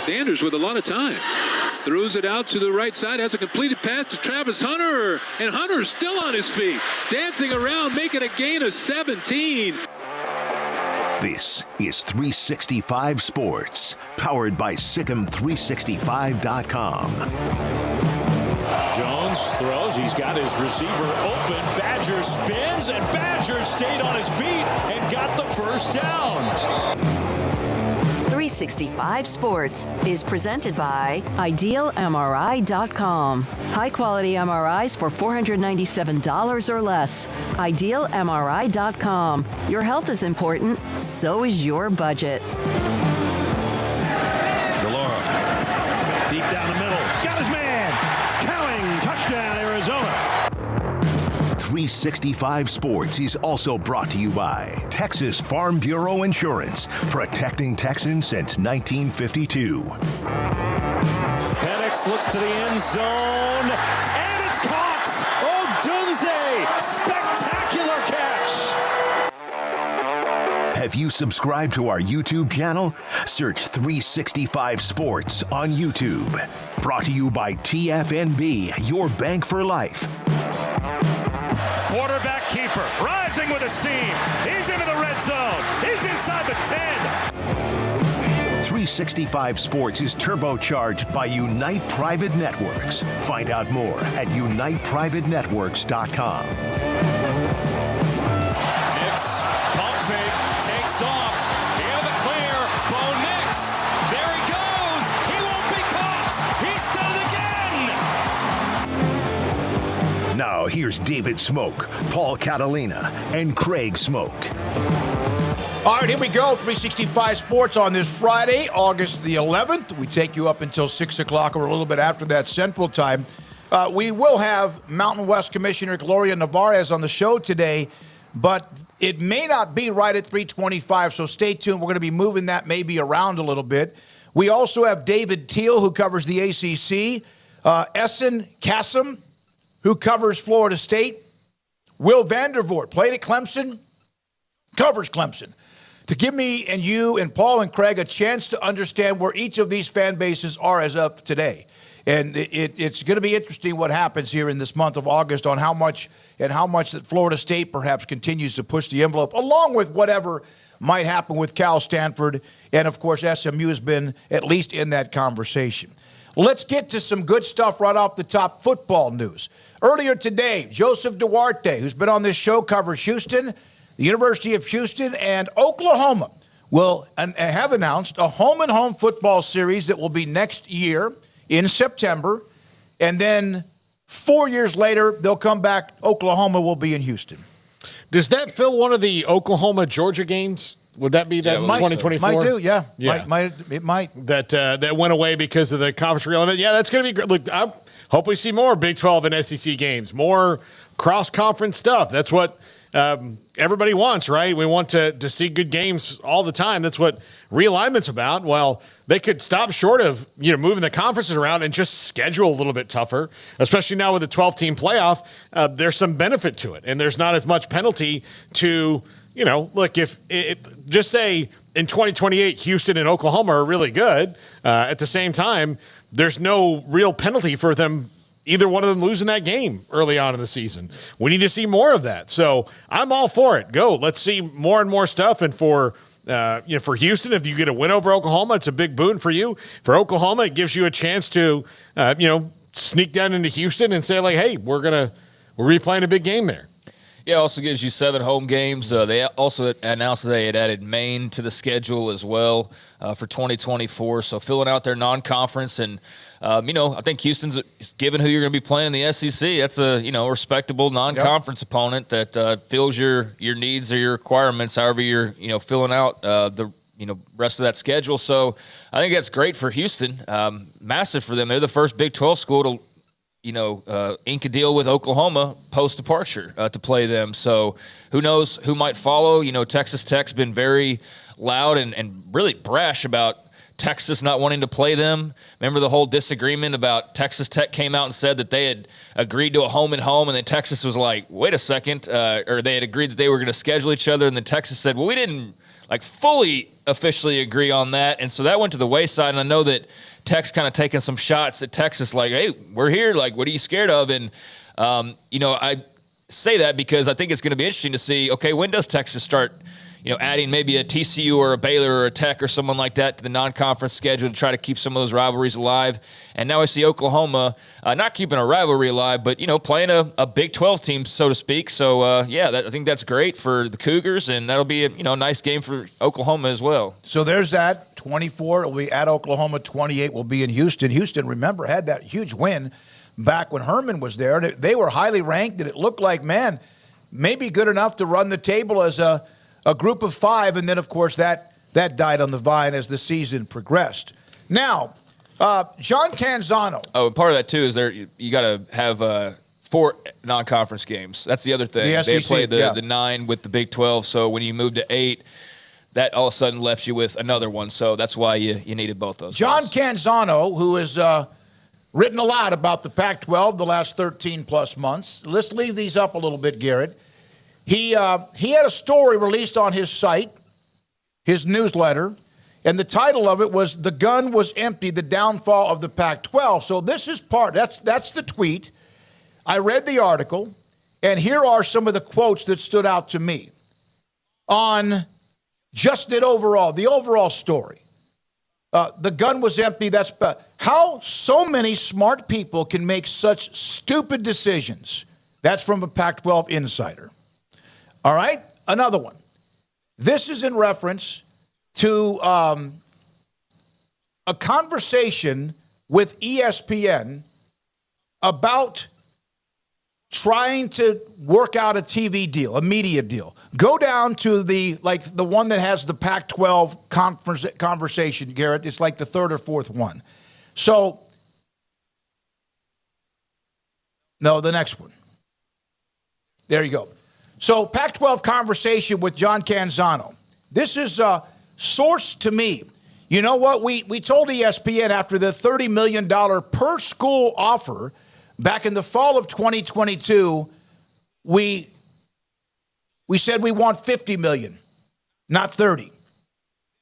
Sanders with a lot of time. Throws it out to the right side, has a completed pass to Travis Hunter, and Hunter's still on his feet, dancing around, making a gain of 17. This is 365 Sports, powered by SicEm365.com. Jones throws. He's got his receiver open. Badger spins, and Badger stayed on his feet and got the first down. 365 Sports is presented by IdealMRI.com. High-quality MRIs for $497 or less. IdealMRI.com. Your health is important, so is your budget. Delora, deep down the middle. Got his man. Cowing. Touchdown, Arizona. 365 Sports is also brought to you by Texas Farm Bureau Insurance, protecting Texans since 1952. Penix looks to the end zone, and it's caught. Odunze, spectacular catch. Have you subscribed to our YouTube channel? Search 365 Sports on YouTube. Brought to you by TFNB, your bank for life. Quarterback keeper, rising with a seam. He's into the red zone. He's inside the 10. 365 Sports is turbocharged by Unite Private Networks. Find out more at uniteprivatenetworks.com. Nix, pump fake, takes off. Into the clear. Bo Nix. There he goes. He won't be caught. He's done it again. Now here's David Smoak, Paul Catalina, and Craig Smoak. All right, here we go. 365 Sports on this Friday, August the 11th. We take you up until 6 o'clock or a little bit after that Central Time. We will have Mountain West Commissioner Gloria Navarez on the show today, but it may not be right at 325, so stay tuned. We're going to be moving that maybe around a little bit. We also have David Teal, who covers the ACC, Essen Kassem, who covers Florida State, Will Vandervoort, played at Clemson, covers Clemson, to give me and you and Paul and Craig a chance to understand where each of these fan bases are as of today. And it's going to be interesting what happens here in this month of August on how much that Florida State perhaps continues to push the envelope, along with whatever might happen with Cal, Stanford, and, of course, SMU has been at least in that conversation. Let's get to some good stuff right off the top, football news. Earlier today, Joseph Duarte, who's been on this show, covers Houston, the University of Houston, and Oklahoma will have announced a home-and-home football series that will be next year in September. And then 4 years later, they'll come back. Oklahoma will be in Houston. Does that fill one of the Oklahoma-Georgia games? Would that be that 2024? Might do, yeah. It might. That went away because of the conference realignment. Yeah, that's going to be great. Look, I hope we see more Big 12 and SEC games, more cross-conference stuff. That's what everybody wants, right? We want to see good games all the time. That's what realignment's about. Well, they could stop short of moving the conferences around and just schedule a little bit tougher, especially now with the 12-team playoff. There's some benefit to it, and there's not as much penalty to look, if just say in 2028, Houston and Oklahoma are really good. At the same time, there's no real penalty for them, either one of them losing that game early on in the season. We need to see more of that. So I'm all for it. Go. Let's see more and more stuff. And for Houston, if you get a win over Oklahoma, it's a big boon for you. For Oklahoma, it gives you a chance to, sneak down into Houston and say, like, hey, we're replaying a big game there. Yeah, it also gives you 7 home games. They also announced that they had added Maine to the schedule as well for 2024. So filling out their non-conference. And, I think Houston's, given who you're going to be playing in the SEC, that's a, respectable non-conference opponent that fills your needs or your requirements, however you're, filling out the rest of that schedule. So I think that's great for Houston. Massive for them. They're the first Big 12 school to ink a deal with Oklahoma post-departure to play them. So who knows who might follow. Texas Tech's been very loud and really brash about Texas not wanting to play them. Remember the whole disagreement about Texas Tech came out and said that they had agreed to a home-and-home, and then Texas was like, wait a second, or they had agreed that they were going to schedule each other, and then Texas said, well, we didn't fully officially agree on that. And so that went to the wayside. And I know that Tech's kind of taking some shots at Texas like, hey, we're here. Like, what are you scared of? And, I say that because I think it's going to be interesting to see, okay, when does Texas start, adding maybe a TCU or a Baylor or a Tech or someone like that to the non-conference schedule to try to keep some of those rivalries alive. And now I see Oklahoma not keeping a rivalry alive, but, playing a Big 12 team, so to speak. So, I think that's great for the Cougars, and that'll be a nice game for Oklahoma as well. So there's that. 24 will be at Oklahoma. 28 will be in Houston. Houston, remember, had that huge win back when Herman was there. And they were highly ranked, and it looked like, man, maybe good enough to run the table as a group of 5. And then, of course, that died on the vine as the season progressed. Now, John Canzano. Oh, and part of that, too, is you got to have 4 non-conference games. That's the other thing. The They SEC, played the 9 with the Big 12, so when you moved to 8, that all of a sudden left you with another one. So that's why you needed both those. John guys. Canzano, who has written a lot about the Pac-12 the last 13-plus months. Let's leave these up a little bit, Garrett. He had a story released on his site, his newsletter, and the title of it was "The Gun Was Empty, the Downfall of the Pac-12." So this is that's the tweet. I read the article, and here are some of the quotes that stood out to me on just the overall story. The gun was empty. That's how so many smart people can make such stupid decisions. That's from a Pac-12 insider. All right, another one. This is in reference to a conversation with ESPN about trying to work out a TV deal, a media deal. Go down to the one that has the Pac-12 conversation, Garrett. It's like the third or fourth one. So, no, the next one. There you go. So, Pac-12 conversation with John Canzano. This is a source to me. You know what? We told ESPN after the $30 million per school offer back in the fall of 2022, we said we want $50 million, not 30.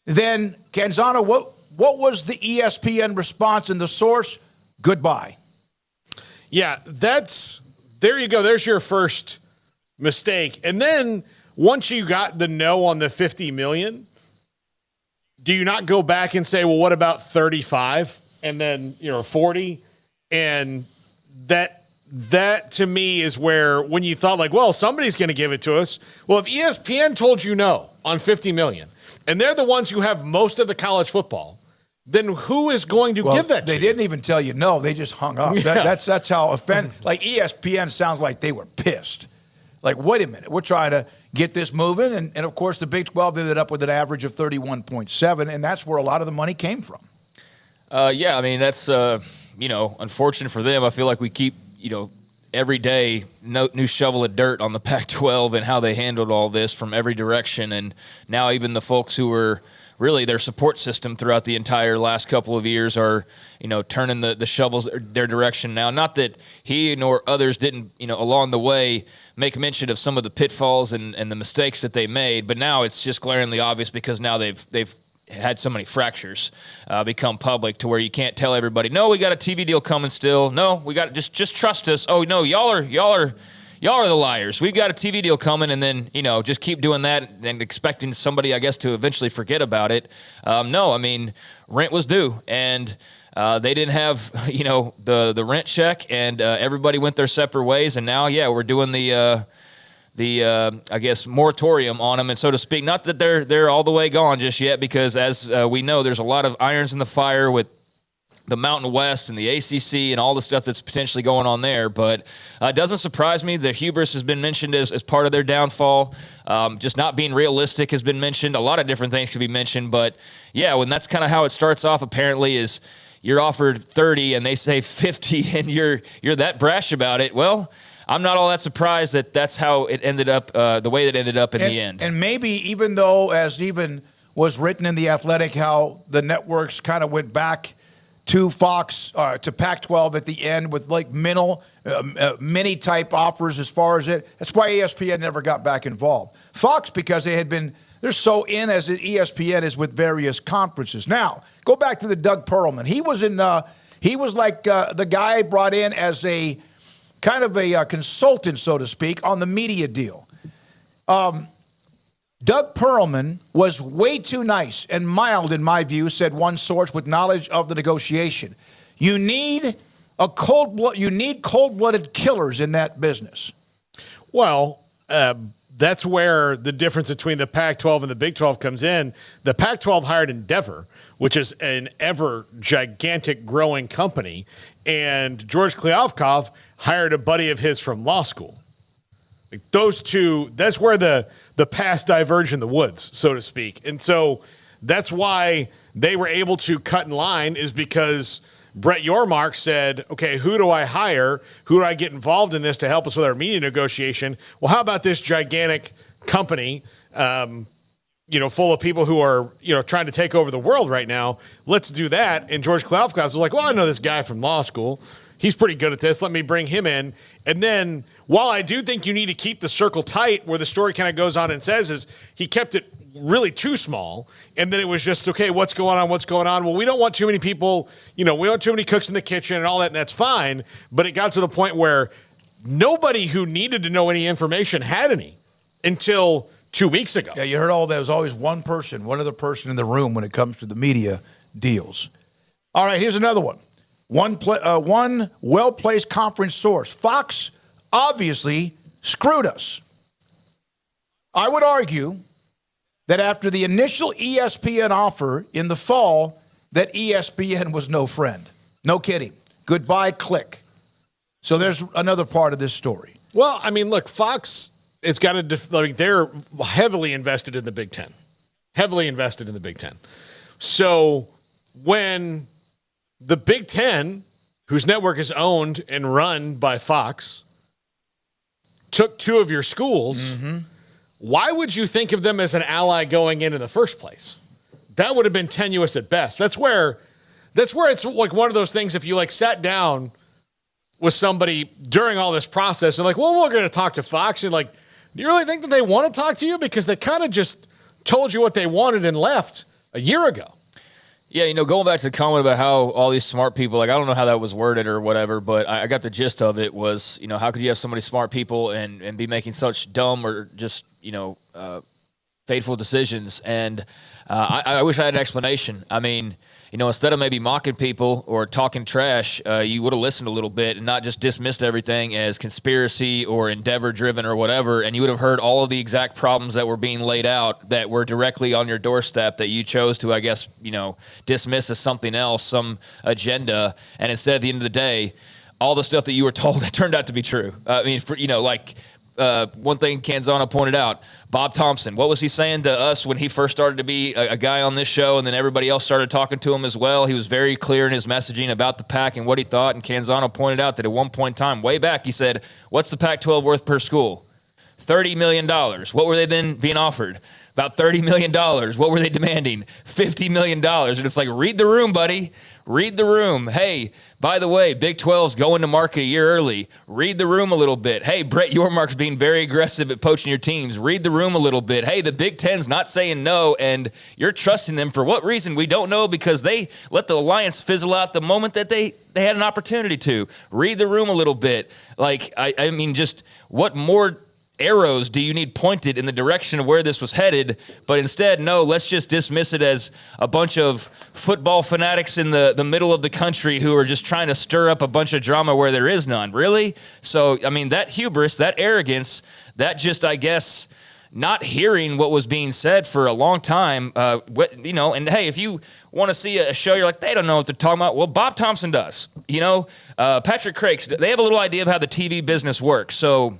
Then, Canzano, what was the ESPN response and the source? Goodbye. Yeah, there you go. There's your first mistake. And then once you got the no on the $50 million, do you not go back and say, well, what about 35 and then, 40? And that to me is where when you thought like, well, somebody's going to give it to us. Well, if ESPN told you no on $50 million and they're the ones who have most of the college football, then who is going to give that to They you? didn't even tell you no. They just hung up. Yeah. That's how like ESPN sounds like they were pissed. Like, wait a minute, we're trying to get this moving. And of course, the Big 12 ended up with an average of 31.7, and that's where a lot of the money came from. Yeah, I mean, that's, unfortunate for them. I feel like we keep, every day, new shovel of dirt on the Pac-12 and how they handled all this from every direction. And now even the folks who were really their support system throughout the entire last couple of years are, turning the shovels their direction now. Not that he nor others didn't, along the way make mention of some of the pitfalls and the mistakes that they made, but now it's just glaringly obvious because now they've had so many fractures become public to where you can't tell everybody, no, we got a TV deal coming still. No, we got just trust us. Oh no, y'all are the liars. We've got a TV deal coming, and then just keep doing that and expecting somebody, I guess, to eventually forget about it. No, I mean rent was due, and they didn't have the rent check, and everybody went their separate ways. And now, we're doing the I guess moratorium on them, and so to speak. Not that they're all the way gone just yet, because as we know, there's a lot of irons in the fire with the Mountain West and the ACC and all the stuff that's potentially going on there. But it doesn't surprise me. The hubris has been mentioned as part of their downfall. Just not being realistic has been mentioned. A lot of different things could be mentioned. But, when that's kind of how it starts off, apparently, is you're offered 30 and they say 50 and you're that brash about it. Well, I'm not all that surprised that that's how it ended up, the way that ended up in the end. And maybe even though, as even was written in The Athletic, how the networks kind of went back to Fox, to Pac-12 at the end with like mini-type offers as far as it. That's why ESPN never got back involved. Fox, because they had been they're so in as ESPN is with various conferences. Now, go back to the Doug Pearlman. He was like the guy brought in as a kind of a consultant, so to speak, on the media deal. Doug Pearlman was way too nice and mild, in my view, said one source with knowledge of the negotiation. You need cold-blooded killers in that business. Well, that's where the difference between the Pac-12 and the Big 12 comes in. The Pac-12 hired Endeavor, which is an ever gigantic growing company, and George Kliavkoff hired a buddy of his from law school. Like those two, that's where the paths diverge in the woods, so to speak. And so that's why they were able to cut in line, is because Brett Yormark said, okay, who do I hire? Who do I get involved in this to help us with our media negotiation? Well, how about this gigantic company, full of people who are, trying to take over the world right now? Let's do that. And George Kliavkoff was like, well, I know this guy from law school. He's pretty good at this. Let me bring him in. And then while I do think you need to keep the circle tight, where the story kind of goes on and says is he kept it really too small. And then it was just, okay, what's going on? Well, we don't want too many people, we don't want too many cooks in the kitchen and all that, and that's fine. But it got to the point where nobody who needed to know any information had any until 2 weeks ago. Yeah, you heard all that. There's always one other person in the room when it comes to the media deals. All right, here's another one. One well-placed conference source. Fox obviously screwed us. I would argue that after the initial ESPN offer in the fall, that ESPN was no friend. No kidding. Goodbye, click. So there's another part of this story. Well, I mean, look, Fox has got they're heavily invested in the Big Ten. So when the Big Ten, whose network is owned and run by Fox, took two of your schools, why would you think of them as an ally going in the first place? That would have been tenuous at best. That's where it's like one of those things, if you like sat down with somebody during all this process and like, well, we're going to talk to Fox, and like, do you really think that they want to talk to you? Because they kind of just told you what they wanted and left a year ago. Yeah, going back to the comment about how all these smart people, like, I don't know how that was worded or whatever, but I got the gist of it was, how could you have so many smart people and be making such dumb or just, fateful decisions? And I wish I had an explanation. I mean, instead of maybe mocking people or talking trash, you would have listened a little bit and not just dismissed everything as conspiracy or endeavor-driven or whatever, and you would have heard all of the exact problems that were being laid out that were directly on your doorstep that you chose to, I guess, dismiss as something else, some agenda, and instead, at the end of the day, all the stuff that you were told that turned out to be true. I mean, one thing Canzano pointed out, Bob Thompson, what was he saying to us when he first started to be a guy on this show, and then everybody else started talking to him as well? He was very clear in his messaging about the Pac and what he thought, and Canzano pointed out that at one point in time, way back, he said, what's the Pac-12 worth per school? $30 million. What were they then being offered? About $30 million. What were they demanding? $50 million. And it's like, read the room, buddy. Read the room. Hey, by the way, Big 12's going to market a year early. Read the room a little bit. Hey, Brett Yormark's being very aggressive at poaching your teams. Read the room a little bit. Hey, the Big Ten's not saying no, and you're trusting them for what reason? We don't know, because they let the alliance fizzle out the moment that they had an opportunity to. Read the room a little bit. Like, I mean, just what more arrows do you need pointed in the direction of where this was headed? But instead, no, let's just dismiss it as a bunch of football fanatics in the middle of the country who are just trying to stir up a bunch of drama where there is none. Really? So, I mean, that hubris, that arrogance, that just, I guess, not hearing what was being said for a long time, and hey, if you want to see a show, you're like, they don't know what they're talking about. Well, Bob Thompson does. Patrick Crakes, they have a little idea of how the TV business works. So,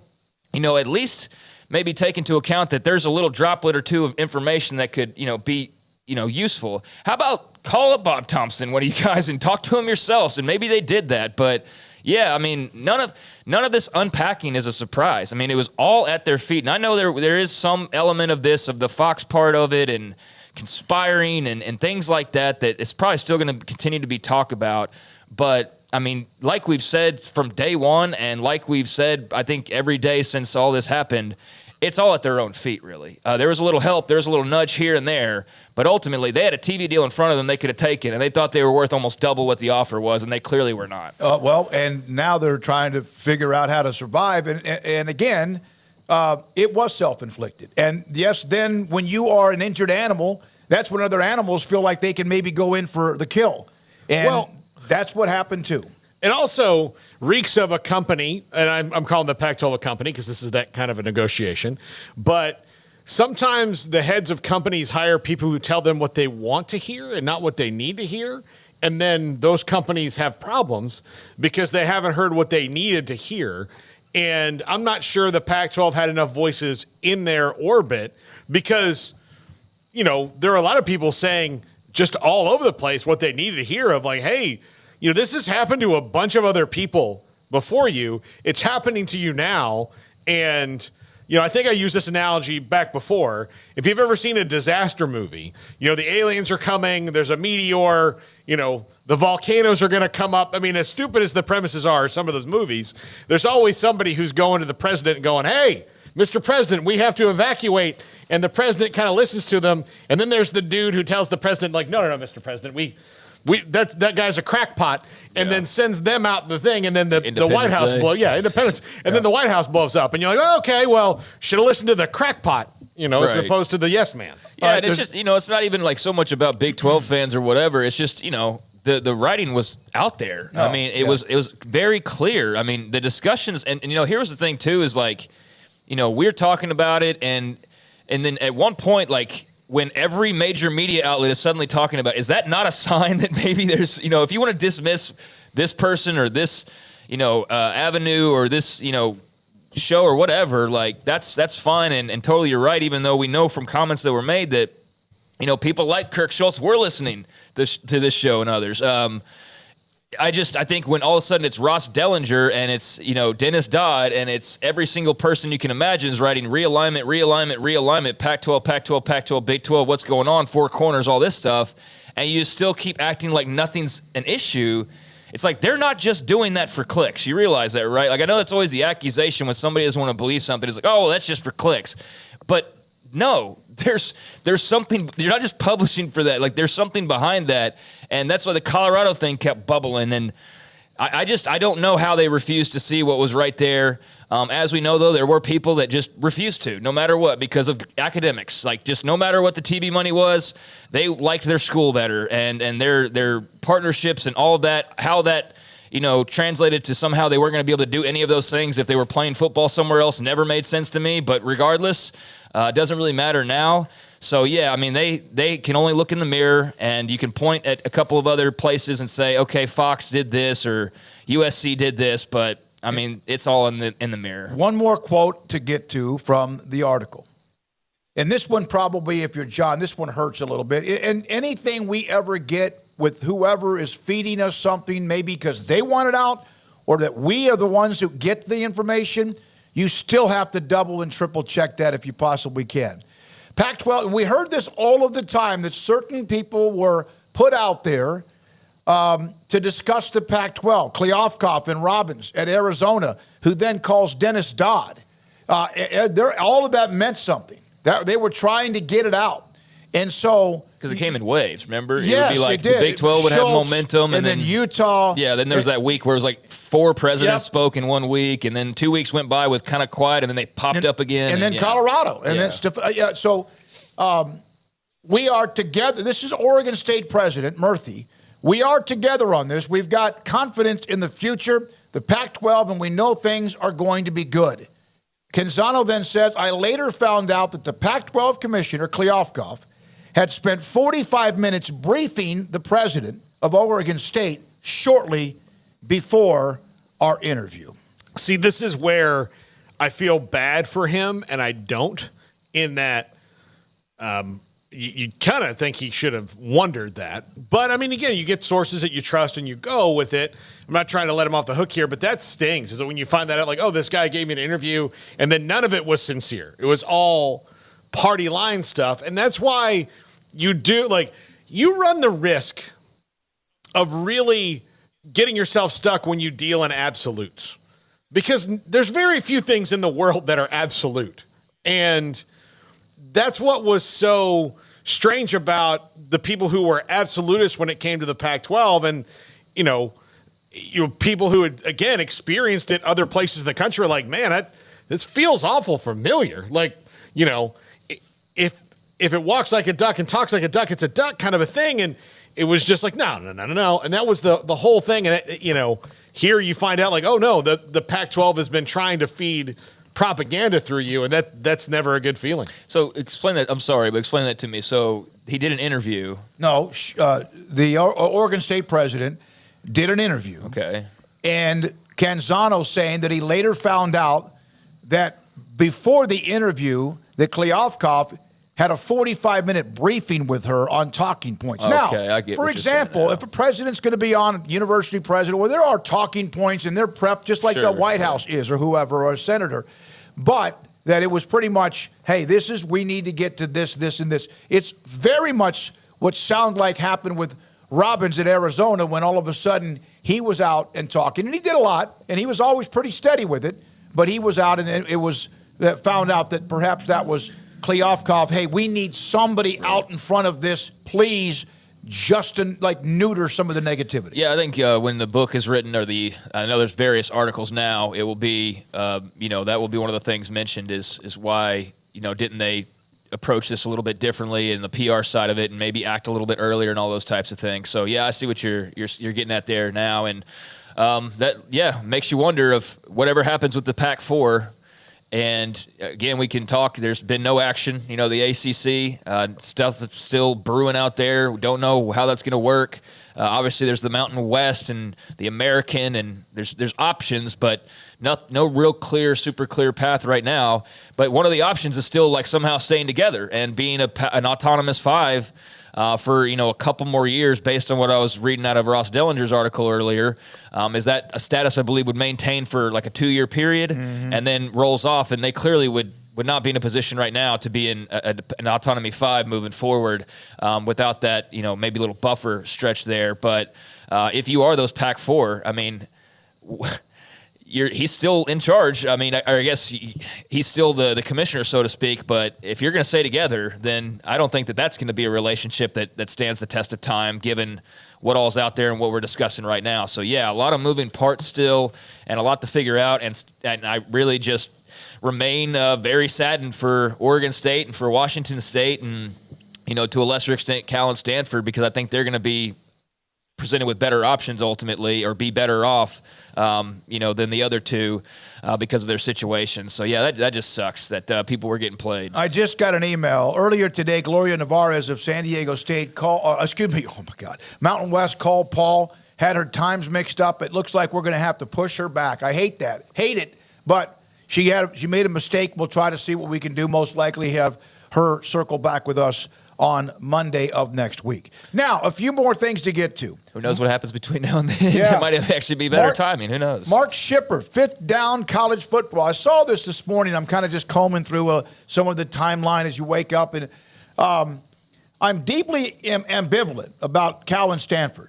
at least maybe take into account that there's a little droplet or two of information that could, be, useful. How about call up Bob Thompson, one of you guys, and talk to him yourselves? And maybe they did that, but yeah, I mean, none of this unpacking is a surprise. I mean, it was all at their feet. And I know there is some element of this, of the Fox part of it and conspiring and things like that it's probably still going to continue to be talked about. But I mean, like we've said from day one, and like we've said, I think every day since all this happened, it's all at their own feet, really. There was a little help, there was a little nudge here and there, but ultimately they had a TV deal in front of them they could have taken, and they thought they were worth almost double what the offer was, and they clearly were not. Well, and now they're trying to figure out how to survive. And again, it was self-inflicted. And yes, then when you are an injured animal, that's when other animals feel like they can maybe go in for the kill. And that's what happened too. It also reeks of a company, and I'm calling the Pac-12 a company because this is that kind of a negotiation. But sometimes the heads of companies hire people who tell them what they want to hear and not what they need to hear. And then those companies have problems because they haven't heard what they needed to hear. And I'm not sure the Pac-12 had enough voices in their orbit because, there are a lot of people saying just all over the place what they needed to hear of like, hey, this has happened to a bunch of other people before you. It's happening to you now. And, I think I used this analogy back before. If you've ever seen a disaster movie, the aliens are coming, there's a meteor, the volcanoes are going to come up. I mean, as stupid as the premises are, some of those movies, there's always somebody who's going to the president and going, hey, Mr. President, we have to evacuate. And the president kind of listens to them. And then there's the dude who tells the president, like, no, Mr. President, that guy's a crackpot, and then sends them out the thing, and then the White House Independence, and then the White House blows up, and you're like, oh, okay, well, should have listened to the crackpot, as opposed to the yes man. Yeah, and it's just it's not even like so much about Big 12 fans or whatever. It's just the writing was out there. I mean, it was very clear. I mean, the discussions, and here's the thing too is like, we're talking about it, and then at one point like, when every major media outlet is suddenly talking about, is that not a sign that maybe there's, if you want to dismiss this person or this, avenue or this, show or whatever, like that's fine and totally you're right, even though we know from comments that were made that, people like Kirk Schultz were listening to this show and others. I think when all of a sudden it's Ross Dellinger and it's, Dennis Dodd and it's every single person you can imagine is writing realignment, Pac-12, Pac-12, Pac-12, Big 12, what's going on, four corners, all this stuff, and you still keep acting like nothing's an issue. It's like they're not just doing that for clicks. You realize that, right? Like I know that's always the accusation when somebody doesn't want to believe something. It's like, oh, that's just for clicks. But no, there's something. You're not just publishing for that. Like there's something behind that, and that's why the Colorado thing kept bubbling. And I don't know how they refused to see what was right there. As we know, though, there were people that just refused to, no matter what, because of academics. Like just no matter what the TV money was, they liked their school better, and their partnerships and all of that. How that translated to somehow they weren't going to be able to do any of those things if they were playing football somewhere else never made sense to me. But regardless. It doesn't really matter now. So, yeah, I mean, they can only look in the mirror, and you can point at a couple of other places and say, okay, Fox did this or USC did this, but, I mean, it's all in the mirror. One more quote to get to from the article. And this one probably, if you're John, this one hurts a little bit. And anything we ever get with whoever is feeding us something, maybe because they want it out or that we are the ones who get the information, you still have to double and triple check that if you possibly can. Pac-12, and we heard this all of the time, that certain people were put out there to discuss the Pac-12. Kleofkoff and Robbins at Arizona, who then calls Dennis Dodd. All of that meant something. They were trying to get it out. And so... Because it came in waves, remember? Yes, it would be like it did. The Big 12 would Schultz, have momentum. And then Utah. Yeah, then there was that week where it was like 4 presidents spoke in 1 week, and then 2 weeks went by with kind of quiet, and then they popped up again. And then Colorado. And then so we are together. This is Oregon State President Murthy. We are together on this. We've got confidence in the future, the Pac-12, and we know things are going to be good. Canzano then says, I later found out that the Pac-12 commissioner, Kleofkoff, had spent 45 minutes briefing the president of Oregon State shortly before our interview. See, this is where I feel bad for him, and I don't, in that you kind of think he should have wondered that. But, I mean, again, you get sources that you trust and you go with it. I'm not trying to let him off the hook here, but that stings, is that when you find that out, like, oh, this guy gave me an interview, and then none of it was sincere. It was all party line stuff, and that's why you run the risk of really getting yourself stuck when you deal in absolutes, because there's very few things in the world that are absolute. And that's what was so strange about the people who were absolutists when it came to the Pac-12. And, people who had, again, experienced it other places in the country are like, man, this feels awful familiar. Like, if it walks like a duck and talks like a duck, it's a duck kind of a thing. And it was just like, no. And that was the whole thing. And, here you find out like, oh, no, the Pac-12 has been trying to feed propaganda through you, and that's never a good feeling. So explain that. I'm sorry, but explain that to me. So he did an interview. No, the Oregon State president did an interview. Okay. And Canzano saying that he later found out that before the interview that Kleofkoff had a 45-minute briefing with her on talking points. Okay, now, I get for what you're saying example, now. if a president's going to be on university president, well, there are talking points and they're prepped just like the White House is or whoever, or a senator. But that it was pretty much, hey, we need to get to this, this, and this. It's very much what sounded like happened with Robbins in Arizona when all of a sudden he was out and talking. And he did a lot, and he was always pretty steady with it. But he was out, and it was that found out that perhaps that was Kleofkoff. Hey, we need somebody out in front of this, please, just to neuter some of the negativity. Yeah, I think when the book is written, I know there's various articles now. It will be, that will be one of the things mentioned is why didn't they approach this a little bit differently in the PR side of it and maybe act a little bit earlier and all those types of things. So yeah, I see what you're getting at there now, and that makes you wonder if whatever happens with the Pac-4. And again, we can talk. There's been no action. The ACC stuff that's still brewing out there. We don't know how that's going to work. Obviously, there's the Mountain West and the American, and there's options, but no real super clear path right now. But one of the options is still somehow staying together and being an autonomous 5 for a couple more years, based on what I was reading out of Ross Dellinger's article earlier. Is that a status I believe would maintain for a 2-year period and then rolls off, and they clearly would not be in a position right now to be in an autonomy 5 moving forward without that maybe a little buffer stretch there. But if you are those Pac-4, I mean, he's still in charge. I mean, I guess he's still the commissioner, so to speak. But if you're going to stay together, then I don't think that's going to be a relationship that stands the test of time, given what all's out there and what we're discussing right now. So, yeah, a lot of moving parts still and a lot to figure out. And I really just remain very saddened for Oregon State and for Washington State and, to a lesser extent, Cal and Stanford, because I think they're going to be presented with better options ultimately, or be better off, than the other two because of their situation. So, yeah, that just sucks that people were getting played. I just got an email earlier today. Gloria Nevarez of San Diego State Mountain West called Paul, had her times mixed up. It looks like we're going to have to push her back. I hate that. Hate it. But she made a mistake. We'll try to see what we can do. Most likely have her circle back with us on Monday of next week. Now, a few more things to get to. Who knows what happens between now and then? Yeah. It might actually be better timing. Who knows? Mark Schipper, 5th down college football. I saw this morning. I'm kind of just combing through some of the timeline as you wake up. And I'm deeply ambivalent about Cal and Stanford.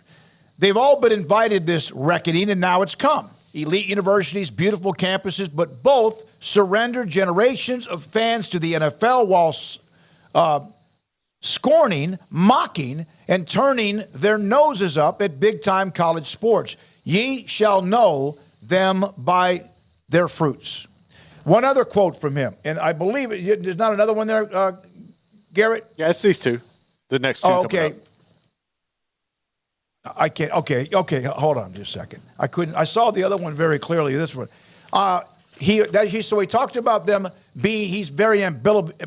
They've all been invited this reckoning, and now it's come. Elite universities, beautiful campuses, but both surrendered generations of fans to the NFL while scorning, mocking, and turning their noses up at big-time college sports. Ye shall know them by their fruits. One other quote from him, and I believe there's not another one there, Garrett? Yeah, it's these two. The next two. Oh, okay. I can't. Okay. Hold on just a second. I saw the other one very clearly. This one. So he talked about them being. He's very ambivalent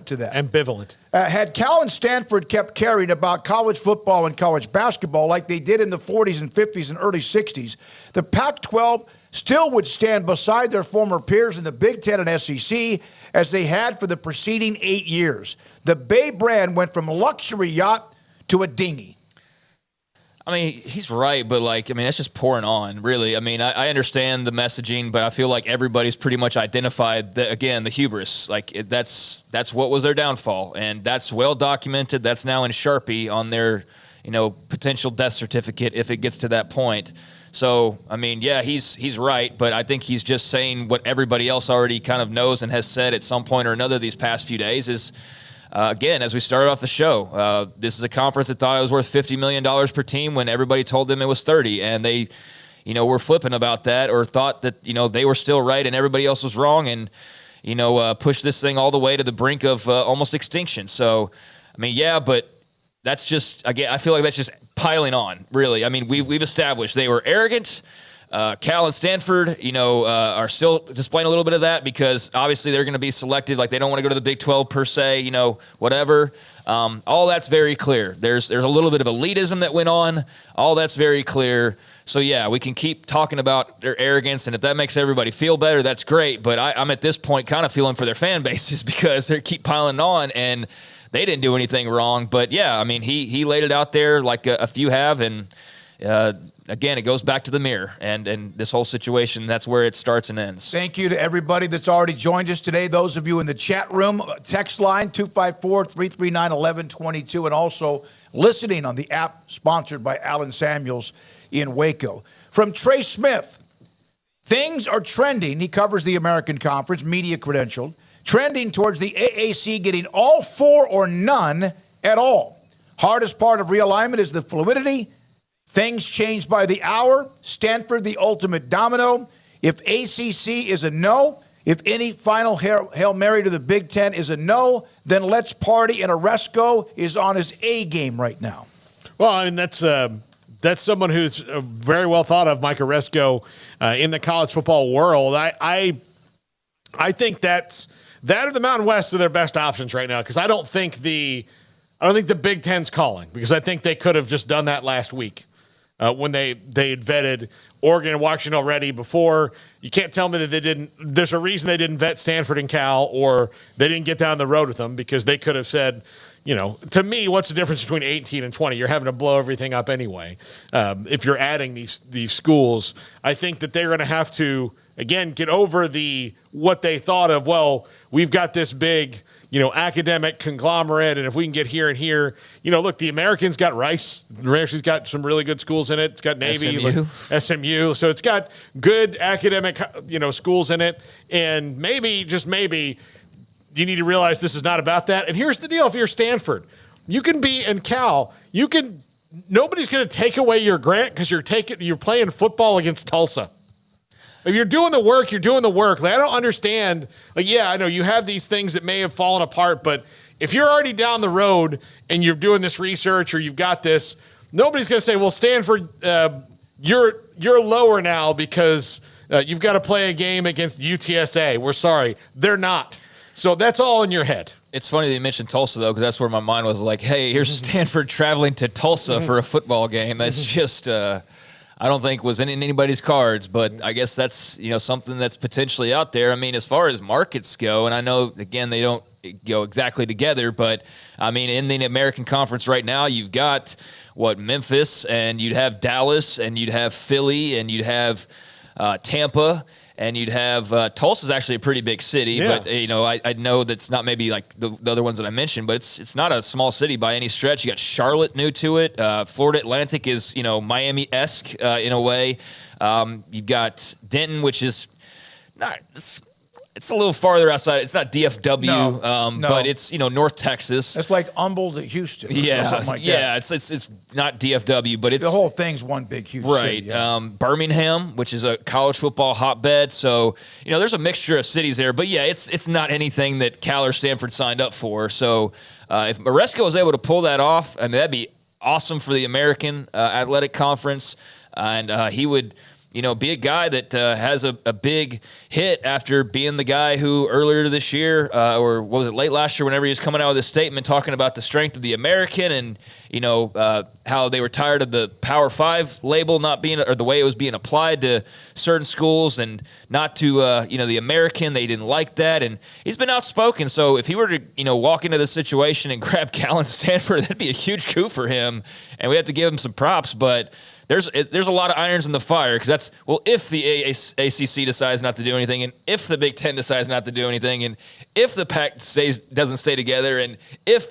to that. Ambivalent. Had Cal and Stanford kept caring about college football and college basketball like they did in the 40s and 50s and early 60s, the Pac-12 still would stand beside their former peers in the Big Ten and SEC as they had for the preceding 8 years. The Bay brand went from luxury yacht to a dinghy. I mean, he's right, but that's just pouring on, really. I mean, I understand the messaging, but I feel like everybody's pretty much identified the hubris. That's what was their downfall, and that's well documented. That's now in Sharpie on their, potential death certificate if it gets to that point. So, I mean, yeah, he's right, but I think he's just saying what everybody else already kind of knows and has said at some point or another these past few days is, again, as we started off the show, this is a conference that thought it was worth $50 million per team when everybody told them it was 30, and they, were flippant about that or thought that, they were still right and everybody else was wrong and, pushed this thing all the way to the brink of almost extinction. So, I mean, yeah, but that's just, again, I feel like that's just piling on, really. I mean, we've established they were arrogant. Cal and Stanford, are still displaying a little bit of that because obviously they're going to be selective. Like they don't want to go to the Big 12 per se, whatever. All that's very clear. There's a little bit of elitism that went on. All that's very clear. So, yeah, we can keep talking about their arrogance, and if that makes everybody feel better, that's great. But I'm at this point kind of feeling for their fan bases because they keep piling on, and they didn't do anything wrong. But, yeah, I mean, he laid it out there like a few have, and again, it goes back to the mirror and this whole situation. That's where it starts and ends. Thank you to everybody that's already joined us today. Those of you in the chat room, text line 254-339-1122, and also listening on the app sponsored by Alan Samuels in Waco. From Trey Smith, things are trending. He covers the American Conference, media credentialed, trending towards the AAC getting all 4 or none at all. Hardest part of realignment is the fluidity. Things change by the hour. Stanford, the ultimate domino. If ACC is a no, if any final Hail Mary to the Big Ten is a no, then let's party, and Oresco is on his A game right now. Well, I mean, that's someone who's very well thought of, Mike Oresco, in the college football world. I think that or the Mountain West are their best options right now because I don't think the Big Ten's calling because I think they could have just done that last week. When they had vetted Oregon and Washington already before. You can't tell me that they didn't. There's a reason they didn't vet Stanford and Cal, or they didn't get down the road with them because they could have said, to me, what's the difference between 18 and 20? You're having to blow everything up anyway. If you're adding these schools, I think that they're going to have to, again, get over what they thought of, well, we've got this big, academic conglomerate, and if we can get here and here, look, the American's got Rice. Rice's got some really good schools in it. It's got Navy, SMU. So it's got good academic, schools in it. And maybe, just maybe, you need to realize this is not about that. And here's the deal. If you're Stanford, you can be, and Cal, nobody's going to take away your grant because you're playing football against Tulsa. If you're doing the work, you're doing the work. Like, I don't understand. Like, yeah, I know you have these things that may have fallen apart, but if you're already down the road and you're doing this research or you've got this, nobody's going to say, well, Stanford, you're lower now because you've got to play a game against UTSA. We're sorry. They're not. So that's all in your head. It's funny that you mentioned Tulsa, though, because that's where my mind was like, hey, here's Stanford traveling to Tulsa for a football game. That's just I don't think was in anybody's cards, but I guess that's, something that's potentially out there. I mean, as far as markets go, and I know, again, they don't go exactly together, but, I mean, in the American Conference right now, you've got, Memphis, and you'd have Dallas, and you'd have Philly, and you'd have Tampa, and you'd have Tulsa's actually a pretty big city, yeah. But I know that's not maybe like the other ones that I mentioned, but it's not a small city by any stretch. You got Charlotte new to it. Florida Atlantic is Miami-esque in a way. You've got Denton, which is not. It's a little farther outside. It's not DFW, no. But it's North Texas. It's like Humboldt to Houston. Yeah, or something like yeah. that. It's not DFW, but it's the whole thing's one big huge right. city. Yeah. Birmingham, which is a college football hotbed. So there's a mixture of cities there. But yeah, it's not anything that Cal or Stanford signed up for. So if Oresco was able to pull that off, I mean that'd be awesome for the American Athletic Conference, and he would. Be a guy that has a big hit after being the guy who earlier this year, or what was it, late last year, whenever he was coming out with his statement talking about the strength of the American and, how they were tired of the Power 5 label not being, or the way it was being applied to certain schools and not to, the American. They didn't like that. And he's been outspoken. So if he were to, walk into this situation and grab Cal and Stanford, that'd be a huge coup for him. And we have to give him some props. But there's a lot of irons in the fire because that's, well, if the ACC decides not to do anything, and if the Big Ten decides not to do anything, and if the Pac doesn't stay together, and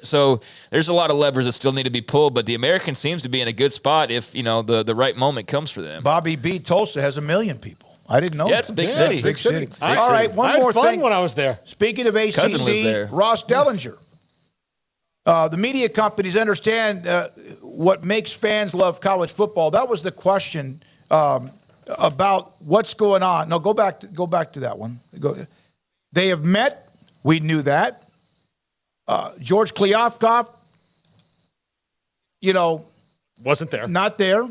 so there's a lot of levers that still need to be pulled, but the American seems to be in a good spot if, the right moment comes for them. Bobby B. Tulsa has 1 million people. I didn't know. Yeah, it's a big city. It's a big city. It's a big All right, city. one I had more fun thing. when I was there. Speaking of Cousin was ACC, there. Ross Dellinger. The media companies understand what makes fans love college football. That was the question about what's going on. No, go back to that one. They have met. We knew that. George Kliavkoff, Wasn't there. not there.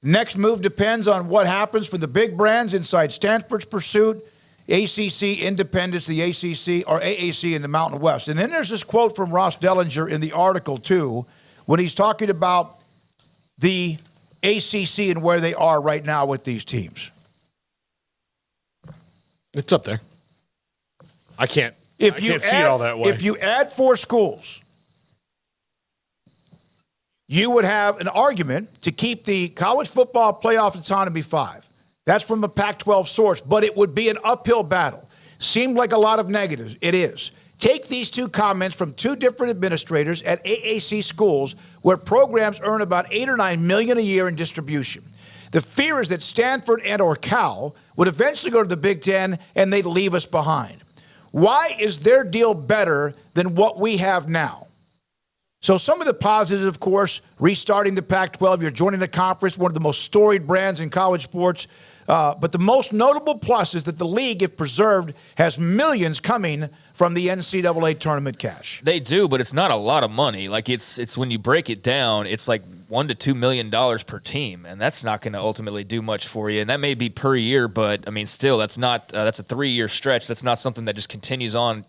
Next move depends on what happens for the big brands inside Stanford's pursuit, ACC independence, the ACC, or AAC in the Mountain West. And then there's this quote from Ross Dellinger in the article, too, when he's talking about the ACC and where they are right now with these teams. It's up there. I can't see it all that way. If you add 4 schools, you would have an argument to keep the college football playoff autonomy 5. That's from a Pac-12 source, but it would be an uphill battle. Seemed like a lot of negatives. It is. Take these 2 comments from 2 different administrators at AAC schools where programs earn about $8 or $9 million a year in distribution. The fear is that Stanford and or Cal would eventually go to the Big Ten and they'd leave us behind. Why is their deal better than what we have now? So some of the positives, of course, restarting the Pac-12, you're joining the conference, one of the most storied brands in college sports. But the most notable plus is that the league, if preserved, has millions coming from the NCAA tournament cash. They do, but it's not a lot of money. Like it's when you break it down, it's like $1 to $2 million per team, and that's not going to ultimately do much for you. And that may be per year, but I mean, still, that's not that's a 3-year stretch. That's not something that just continues on,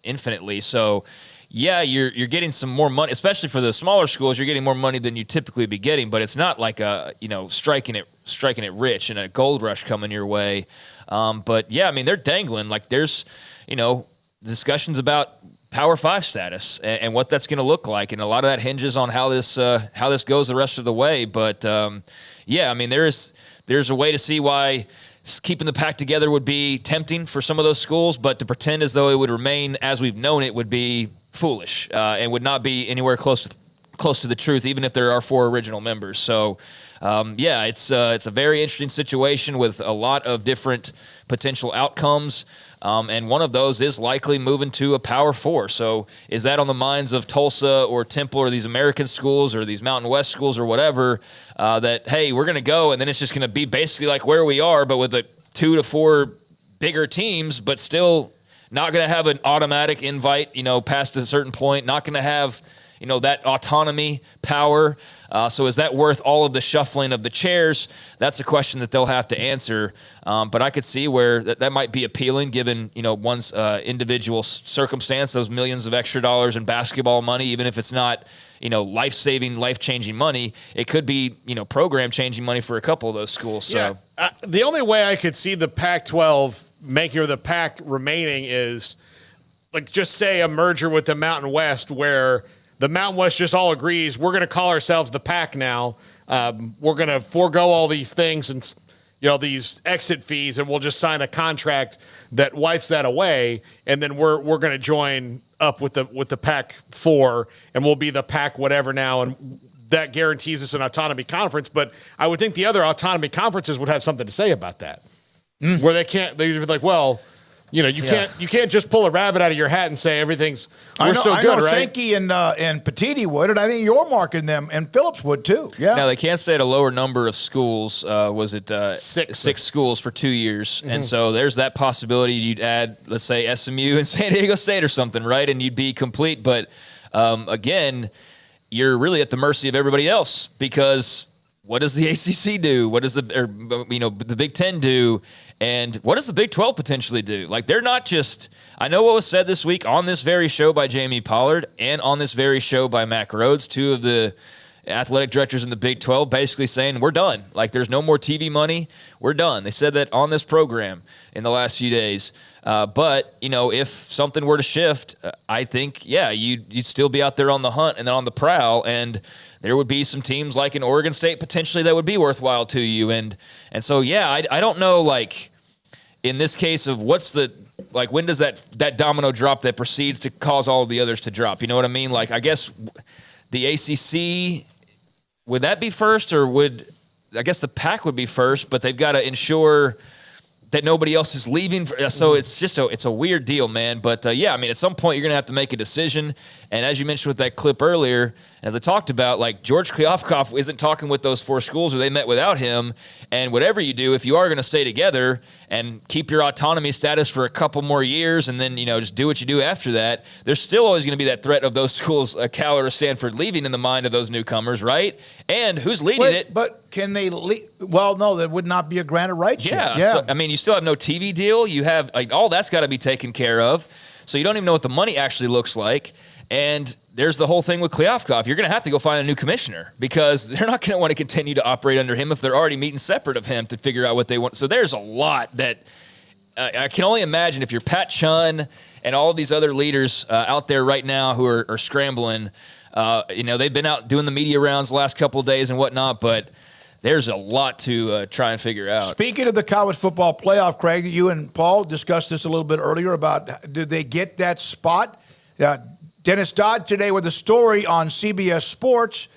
infinitely. So. Yeah, you're getting some more money, especially for the smaller schools. You're getting more money than you typically be getting, but it's not like striking it rich and a gold rush coming your way. But yeah, I mean they're dangling like there's discussions about Power 5 status and what that's going to look like, and a lot of that hinges on how this goes the rest of the way. But yeah, I mean there's a way to see why keeping the pack together would be tempting for some of those schools, but to pretend as though it would remain as we've known it would be foolish and would not be anywhere close to the truth, even if there are 4 original members. So, yeah, it's a very interesting situation with a lot of different potential outcomes, and one of those is likely moving to a Power 4. So is that on the minds of Tulsa or Temple or these American schools or these Mountain West schools or whatever, that, hey, we're going to go, and then it's just going to be basically like where we are, but with 2 to 4 bigger teams, but still not going to have an automatic invite, past a certain point, not going to have, that autonomy, power. So is that worth all of the shuffling of the chairs? That's a question that they'll have to answer. But I could see where that might be appealing given, one's individual circumstance, those millions of extra dollars in basketball money, even if it's not, life-saving, life-changing money, it could be, program-changing money for a couple of those schools. So the only way I could see the Pac-12 making or the Pac remaining is, like, just say a merger with the Mountain West where the Mountain West just all agrees we're going to call ourselves the Pac now. We're going to forego all these things and these exit fees, and we'll just sign a contract that wipes that away, and then we're going to join up with the Pac 4, and we'll be the Pac whatever now, and that guarantees us an autonomy conference. But I would think the other autonomy conferences would have something to say about that, where they'd be like, well, you can't just pull a rabbit out of your hat and say everything's we're still good, I know right? Sankey and Petiti would, and I think you're marking them, and Phillips would too. Yeah. Now they can't stay at a lower number of schools. Was it 6 schools for 2 years? And so there's that possibility. You'd add, let's say, SMU and San Diego State or something, right? And you'd be complete. But again, you're really at the mercy of everybody else because what does the ACC do? What does the Big Ten do? And what does the Big 12 potentially do? Like, they're not just – I know what was said this week on this very show by Jamie Pollard and on this very show by Mack Rhodes, 2 of the athletic directors in the Big 12 basically saying, we're done. Like, there's no more TV money. We're done. They said that on this program in the last few days. But, if something were to shift, I think, you'd still be out there on the hunt and then on the prowl. And there would be some teams like in Oregon State potentially that would be worthwhile to you. And so, I don't know, like, in this case of when does that domino drop that proceeds to cause all of the others to drop? You know what I mean? Like, I guess the ACC, would that be first, or I guess the Pac would be first, but they've got to ensure that nobody else is leaving. So it's a weird deal, man. But at some point you're going to have to make a decision. And as you mentioned with that clip earlier, as I talked about, like, George Kliavkoff isn't talking with those 4 schools, or they met without him. And whatever you do, if you are going to stay together and keep your autonomy status for a couple more years, and then, just do what you do after that, there's still always going to be that threat of those schools, Cal or Stanford, leaving in the mind of those newcomers, right? And who's leading it? But can they leave? Well, no, that would not be a granted right. Yeah. So, you still have no TV deal. You have, all that's got to be taken care of. So you don't even know what the money actually looks like. And there's the whole thing with Kliavkoff. You're going to have to go find a new commissioner, because they're not going to want to continue to operate under him if they're already meeting separate of him to figure out what they want. So there's a lot that I can only imagine if you're Pat Chun and all of these other leaders out there right now who are scrambling. They've been out doing the media rounds the last couple of days and whatnot, but there's a lot to try and figure out. Speaking of the college football playoff, Craig, you and Paul discussed this a little bit earlier about, did they get that spot? Dennis Dodd today with a story on CBS Sports,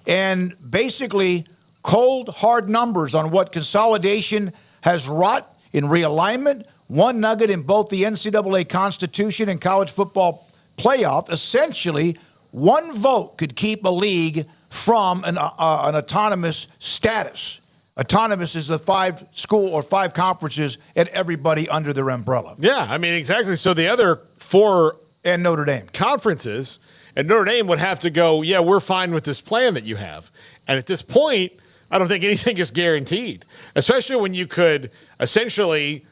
and basically cold, hard numbers on what consolidation has wrought in realignment. One nugget in both the NCAA Constitution and college football playoff. Essentially, one vote could keep a league from an autonomous status. Autonomous is the 5 school or 5 conferences and everybody under their umbrella. Yeah, exactly. So the other 4 and Notre Dame conferences, and Notre Dame would have to go, we're fine with this plan that you have. And at this point, I don't think anything is guaranteed, especially when you could essentially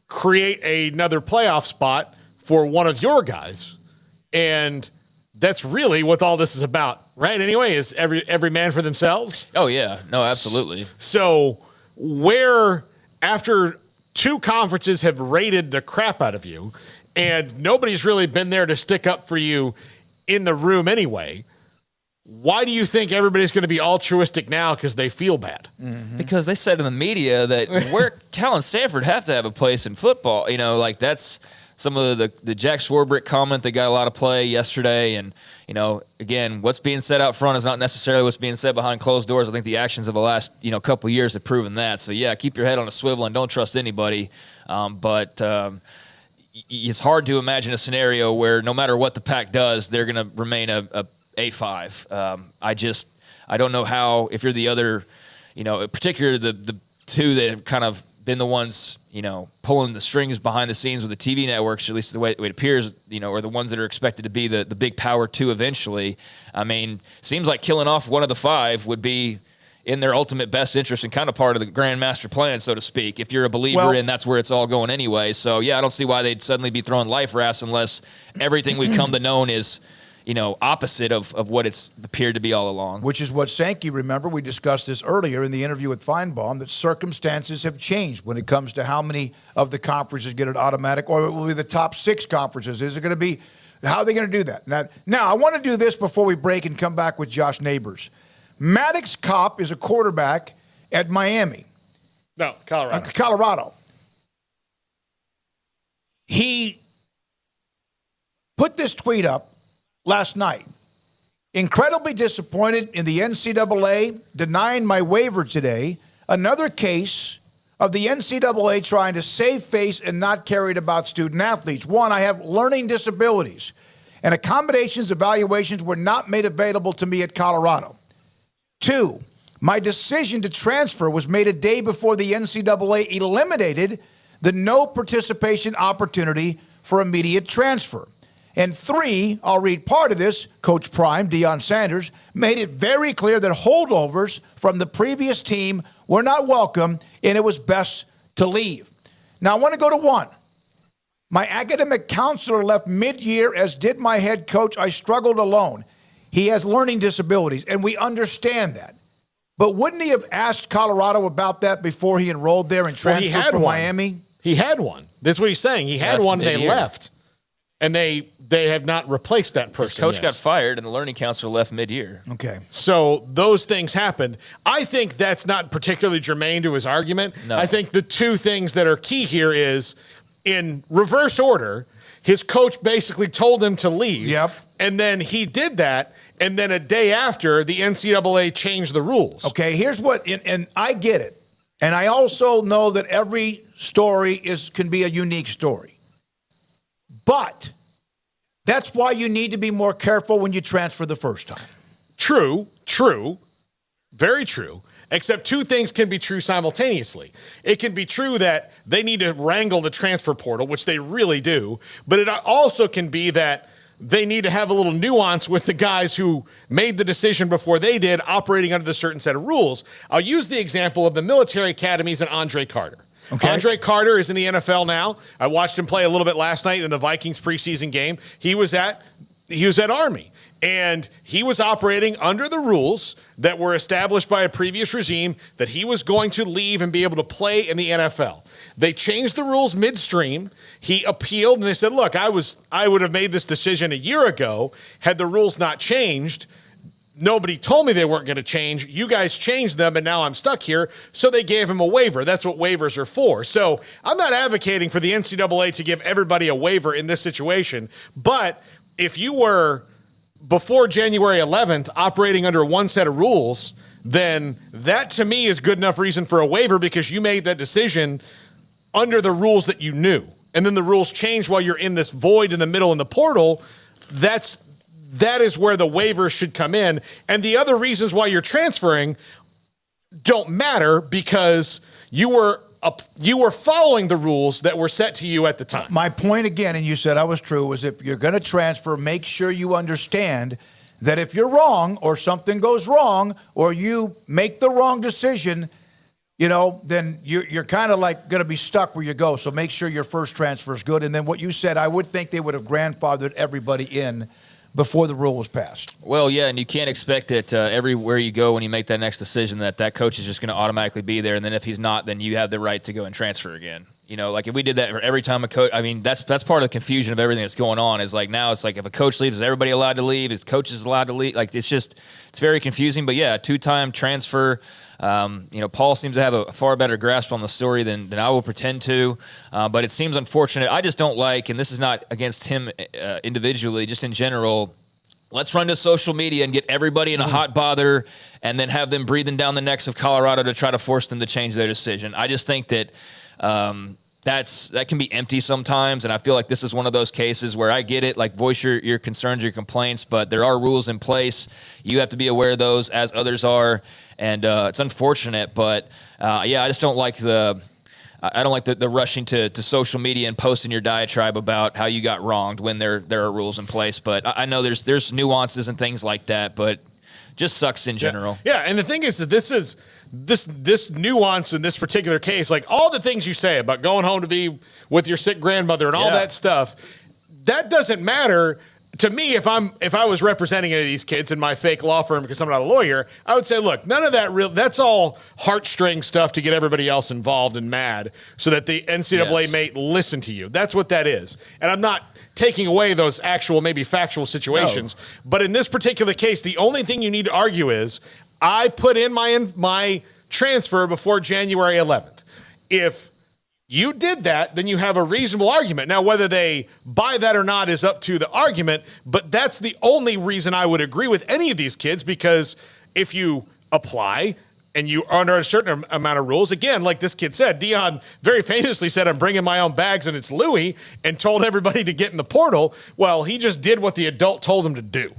create another playoff spot for one of your guys. And that's really what all this is about, right? Anyway, is every man for themselves? Oh, yeah. No, absolutely. So where, after 2 conferences have raided the crap out of you, and nobody's really been there to stick up for you in the room anyway, why do you think everybody's going to be altruistic now because they feel bad? Mm-hmm. Because they said in the media that Cal and Stanford have to have a place in football. That's some of the Jack Swarbrick comment that got a lot of play yesterday. And, again, what's being said out front is not necessarily what's being said behind closed doors. I think the actions of the last, couple of years have proven that. So, keep your head on a swivel and don't trust anybody. It's hard to imagine a scenario where no matter what the Pac does, they're going to remain a A5. I don't know how, if you're the other, particularly the 2 that have kind of been the ones, pulling the strings behind the scenes with the TV networks, at least the way it appears, or the ones that are expected to be the big power 2 eventually. Seems like killing off one of the 5 would be in their ultimate best interest and kind of part of the grand master plan, so to speak, if you're a believer in that's where it's all going anyway. So, I don't see why they'd suddenly be throwing life rafts unless everything we've come to know is, opposite of what it's appeared to be all along. Which is what Sankey, remember, we discussed this earlier in the interview with Feinbaum, that circumstances have changed when it comes to how many of the conferences get an automatic, or it will be the top 6 conferences. Is it going to be, how are they going to do that? Now, I want to do this before we break and come back with Josh Neighbors. Maddox Kopp is a quarterback at Miami. No, Colorado. Colorado. He put this tweet up last night. Incredibly disappointed in the NCAA denying my waiver today. Another case of the NCAA trying to save face and not care about student athletes. 1, I have learning disabilities, and accommodations evaluations were not made available to me at Colorado. 2, my decision to transfer was made a day before the NCAA eliminated the no participation opportunity for immediate transfer. And 3, I'll read part of this, Coach Prime, Deion Sanders, made it very clear that holdovers from the previous team were not welcome and it was best to leave. Now, I want to go to 1. My academic counselor left mid-year, as did my head coach. I struggled alone. He has learning disabilities, and we understand that. But wouldn't he have asked Colorado about that before he enrolled there and transferred from Miami? He had one. That's what he's saying. He had one, and they left. And they have not replaced that person. His coach got fired, and the learning counselor left mid-year. Okay. So those things happened. I think that's not particularly germane to his argument. No. I think the two things that are key here is, in reverse order, his coach basically told him to leave. Yep. And then he did that, and then a day after, the NCAA changed the rules. Okay, here's what, and I get it. And I also know that every story can be a unique story. But that's why you need to be more careful when you transfer the first time. True, very true. Except two things can be true simultaneously. It can be true that they need to wrangle the transfer portal, which they really do, but it also can be that they need to have a little nuance with the guys who made the decision before they did, operating under the certain set of rules. I'll use the example of the military academies and Andre Carter. Okay. Andre Carter is in the NFL now. I watched him play a little bit last night in the Vikings preseason game. He was at Army, and he was operating under the rules that were established by a previous regime that he was going to leave and be able to play in the NFL. They changed the rules midstream. He appealed, and they said, look, I would have made this decision a year ago had the rules not changed. Nobody told me they weren't going to change. You guys changed them, and now I'm stuck here. So they gave him a waiver. That's what waivers are for. So I'm not advocating for the NCAA to give everybody a waiver in this situation. But if you were, before January 11th, operating under one set of rules, then that to me is good enough reason for a waiver because you made that decision under the rules that you knew. And then the rules change while you're in this void in the middle in the portal. That is where the waivers should come in. And the other reasons why you're transferring don't matter because you were following the rules that were set to you at the time. My point again, and you said I was true, was if you're going to transfer, make sure you understand that if you're wrong or something goes wrong or you make the wrong decision, then you're kind of like going to be stuck where you go. So make sure your first transfer is good. And then what you said, I would think they would have grandfathered everybody in before the rule was passed. Well, yeah, and you can't expect that everywhere you go when you make that next decision that coach is just going to automatically be there, and then if he's not, then you have the right to go and transfer again. Like if we did that for every time a coach, I mean, that's part of the confusion of everything that's going on is like now it's like if a coach leaves, is everybody allowed to leave? Is coaches allowed to leave? Like it's very confusing. But yeah, a two-time transfer. Paul seems to have a far better grasp on the story than I will pretend to. But it seems unfortunate. I just don't like, and this is not against him individually, just in general. Let's run to social media and get everybody in a hot bother and then have them breathing down the necks of Colorado to try to force them to change their decision. I just think that that can be empty sometimes, and I feel like this is one of those cases where I get it, like voice your concerns, your complaints, but there are rules in place. You have to be aware of those as others are, and it's unfortunate, but I just don't like the rushing to social media and posting your diatribe about how you got wronged when there are rules in place. But I know there's nuances and things like that, but just sucks in general. Yeah, and the thing is that this nuance in this particular case, like all the things you say about going home to be with your sick grandmother and all that stuff, that doesn't matter. To me, if I was representing any of these kids in my fake law firm because I'm not a lawyer, I would say, look, none of that's all heartstring stuff to get everybody else involved and mad so that the NCAA may listen to you. That's what that is. And I'm not taking away those actual, maybe factual situations. No. But in this particular case, the only thing you need to argue is I put in my transfer before January 11th. If you did that, then you have a reasonable argument. Now, whether they buy that or not is up to the argument, but that's the only reason I would agree with any of these kids, because if you apply and you are under a certain amount of rules, again, like this kid said, Dion very famously said, I'm bringing my own bags and it's Louis, and told everybody to get in the portal. Well, he just did what the adult told him to do.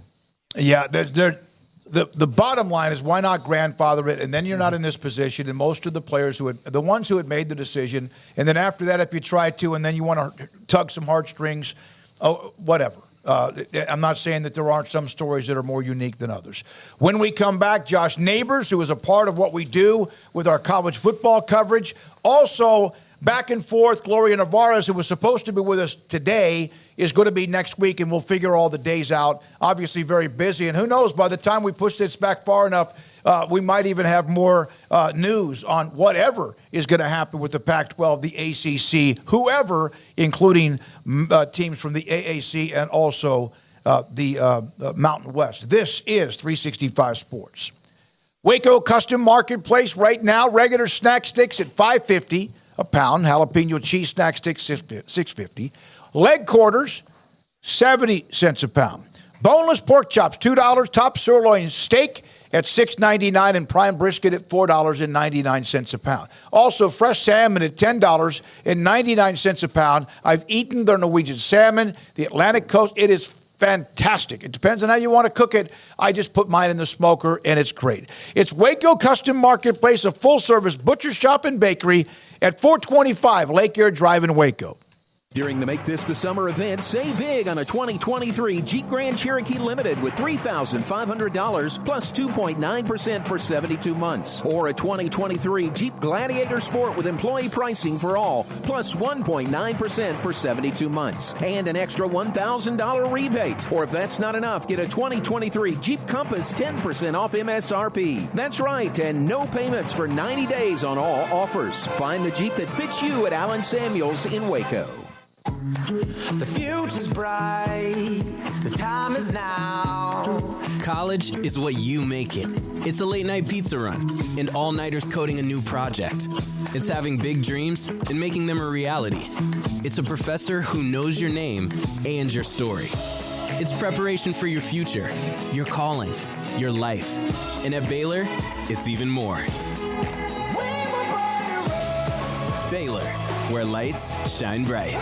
Yeah, the bottom line is why not grandfather it, and then you're not in this position. And most of the players the ones who had made the decision, and then after that, if you try to, and then you want to tug some heartstrings, whatever. I'm not saying that there aren't some stories that are more unique than others. When we come back, Josh Neighbors, who is a part of what we do with our college football coverage, also back and forth. Gloria Navarez, who was supposed to be with us today, is going to be next week, and we'll figure all the days out. Obviously very busy, and who knows, by the time we push this back far enough, we might even have more news on whatever is going to happen with the Pac-12, the ACC, whoever, including teams from the AAC and also the Mountain West. This is 365 Sports. Waco Custom Marketplace right now, regular snack sticks at $5.50 a pound, jalapeno cheese snack sticks $6.50, leg quarters 70 cents a pound, boneless pork chops $2, top sirloin steak at $6.99, and prime brisket at $4.99 a pound. Also, fresh salmon at $10.99 a pound. I've eaten their Norwegian salmon, the Atlantic coast. It is fantastic. It depends on how you want to cook it. I just put mine in the smoker, and it's great. It's Waco Custom Marketplace, a full-service butcher shop and bakery at 425 Lake Air Drive in Waco. During the Make This the Summer event, save big on a 2023 Jeep Grand Cherokee Limited with $3,500 plus 2.9% for 72 months. Or a 2023 Jeep Gladiator Sport with employee pricing for all plus 1.9% for 72 months. And an extra $1,000 rebate. Or if that's not enough, get a 2023 Jeep Compass 10% off MSRP. That's right, and no payments for 90 days on all offers. Find the Jeep that fits you at Allen Samuels in Waco. The future's bright, the time is now. College is what you make it. It's a late night pizza run and all-nighters coding a new project. It's having big dreams and making them a reality. It's a professor who knows your name and your story. It's preparation for your future, your calling, your life. And at Baylor, it's even more. Baylor, where lights shine bright.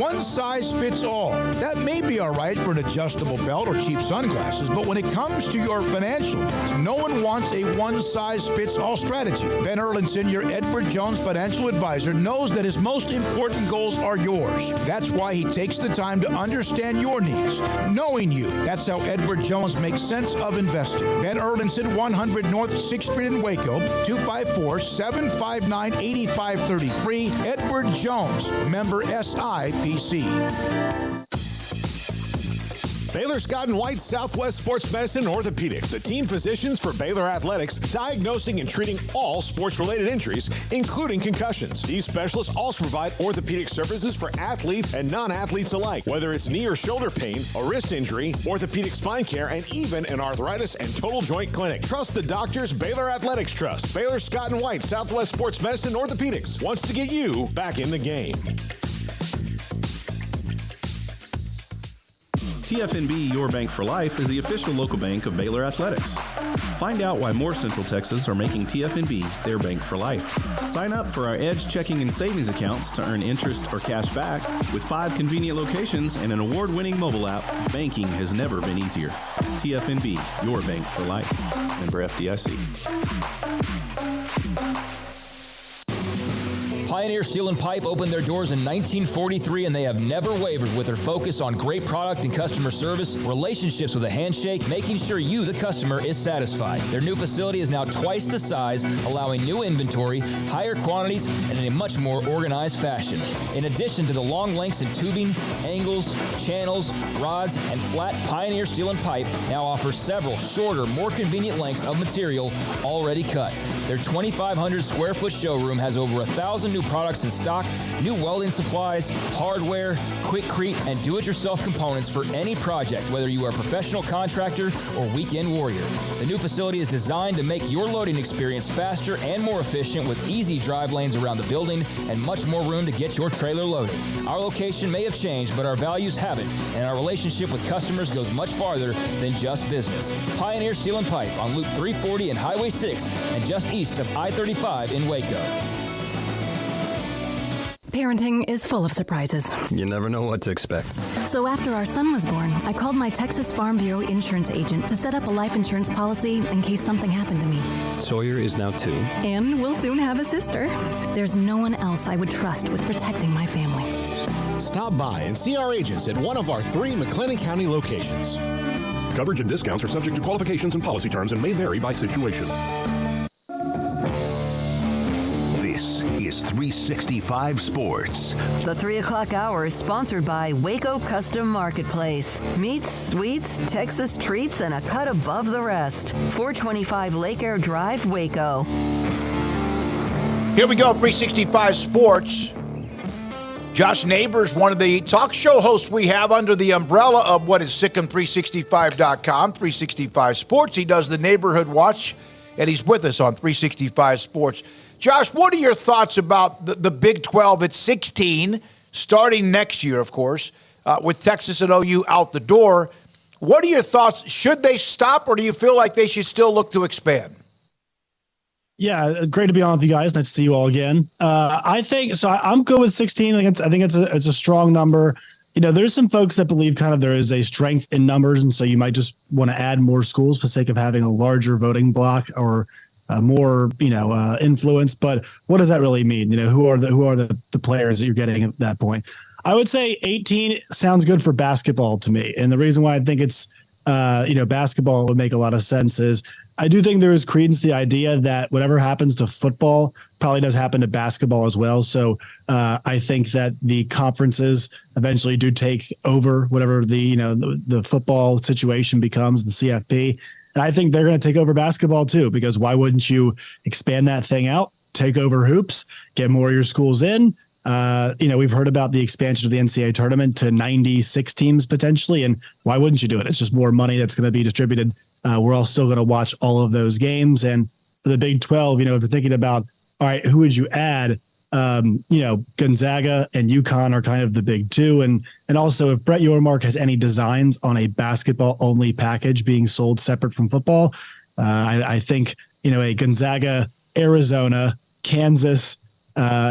One size fits all. That may be all right for an adjustable belt or cheap sunglasses, but when it comes to your financial needs, no one wants a one-size-fits-all strategy. Ben Erlinson, your Edward Jones financial advisor, knows that his most important goals are yours. That's why he takes the time to understand your needs, knowing you. That's how Edward Jones makes sense of investing. Ben Erlinson, 100 North 6th Street in Waco, 254-759-8533. Edward Jones, member SIPC. Baylor Scott & White Southwest Sports Medicine and Orthopedics, the team physicians for Baylor Athletics, diagnosing and treating all sports-related injuries, including concussions. These specialists also provide orthopedic services for athletes and non-athletes alike, whether it's knee or shoulder pain, a wrist injury, orthopedic spine care, and even an arthritis and total joint clinic. Trust the doctors Baylor Athletics trust. Baylor Scott & White Southwest Sports Medicine and Orthopedics wants to get you back in the game. TFNB Your Bank for Life is the official local bank of Baylor Athletics. Find out why more Central Texas are making TFNB their bank for life. Sign up for our Edge checking and savings accounts to earn interest or cash back. With 5 convenient locations and an award-winning mobile app, banking has never been easier. TFNB Your Bank for Life. Member FDIC. Pioneer Steel and Pipe opened their doors in 1943, and they have never wavered with their focus on great product and customer service, relationships with a handshake, making sure you, the customer, is satisfied. Their new facility is now twice the size, allowing new inventory, higher quantities, and in a much more organized fashion. In addition to the long lengths in tubing, angles, channels, rods, and flat, Pioneer Steel and Pipe now offers several shorter, more convenient lengths of material already cut. Their 2,500 square foot showroom has over 1,000 new products in stock, new welding supplies, hardware, quickcrete, and do-it-yourself components for any project, whether you are a professional contractor or weekend warrior. The new facility is designed to make your loading experience faster and more efficient with easy drive lanes around the building and much more room to get your trailer loaded. Our location may have changed, but our values haven't, and our relationship with customers goes much farther than just business. Pioneer Steel and Pipe on Loop 340 and Highway 6 and just east of I-35 in Waco. Parenting is full of surprises. You never know what to expect. So after our son was born, I called my Texas Farm Bureau insurance agent to set up a life insurance policy in case something happened to me. Sawyer is now 2. And we'll soon have a sister. There's no one else I would trust with protecting my family. Stop by and see our agents at one of our 3 McLennan County locations. Coverage and discounts are subject to qualifications and policy terms and may vary by situation. This is 3 365 Sports. The 3 o'clock hour is sponsored by Waco Custom Marketplace. Meats, sweets, Texas treats, and a cut above the rest. 425 Lake Air Drive, Waco. Here we go, 365 Sports. Josh Neighbors, one of the talk show hosts we have under the umbrella of what is SicEm365.com, 365 Sports. He does the Neighborhood Watch, and he's with us on 365 Sports. Josh, what are your thoughts about the Big 12 at 16, starting next year, of course, with Texas and OU out the door? What are your thoughts? Should they stop, or do you feel like they should still look to expand? Yeah, great to be on with you guys. Nice to see you all again. I think so. I'm good with 16. I think it's a strong number. You know, there's some folks that believe kind of there is a strength in numbers, and so you might just want to add more schools for the sake of having a larger voting block or more, influence. But what does that really mean? You know, who are the players that you're getting at that point? I would say 18 sounds good for basketball to me, and the reason why I think it's basketball would make a lot of sense is I do think there is credence to the idea that whatever happens to football probably does happen to basketball as well. So I think that the conferences eventually do take over whatever the football situation becomes, the CFP. And I think they're going to take over basketball too, because why wouldn't you expand that thing out, take over hoops, get more of your schools in? We've heard about the expansion of the NCAA tournament to 96 teams potentially, and why wouldn't you do it? It's just more money that's going to be distributed. We're all still going to watch all of those games. And for the Big 12, if you're thinking about, all right, who would you add? Gonzaga and UConn are kind of the big two. And also if Brett Yormark has any designs on a basketball only package being sold separate from football, I think, a Gonzaga, Arizona, Kansas,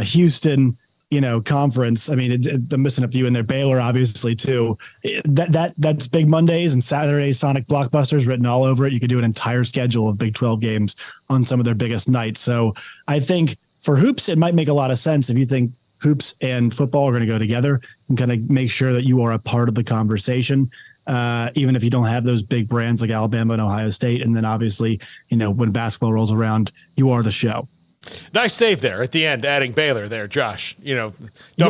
Houston, conference. I mean, I'm missing a few in there. Baylor, obviously, too. That's Big Mondays and Saturday Sonic blockbusters written all over it. You could do an entire schedule of Big 12 games on some of their biggest nights. So I think for hoops, it might make a lot of sense if you think hoops and football are going to go together and kind of make sure that you are a part of the conversation, even if you don't have those big brands like Alabama and Ohio State. And then obviously, when basketball rolls around, you are the show. Nice save there at the end, adding Baylor there, Josh. Don't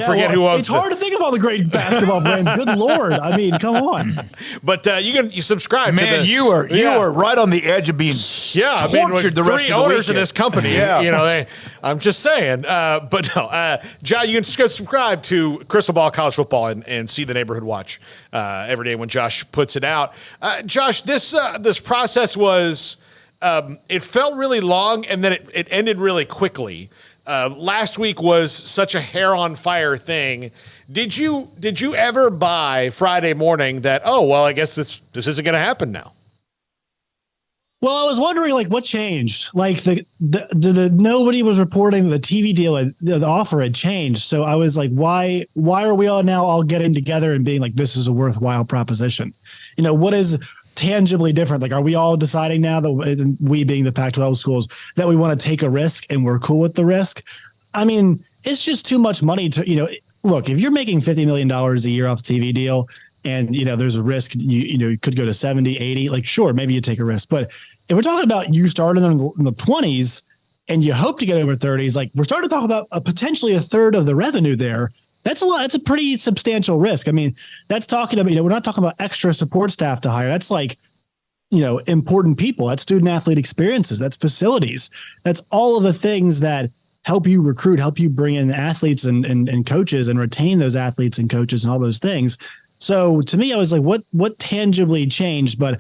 forget who owns. It's hard to think of all the great basketball brands. Good Lord. I mean, come on. But you subscribe. Man, to you are right on the edge of being tortured the rest of the three owners of weekend. this company. Yeah. I'm just saying. But no, John, you can subscribe to Crystal Ball College Football and see the Neighborhood Watch every day when Josh puts it out. Josh, this process was. It felt really long, and then it ended really quickly. Last week was such a hair on fire thing. Did you ever buy Friday morning that, I guess this isn't going to happen now? Well, I was wondering, what changed? Nobody was reporting the TV deal, the offer had changed. So I was like, why are we all now all getting together and being like, this is a worthwhile proposition? What is tangibly different? Are we all deciding now that we being the Pac-12 schools that we want to take a risk and we're cool with the risk? I mean, it's just too much money to, look, if you're making $50 million a year off the TV deal and, there's a risk, you could go to 70, 80, sure, maybe you take a risk. But if we're talking about you starting in the 20s and you hope to get over 30s, we're starting to talk about potentially a third of the revenue there. That's a lot. That's a pretty substantial risk. I mean, that's talking about, we're not talking about extra support staff to hire. That's important people. That's student athlete experiences. That's facilities. That's all of the things that help you recruit, help you bring in athletes and coaches and retain those athletes and coaches and all those things. So to me, I was like, what tangibly changed? But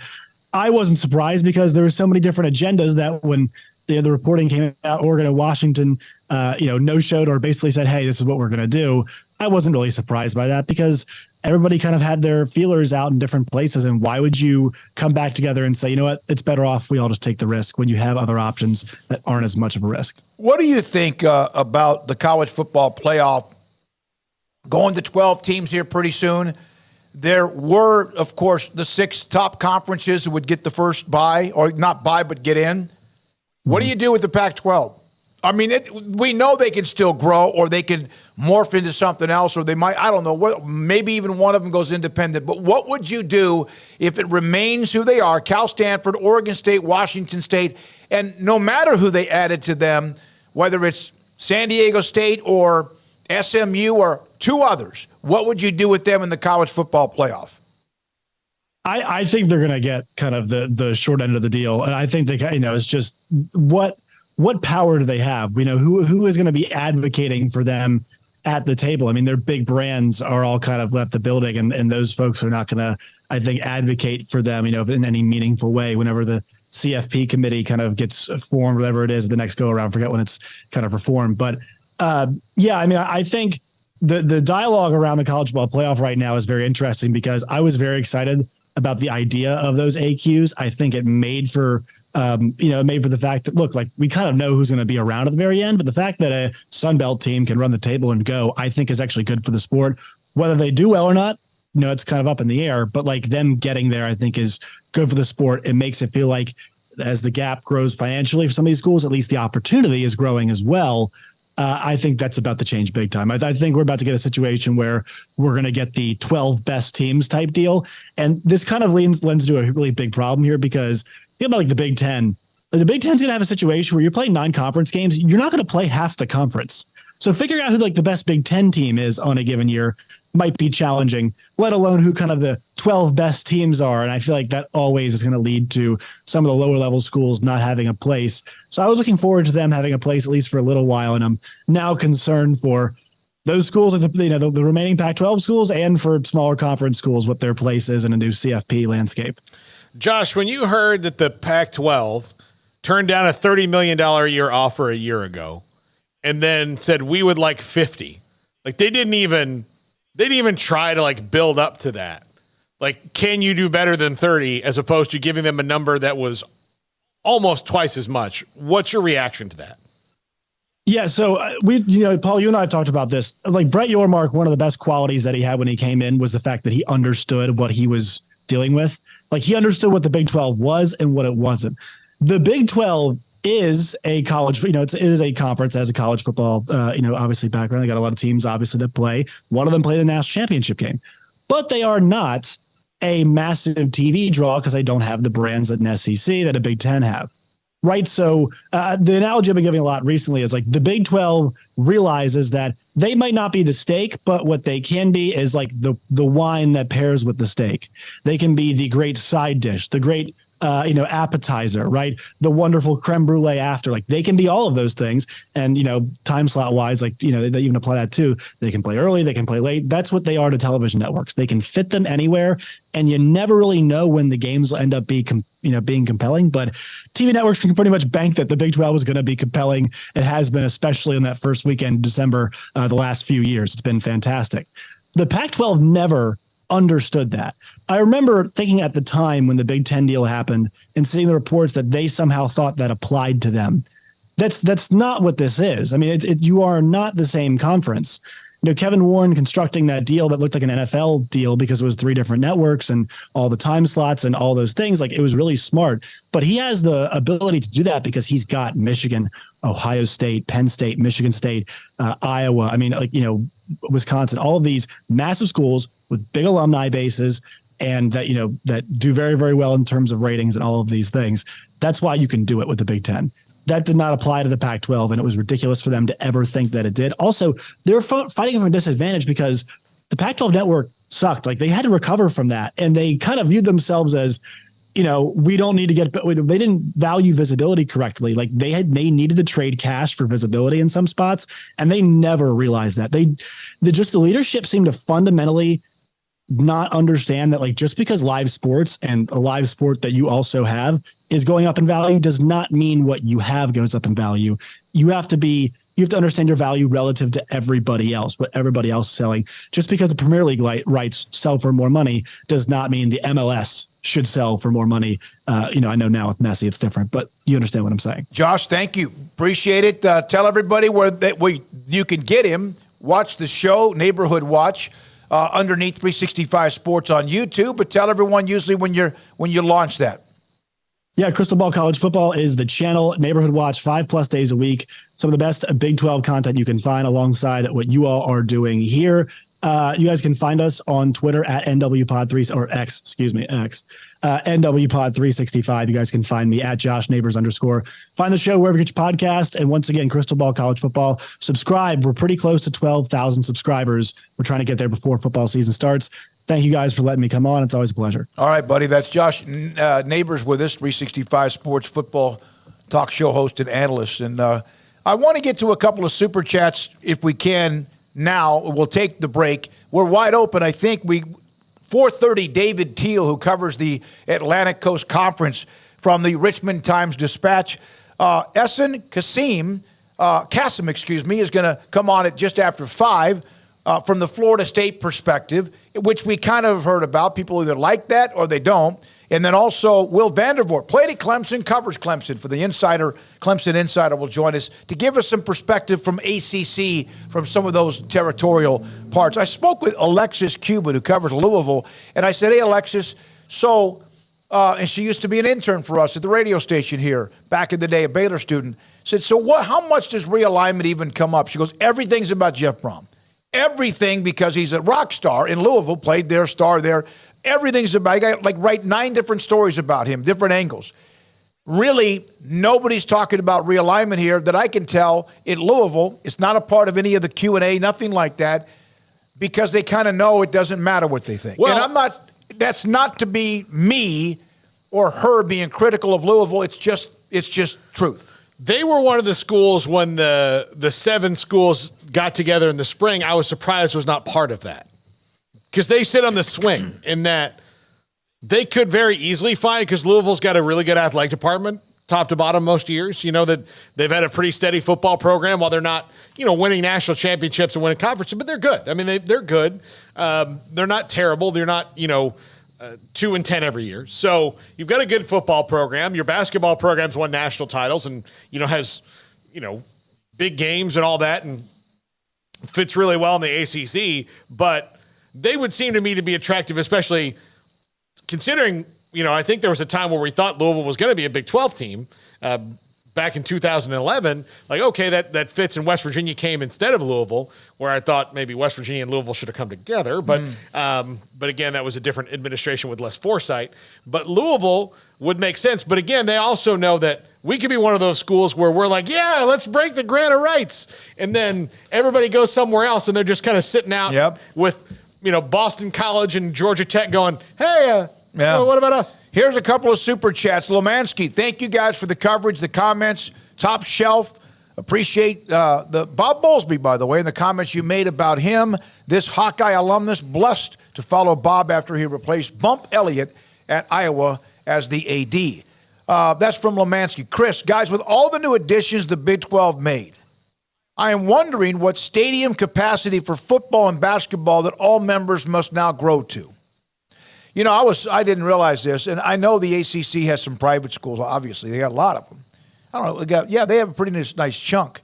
I wasn't surprised because there were so many different agendas that when the reporting came out, Oregon and Washington, no-showed or basically said, hey, this is what we're going to do. I wasn't really surprised by that because everybody kind of had their feelers out in different places. And why would you come back together and say, you know what, it's better off we all just take the risk when you have other options that aren't as much of a risk? What do you think about the college football playoff going to 12 teams here pretty soon? There were, of course, the 6 top conferences who would get the first bye, or not bye, but get in. What do you do with the Pac-12? I mean, we know they can still grow, or they can morph into something else, or they might, I don't know, maybe even one of them goes independent. But what would you do if it remains who they are, Cal, Stanford, Oregon State, Washington State, and no matter who they added to them, whether it's San Diego State or SMU or two others, what would you do with them in the college football playoff? I think they're going to get kind of the short end of the deal. And I think they, it's just what power do they have? Who is going to be advocating for them at the table? I mean, their big brands are all kind of left the building, and those folks are not going to, I think, advocate for them, in any meaningful way whenever the CFP committee kind of gets formed, whatever it is, the next go around, forget when it's kind of reformed. But I think the dialogue around the college football playoff right now is very interesting because I was very excited about the idea of those AQs. I think it made for the fact that, look, like we kind of know who's going to be around at the very end, but the fact that a Sunbelt team can run the table and go, I think is actually good for the sport. Whether they do well or not, it's kind of up in the air, but like them getting there, I think is good for the sport. It makes it feel like as the gap grows financially for some of these schools, at least the opportunity is growing as well. I think that's about to change big time. I think we're about to get a situation where we're going to get the 12 best teams type deal. And this kind of lends to a really big problem here because think about like the Big Ten. The Big Ten's going to have a situation where you're playing 9 conference games. You're not going to play half the conference. So figuring out who like the best Big Ten team is on a given year might be challenging, let alone who kind of the 12 best teams are. And I feel like that always is going to lead to some of the lower level schools not having a place. So I was looking forward to them having a place at least for a little while. And I'm now concerned for those schools, the remaining Pac-12 schools, and for smaller conference schools, what their place is in a new CFP landscape. Josh, when you heard that the Pac-12 turned down a $30 million a year offer a year ago and then said we would like 50, like they didn't even try to like build up to that. Like, can you do better than 30 as opposed to giving them a number that was almost twice as much? What's your reaction to that? Yeah, so Paul, you and I talked about this. Like Brett Yormark, one of the best qualities that he had when he came in was the fact that he understood what he was dealing with. Like he understood what the Big 12 was and what it wasn't. The Big 12 is a college, it is a conference as a college football, obviously background. They got a lot of teams obviously that play. One of them play the national championship game, but they are not a massive TV draw because they don't have the brands that an SEC, that a Big 10 have. Right. So the analogy I've been giving a lot recently is like the Big 12 realizes that they might not be the steak, but what they can be is like the wine that pairs with the steak. They can be the great side dish, the great appetizer, right? The wonderful creme brulee after. Like they can be all of those things. And, time slot wise, like, they even apply that too. They can play early, they can play late. That's what they are to television networks. They can fit them anywhere. And you never really know when the games will end up being compelling. But TV networks can pretty much bank that the Big 12 is going to be compelling. It has been, especially in that first weekend in December, the last few years. It's been fantastic. The Pac-12 never understood that. I remember thinking at the time when the Big Ten deal happened and seeing the reports that they somehow thought that applied to them. That's not what this is. I mean, you are not the same conference. Kevin Warren constructing that deal that looked like an NFL deal because it was 3 different networks and all the time slots and all those things. Like it was really smart, but he has the ability to do that because he's got Michigan, Ohio State, Penn State, Michigan State, Iowa. I mean, Wisconsin, all of these massive schools with big alumni bases and that do very, very well in terms of ratings and all of these things. That's why you can do it with the Big Ten. That did not apply to the Pac-12, and it was ridiculous for them to ever think that it did. Also, they were fighting from a disadvantage because the Pac-12 network sucked. Like they had to recover from that, and they kind of viewed themselves as, we don't need to get. They didn't value visibility correctly. Like they needed to trade cash for visibility in some spots, and they never realized that. The leadership seemed to fundamentally not understand that like just because live sports and a live sport that you also have is going up in value does not mean what you have goes up in value. You have to understand your value relative to everybody else, what everybody else is selling. Just because the Premier League rights sell for more money does not mean the MLS should sell for more money. I know now with Messi it's different, but you understand what I'm saying. Josh, thank you. Appreciate it. Tell everybody where you can get him. Watch the show, Neighborhood Watch. Underneath 365 Sports on YouTube, but tell everyone usually when you launch that. Yeah, Crystal Ball College Football is the channel. Neighborhood Watch 5+ days a week. Some of the best Big 12 content you can find alongside what you all are doing here. You guys can find us on Twitter at NWPod3 or X, NWPod365. You guys can find me at Josh Neighbors _. Find the show wherever you get your podcast. And once again, Crystal Ball College Football. Subscribe. We're pretty close to 12,000 subscribers. We're trying to get there before football season starts. Thank you guys for letting me come on. It's always a pleasure. All right, buddy. That's Josh Neighbors with us, 365 Sports Football talk show host and analyst. And I want to get to a couple of super chats if we can now. We'll take the break. We're wide open. I think 4:30, David Teal, who covers the Atlantic Coast Conference from the Richmond Times-Dispatch. Kasim, is going to come on at just after 5 from the Florida State perspective, which we kind of heard about. People either like that or they don't. And then also Will Vandervoort, played at Clemson, covers Clemson for the Insider. Clemson Insider will join us to give us some perspective from ACC, from some of those territorial parts. I spoke with Alexis Cuban, who covers Louisville, and I said, hey, Alexis, and she used to be an intern for us at the radio station here back in the day, a Baylor student. I said, how much does realignment even come up? She goes, everything's about Jeff Brom. Everything, because he's a rock star in Louisville, played there, star there. Everything's about, I got write 9 different stories about him, different angles. Really, nobody's talking about realignment here that I can tell in Louisville. It's not a part of any of the Q&A, nothing like that, because they kind of know it doesn't matter what they think. Well, and that's not to be me or her being critical of Louisville. It's just truth. They were one of the schools when the 7 schools got together in the spring. I was surprised was not part of that. Because they sit on the swing in that they could very easily find, because Louisville's got a really good athletic department, top to bottom most years. You know, that they've had a pretty steady football program while they're not, winning national championships and winning conferences, but they're good. I mean, they're good. They're not terrible. They're not, 2-10 every year. So you've got a good football program. Your basketball program's won national titles and, has, big games and all that and fits really well in the ACC, but they would seem to me to be attractive, especially considering, I think there was a time where we thought Louisville was going to be a Big 12 team back in 2011. Like, okay, that fits, and West Virginia came instead of Louisville, where I thought maybe West Virginia and Louisville should have come together. But again, that was a different administration with less foresight. But Louisville would make sense. But again, they also know that we could be one of those schools where we're like, yeah, let's break the grant of rights. And then everybody goes somewhere else, and they're just kind of sitting out with – Boston College and Georgia Tech going, hey, what about us? Here's a couple of super chats. Lomansky, thank you guys for the coverage, the comments, top shelf. Appreciate the Bob Bowlesby, by the way, and the comments you made about him. This Hawkeye alumnus, blessed to follow Bob after he replaced Bump Elliott at Iowa as the AD. That's from Lomansky. Chris, guys, with all the new additions the Big 12 made, I am wondering what stadium capacity for football and basketball that all members must now grow to. I didn't realize this, and I know the ACC has some private schools. Obviously, they got a lot of them. I don't know. They have a pretty nice chunk.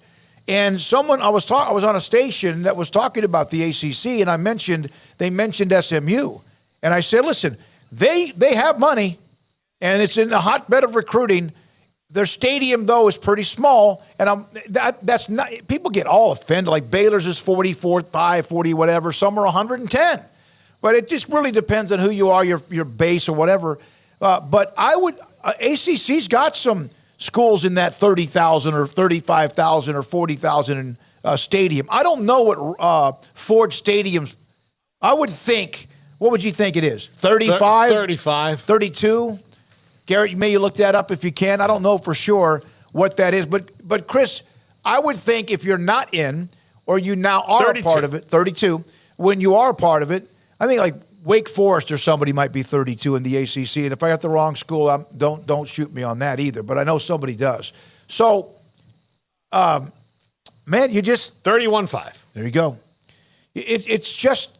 And I was on a station that was talking about the ACC, and they mentioned SMU, and I said, listen, they have money, and it's in a hotbed of recruiting. Their stadium, though, is pretty small, and that's not. People get all offended. Like Baylor's is 44, 40, whatever. Some are 110, but it just really depends on who you are, your base or whatever. But I would ACC's got some schools in that 30,000 or 35,000 or 40,000 stadium. I don't know what Ford Stadium's. I would think. What would you think it is? 35, 35, 32. Garrett, you look that up if you can. I don't know for sure what that is. But Chris, I would think if you're not in or you now are 32. A part of it, 32, when you are a part of it, I think like Wake Forest or somebody might be 32 in the ACC. And if I got the wrong school, don't shoot me on that either. But I know somebody does. So, man, you just 31.5. There you go. It's just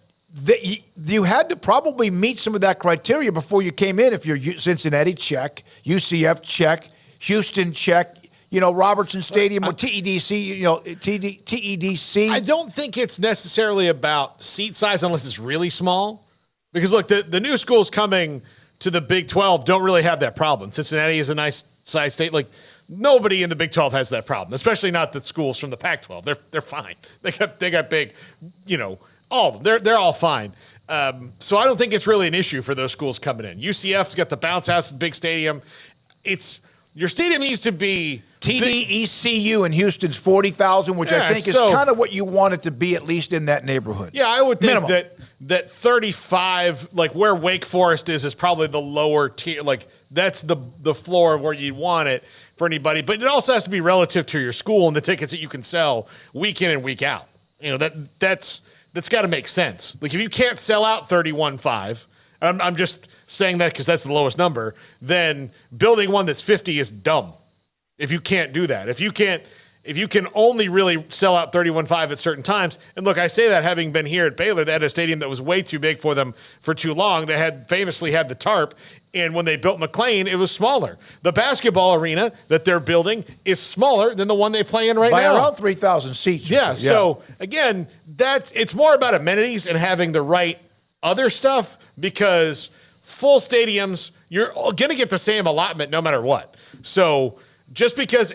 that you had to probably meet some of that criteria before you came in. If you're Cincinnati, check. UCF, check. Houston, check. Robertson Stadium or TEDC, TEDC. I don't think it's necessarily about seat size unless it's really small. Because, look, the new schools coming to the Big 12 don't really have that problem. Cincinnati is a nice size state. Like, nobody in the Big 12 has that problem, especially not the schools from the Pac-12. They're fine. They got big, All of them. They're all fine. So I don't think it's really an issue for those schools coming in. UCF's got the bounce house, big stadium. Your stadium needs to be TDECU in Houston's 40,000, which I think is kind of what you want it to be, at least in that neighborhood. Yeah, I would think that 35, like where Wake Forest is probably the lower tier. Like that's the floor of where you want it for anybody. But it also has to be relative to your school and the tickets that you can sell week in and week out. You know, that's got to make sense. Like if you can't sell out 31.5, I'm just saying that because that's the lowest number, then building one that's 50 is dumb. If you can't do that, if you can only really sell out 31.5 at certain times, and look, I say that having been here at Baylor, they had a stadium that was way too big for them for too long. They had famously had the tarp, and when they built McLean, it was smaller. The basketball arena that they're building is smaller than the one they play in right by now. Around 3,000 seats. Yeah, so again, it's more about amenities and having the right other stuff, because full stadiums, you're going to get the same allotment no matter what. So just because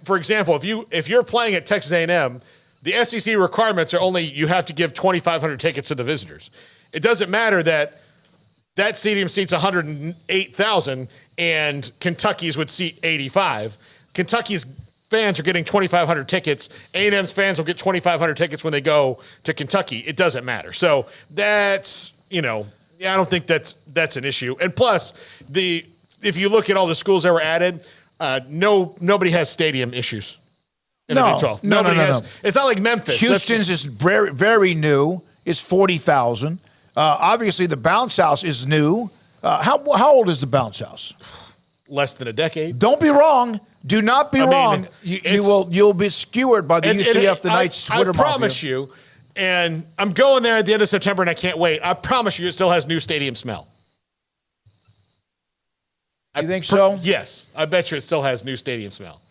for example, if you're playing at Texas A&M, the SEC requirements are only you have to give 2,500 tickets to the visitors. It doesn't matter that stadium seats 108,000 and Kentucky's would seat 85. Kentucky's fans are getting 2,500 tickets. A&M's fans will get 2,500 tickets when they go to Kentucky. It doesn't matter. So that's, I don't think that's an issue. And plus, if you look at all the schools that were added, nobody has stadium issues in the Big 12. Nobody has. It's not like Memphis. Houston's is very, very new. It's 40,000. Obviously, the bounce house is new. How old is the bounce house? Less than a decade. Don't be wrong. Do not be wrong. You'll be skewered by the UCF, the Knights Twitter mafia. I promise you, and I'm going there at the end of September, and I can't wait. I promise you, it still has new stadium smell. You think so? Yes. I bet you it still has new stadium smell.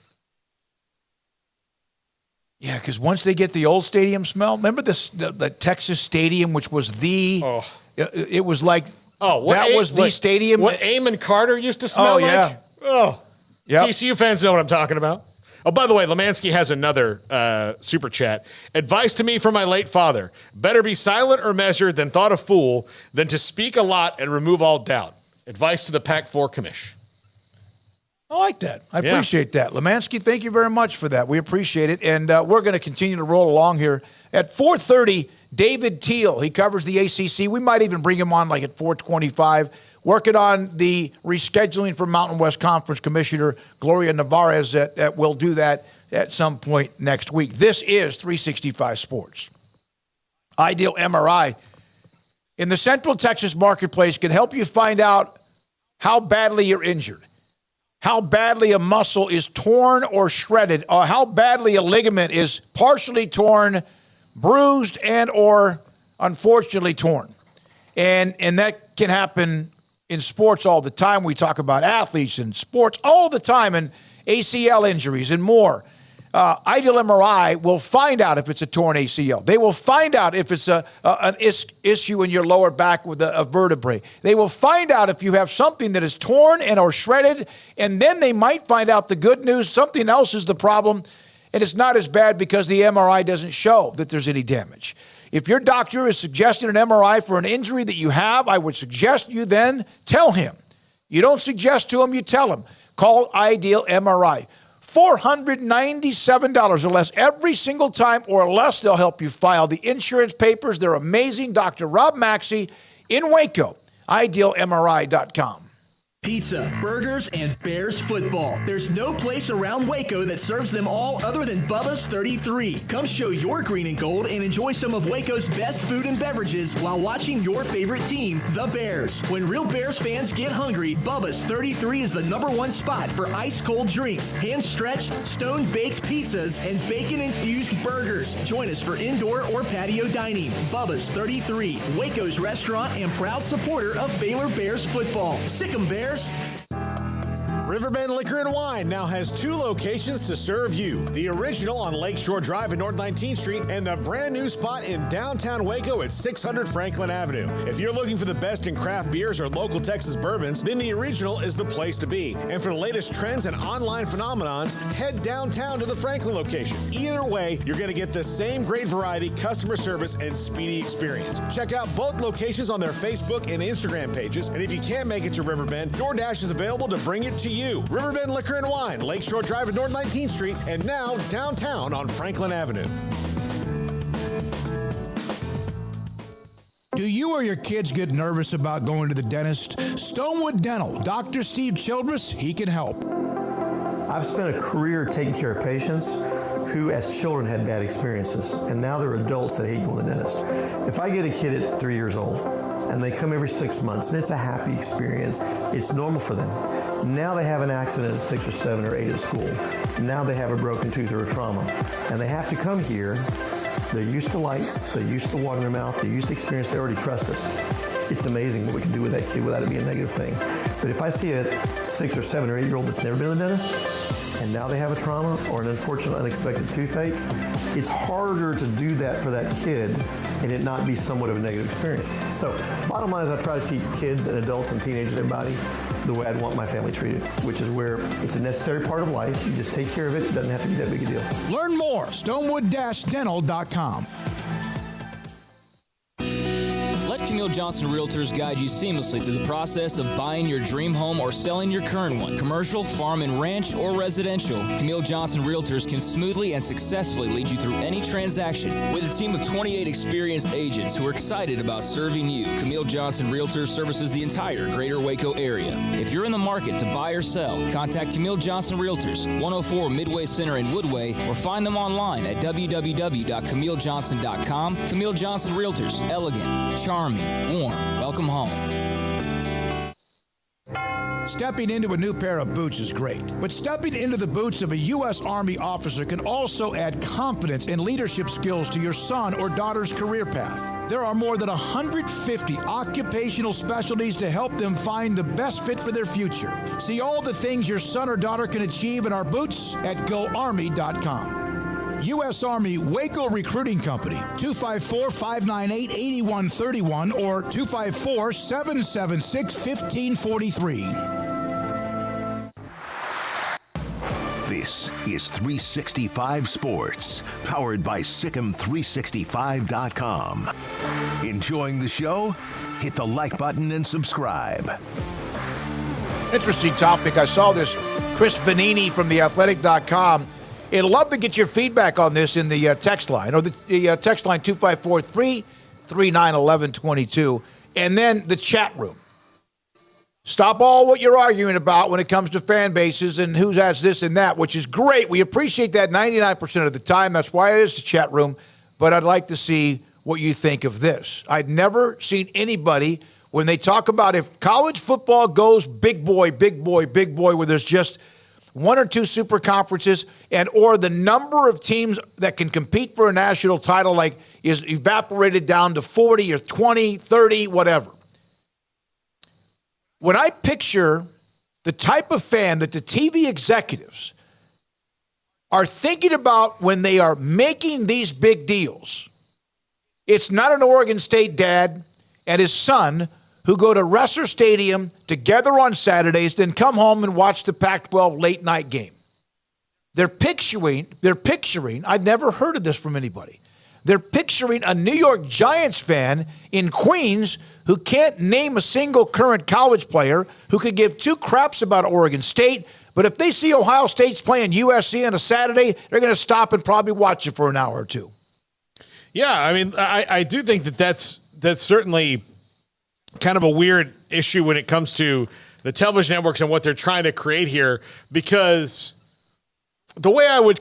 Yeah, because once they get the old stadium smell, remember the Texas Stadium, which was it was like, was the stadium. What Amon Carter used to smell like? Yeah. Oh, yeah. TCU fans know what I'm talking about. Oh, by the way, Lemansky has another super chat. Advice to me from my late father: better be silent or measured than thought a fool than to speak a lot and remove all doubt. Advice to the Pac-4 commish. I like that. I appreciate that. Lemansky, thank you very much for that. We appreciate it. And we're going to continue to roll along here. At 4:30, David Teal. He covers the ACC. We might even bring him on like at 4:25. Working on the rescheduling for Mountain West Conference Commissioner Gloria Navarez. That will do that at some point next week. This is 365 Sports. Ideal MRI in the Central Texas marketplace can help you find out how badly you're injured, how badly a muscle is torn or shredded, or how badly a ligament is partially torn, bruised, and or unfortunately torn. And that can happen in sports all the time. We talk about athletes and sports all the time, and ACL injuries and more. Ideal MRI will find out if it's a torn ACL. They will find out if it's an issue in your lower back with a vertebrae. They will find out if you have something that is torn and or shredded, and then they might find out the good news, something else is the problem, and it's not as bad because the MRI doesn't show that there's any damage. If your doctor is suggesting an MRI for an injury that you have, I would suggest you then tell him. You don't suggest to him, you tell him. Call Ideal MRI. $497 or less every single time, or less. They'll help you file the insurance papers. They're amazing. Dr. Rob Maxey in Waco, idealmri.com. Pizza, burgers, and Bears football. There's no place around Waco that serves them all other than Bubba's 33. Come show your green and gold and enjoy some of Waco's best food and beverages while watching your favorite team, the Bears. When real Bears fans get hungry, Bubba's 33 is the #1 spot for ice-cold drinks, hand-stretched, stone-baked pizzas, and bacon-infused burgers. Join us for indoor or patio dining. Bubba's 33, Waco's restaurant and proud supporter of Baylor Bears football. Sick 'em, Bears. Riverbend Liquor and Wine now has 2 locations to serve you. The original on Lakeshore Drive at North 19th Street and the brand new spot in downtown Waco at 600 Franklin Avenue. If you're looking for the best in craft beers or local Texas bourbons, then the original is the place to be. And for the latest trends and online phenomenons, head downtown to the Franklin location. Either way, you're going to get the same great variety, customer service, and speedy experience. Check out both locations on their Facebook and Instagram pages. And if you can't make it to Riverbend, DoorDash is available to bring it to you. Riverbend Liquor and Wine, Lakeshore Drive at North 19th Street, and now downtown on Franklin Avenue. Do you or your kids get nervous about going to the dentist? Stonewood Dental, Dr. Steve Childress, he can help. I've spent a career taking care of patients who as children had bad experiences, and now they're adults that hate going to the dentist. If I get a kid at 3 years old and they come every 6 months and it's a happy experience, it's normal for them. Now they have an accident at 6 or 7 or 8 at school. Now they have a broken tooth or a trauma, and they have to come here. They're used to lights, they're used to water in their mouth, they're used to experience, they already trust us. It's amazing what we can do with that kid without it being a negative thing. But if I see a 6 or 7 or 8-year-old that's never been to the dentist, and now they have a trauma or an unfortunate unexpected toothache, it's harder to do that for that kid and it not be somewhat of a negative experience. So bottom line is I try to teach kids and adults and teenagers and everybody the way I'd want my family treated, which is where it's a necessary part of life. You just take care of it. It doesn't have to be that big a deal. Learn more, stonewood-dental.com. Let Camille Johnson Realtors guide you seamlessly through the process of buying your dream home or selling your current one. Commercial, farm and ranch, or residential, Camille Johnson Realtors can smoothly and successfully lead you through any transaction. With a team of 28 experienced agents who are excited about serving you, Camille Johnson Realtors services the entire greater Waco area. If you're in the market to buy or sell, contact Camille Johnson Realtors, 104 Midway Center in Woodway, or find them online at www.camillejohnson.com. Camille Johnson Realtors, elegant, charming, warm. Welcome home. Stepping into a new pair of boots is great, but stepping into the boots of a U.S. Army officer can also add confidence and leadership skills to your son or daughter's career path. There are more than 150 occupational specialties to help them find the best fit for their future. See all the things your son or daughter can achieve in our boots at GoArmy.com. U.S. Army Waco Recruiting Company, 254-598-8131 or 254-776-1543. This is 365 Sports, powered by Sikkim365.com. Enjoying the show? Hit the like button and subscribe. Interesting topic. I saw this. Chris Vanini from theathletic.com. I'd love to get your feedback on this in the text line, or the text line 254-339-1122, and then the chat room. Stop all what you're arguing about when it comes to fan bases and who has this and that, which is great. We appreciate that 99% of the time. That's why it is the chat room. But I'd like to see what you think of this. I'd never seen anybody, when they talk about if college football goes big boy, where there's just one or two super conferences and or the number of teams that can compete for a national title like is evaporated down to 40 or 20, 30, whatever. When I picture the type of fan that the TV executives are thinking about when they are making these big deals, it's not an Oregon State dad and his son who go to Resser Stadium together on Saturdays, then come home and watch the Pac-12 late night game. They're picturing, I'd never heard of this from anybody. They're picturing a New York Giants fan in Queens who can't name a single current college player, who could give two craps about Oregon State, but if they see Ohio State's playing USC on a Saturday, they're going to stop and probably watch it for an hour or two. Yeah, I mean, I do think that's certainly kind of a weird issue when it comes to the television networks and what they're trying to create here, because the way I would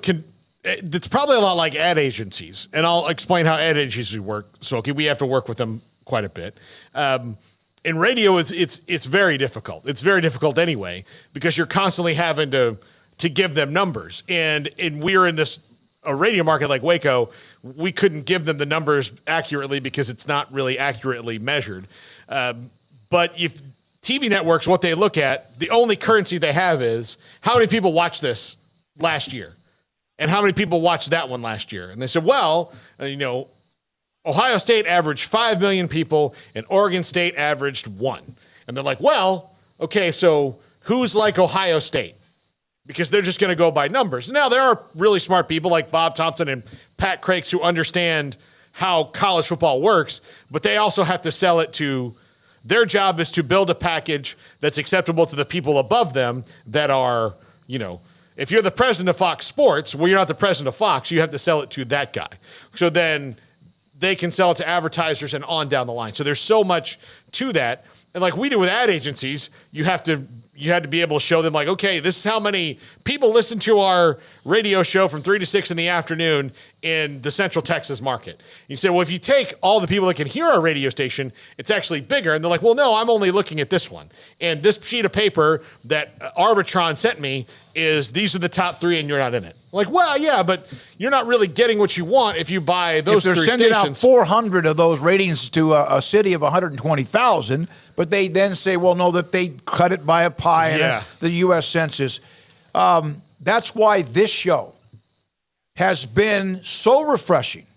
it's probably a lot like ad agencies, and I'll explain how ad agencies work. So we have to work with them quite a bit. In radio, it's very difficult. It's very difficult anyway, because you're constantly having to give them numbers, and we're in this a radio market like Waco, we couldn't give them the numbers accurately because it's not really accurately measured. But if TV networks, what they look at, the only currency they have is how many people watched this last year and how many people watched that one last year. And they said, well, Ohio State averaged 5 million people and Oregon State averaged 1. And they're like, well, okay, so who's like Ohio State? Because they're just going to go by numbers. Now, there are really smart people like Bob Thompson and Pat Crakes who understand how college football works, but they also have to sell it to their job is to build a package that's acceptable to the people above them that are, if you're the president of Fox Sports, well, you're not the president of Fox. You have to sell it to that guy. So then they can sell it to advertisers and on down the line. So there's so much to that. And like we do with ad agencies, you had to be able to show them like, okay, this is how many people listen to our radio show from 3 to 6 in the afternoon in the Central Texas market. You say, well, if you take all the people that can hear our radio station, it's actually bigger. And they're like, well, no, I'm only looking at this one. And this sheet of paper that Arbitron sent me these are the top 3 and you're not in it. I'm like, well, yeah, but you're not really getting what you want if you buy those 3 stations. They're sending out 400 of those ratings to a city of 120,000, but they then say, well, no, that they cut it by a pie in the U.S. Census. That's why this show has been so refreshing,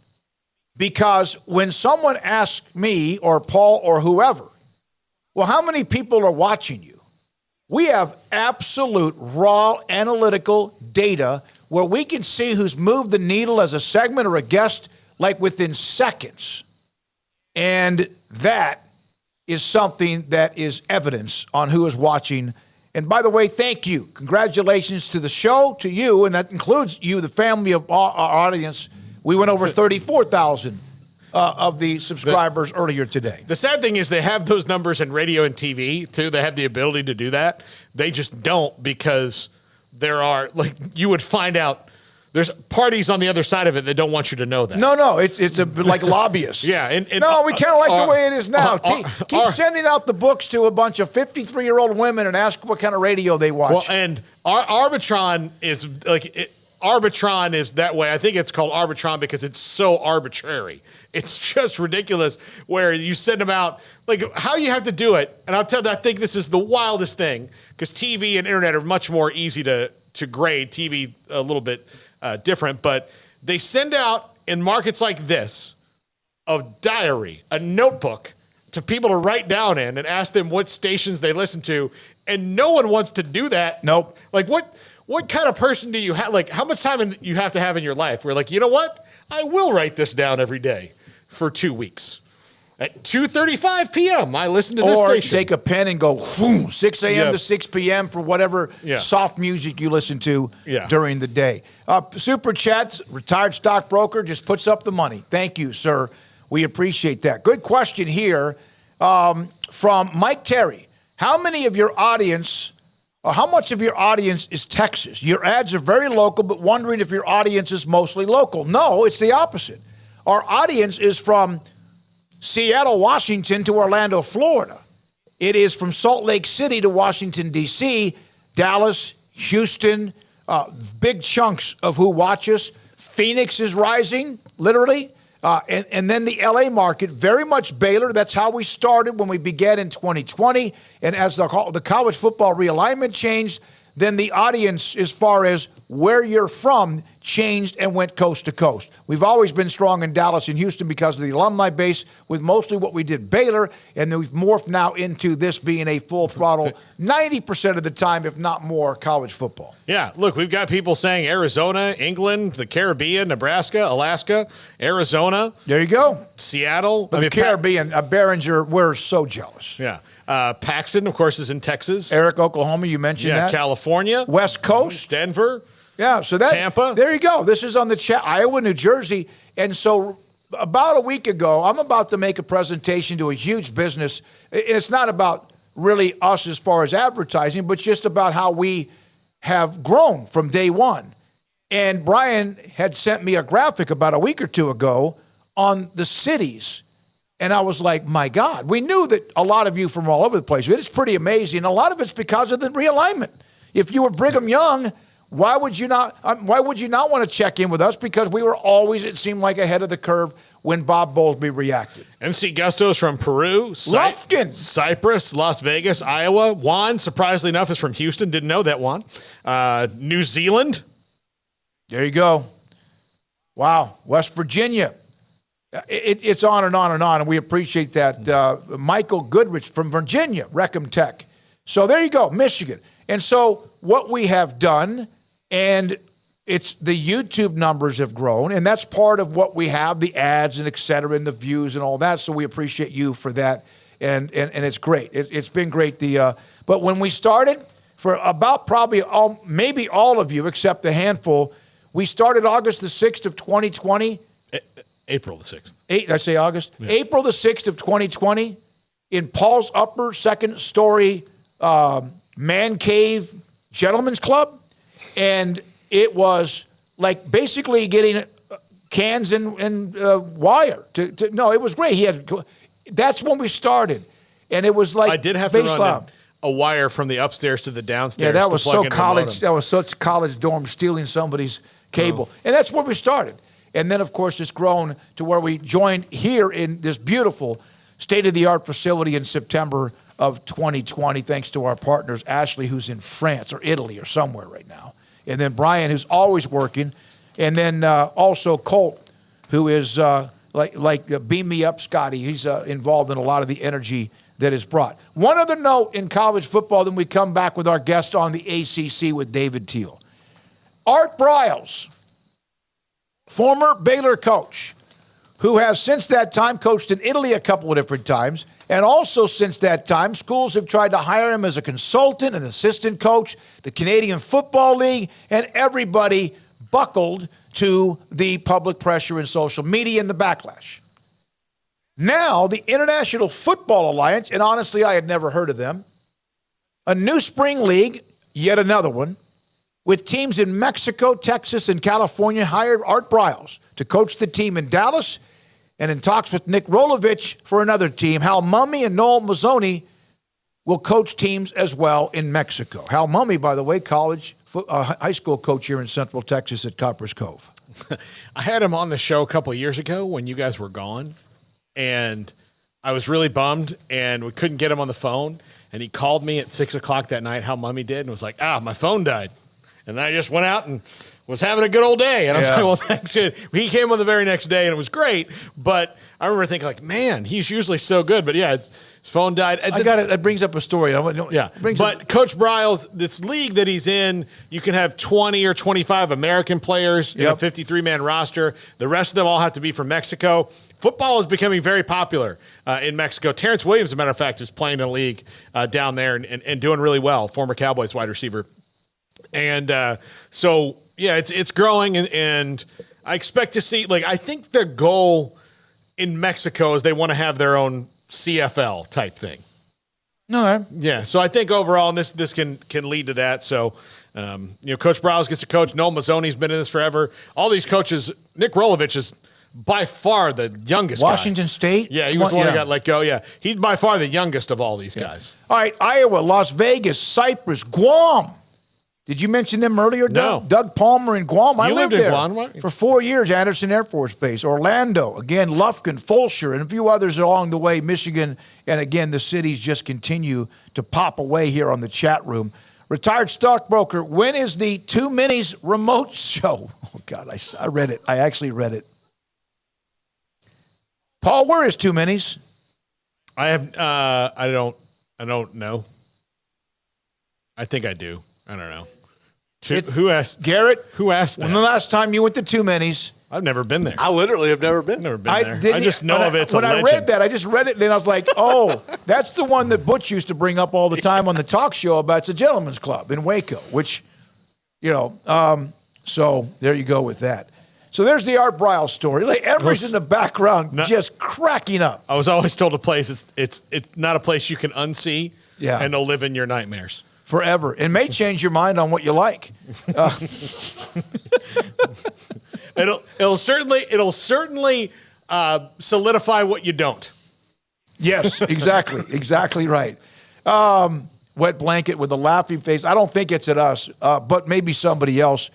because when someone asks me or Paul or whoever, well, how many people are watching you? We have absolute raw analytical data where we can see who's moved the needle as a segment or a guest like within seconds. And that is something that is evidence on who is watching. And by the way, thank you. Congratulations to the show, to you, and that includes you, the family of our audience. We went over 34,000 of the subscribers earlier today. The sad thing is they have those numbers in radio and TV, too. They have the ability to do that. They just don't, because there are, like, you would find out there's parties on the other side of it that don't want you to know that. No, it's like lobbyists. Yeah. No, we kind of like the way it is now. Keep sending out the books to a bunch of 53-year-old women and ask what kind of radio they watch. Well, and Arbitron is like Arbitron is that way. I think it's called Arbitron because it's so arbitrary. It's just ridiculous where you send them out, like how you have to do it. And I'll tell you, I think this is the wildest thing because TV and internet are much more easy to grade. TV a little bit different, but they send out in markets like this a diary, a notebook to people to write down in and ask them what stations they listen to. And no one wants to do that. Nope. Like what kind of person do you have? Like how much time you have to have in your life where like, you know what? I will write this down every day for 2 weeks. At 2:35 p.m., I listen to this station. Or take a pen and go, 6 a.m. to 6 p.m. for whatever soft music you listen to during the day. Super Chats, retired stockbroker, just puts up the money. Thank you, sir. We appreciate that. Good question here from Mike Terry. How many of your audience, or how much of your audience is Texas? Your ads are very local, but wondering if your audience is mostly local. No, it's the opposite. Our audience is from Seattle, Washington to Orlando, Florida. It is from Salt Lake City to Washington, D.C., Dallas, Houston, big chunks of who watch us. Phoenix is rising, literally. And then the L.A. market, very much Baylor. That's how we started when we began in 2020. And as the college football realignment changed, then the audience, as far as where you're from, changed and went coast to coast. We've always been strong in Dallas and Houston because of the alumni base with mostly what we did Baylor, and then we've morphed now into this being a full throttle 90% of the time, if not more, college football. Yeah, look, we've got people saying Arizona, England, the Caribbean, Nebraska, Alaska, Arizona. There you go. Seattle. But the Caribbean, Behringer, we're so jealous. Yeah. Paxton, of course, is in Texas. Eric, Oklahoma, you mentioned that. California. West Coast. Denver. Yeah, so that Tampa. There you go. This is on the chat. Iowa, New Jersey. And so about a week ago, I'm about to make a presentation to a huge business. It's not about really us as far as advertising, but just about how we have grown from day one. And Brian had sent me a graphic about a week or two ago on the cities. And I was like, my God, we knew that a lot of you from all over the place. It's pretty amazing. A lot of it's because of the realignment. If you were Brigham Young, why would you not want to check in with us? Because we were always, it seemed like, ahead of the curve when Bob Bowlesby reacted. MC Gusto's from Peru. Lufkin. Cyprus, Las Vegas, Iowa. Juan, surprisingly enough, is from Houston. Didn't know that, Juan. New Zealand. There you go. Wow. West Virginia. It's on and on and on, and we appreciate that. Michael Goodrich from Virginia, Reckham Tech. So there you go, Michigan. And so what we have done, and it's the YouTube numbers have grown, and that's part of what we have, the ads and et cetera, and the views and all that. So we appreciate you for that, and it's great. It's been great. But when we started, for about probably maybe all of you except a handful, we started August the 6th of 2020. April the 6th. Did I say August? Yeah. April the 6th of 2020 in Paul's upper second story man cave gentleman's club, and it was like basically getting cans and wire. No, it was great. That's when we started, and it was like I did have to run a wire from the upstairs to the downstairs. Yeah, that was to plug so into college. modem. That was such college dorm stealing somebody's cable, and that's where we started. And then, of course, it's grown to where we joined here in this beautiful state-of-the-art facility in September of 2020, thanks to our partners, Ashley, who's in France or Italy or somewhere right now, and then Brian, who's always working, and then also Colt, who is like beam me up, Scotty. He's involved in a lot of the energy that is brought. One other note in college football, then we come back with our guest on the ACC with David Teal. Art Briles, former Baylor coach, who has since that time coached in Italy a couple of different times, and also since that time, schools have tried to hire him as a consultant, an assistant coach, the Canadian Football League, and everybody buckled to the public pressure and social media and the backlash. Now, the International Football Alliance, and honestly, I had never heard of them, a new spring league, yet another one, with teams in Mexico, Texas, and California, hired Art Briles to coach the team in Dallas, and in talks with Nick Rolovich for another team. Hal Mummy and Noel Mazzoni will coach teams as well in Mexico. Hal Mummy, by the way, high school coach here in Central Texas at Copper's Cove. I had him on the show a couple of years ago when you guys were gone, and I was really bummed, and we couldn't get him on the phone, and he called me at 6 o'clock that night, Hal Mummy did, and was like, my phone died. And then I just went out and was having a good old day. And I was like, well, thanks. He came on the very next day, and it was great. But I remember thinking, like, man, he's usually so good. But, yeah, his phone died. I got it. It brings up a story. But Coach Briles, this league that he's in, you can have 20 or 25 American players in a 53-man roster. The rest of them all have to be from Mexico. Football is becoming very popular in Mexico. Terrence Williams, as a matter of fact, is playing in a league down there and doing really well, former Cowboys wide receiver. And so, yeah, it's growing, and I expect to see, I think the goal in Mexico is they want to have their own CFL type thing. No. Yeah, so I think overall, and this can lead to that. So, Coach Briles gets to coach. Noel Mazzoni's been in this forever. All these coaches, Nick Rolovich is by far the youngest Washington guy. State? Yeah, he was the one that got let go. Yeah, he's by far the youngest of all these guys. All right, Iowa, Las Vegas, Cyprus, Guam. Did you mention them earlier, Doug? No. Doug Palmer in Guam. I lived in there Guam for 4 years, Anderson Air Force Base. Orlando, again, Lufkin, Fulshear, and a few others along the way, Michigan. And again, the cities just continue to pop away here on the chat room. Retired stockbroker, when is the Two Minis remote show? Oh, God, I read it. I actually read it. Paul, where is Two Minis? I have, I don't know. I think I do. I don't know. Who asked? Garrett? Who asked that? When the last time you went to Two Minis? I've never been there. I literally have never been. Never been there. I just know of it. When I read that, I just read it, and then I was like, oh, that's the one that Butch used to bring up all the time on the talk show about. It's a gentleman's club in Waco, which, so there you go with that. So there's the Art Briles story. Like everybody's in the background just cracking up. I was always told a place, it's not a place you can unsee and they'll live in your nightmares. Forever. It may change your mind on what you like. It'll certainly solidify what you don't. Yes, exactly. Exactly right. Wet blanket with a laughing face. I don't think it's at us, but maybe somebody else.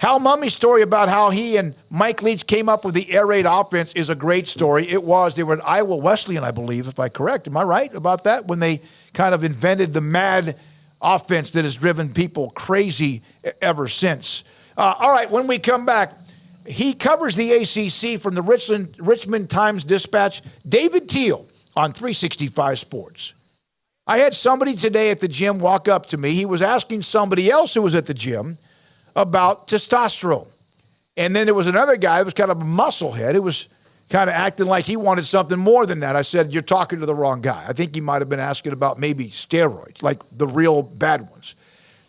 Hal Mummy's story about how he and Mike Leach came up with the air raid offense is a great story. They were at Iowa Wesleyan, I believe, if I'm correct. Am I right about that? When they kind of invented the mad offense that has driven people crazy ever since. All right, when we come back, he covers the ACC from the Richmond Times-Dispatch, David Teal on 365 Sports. I had somebody today at the gym walk up to me. He was asking somebody else who was at the gym about testosterone. And then there was another guy who was kind of a musclehead who was kind of acting like he wanted something more than that. I said, you're talking to the wrong guy. I think he might have been asking about maybe steroids, like the real bad ones.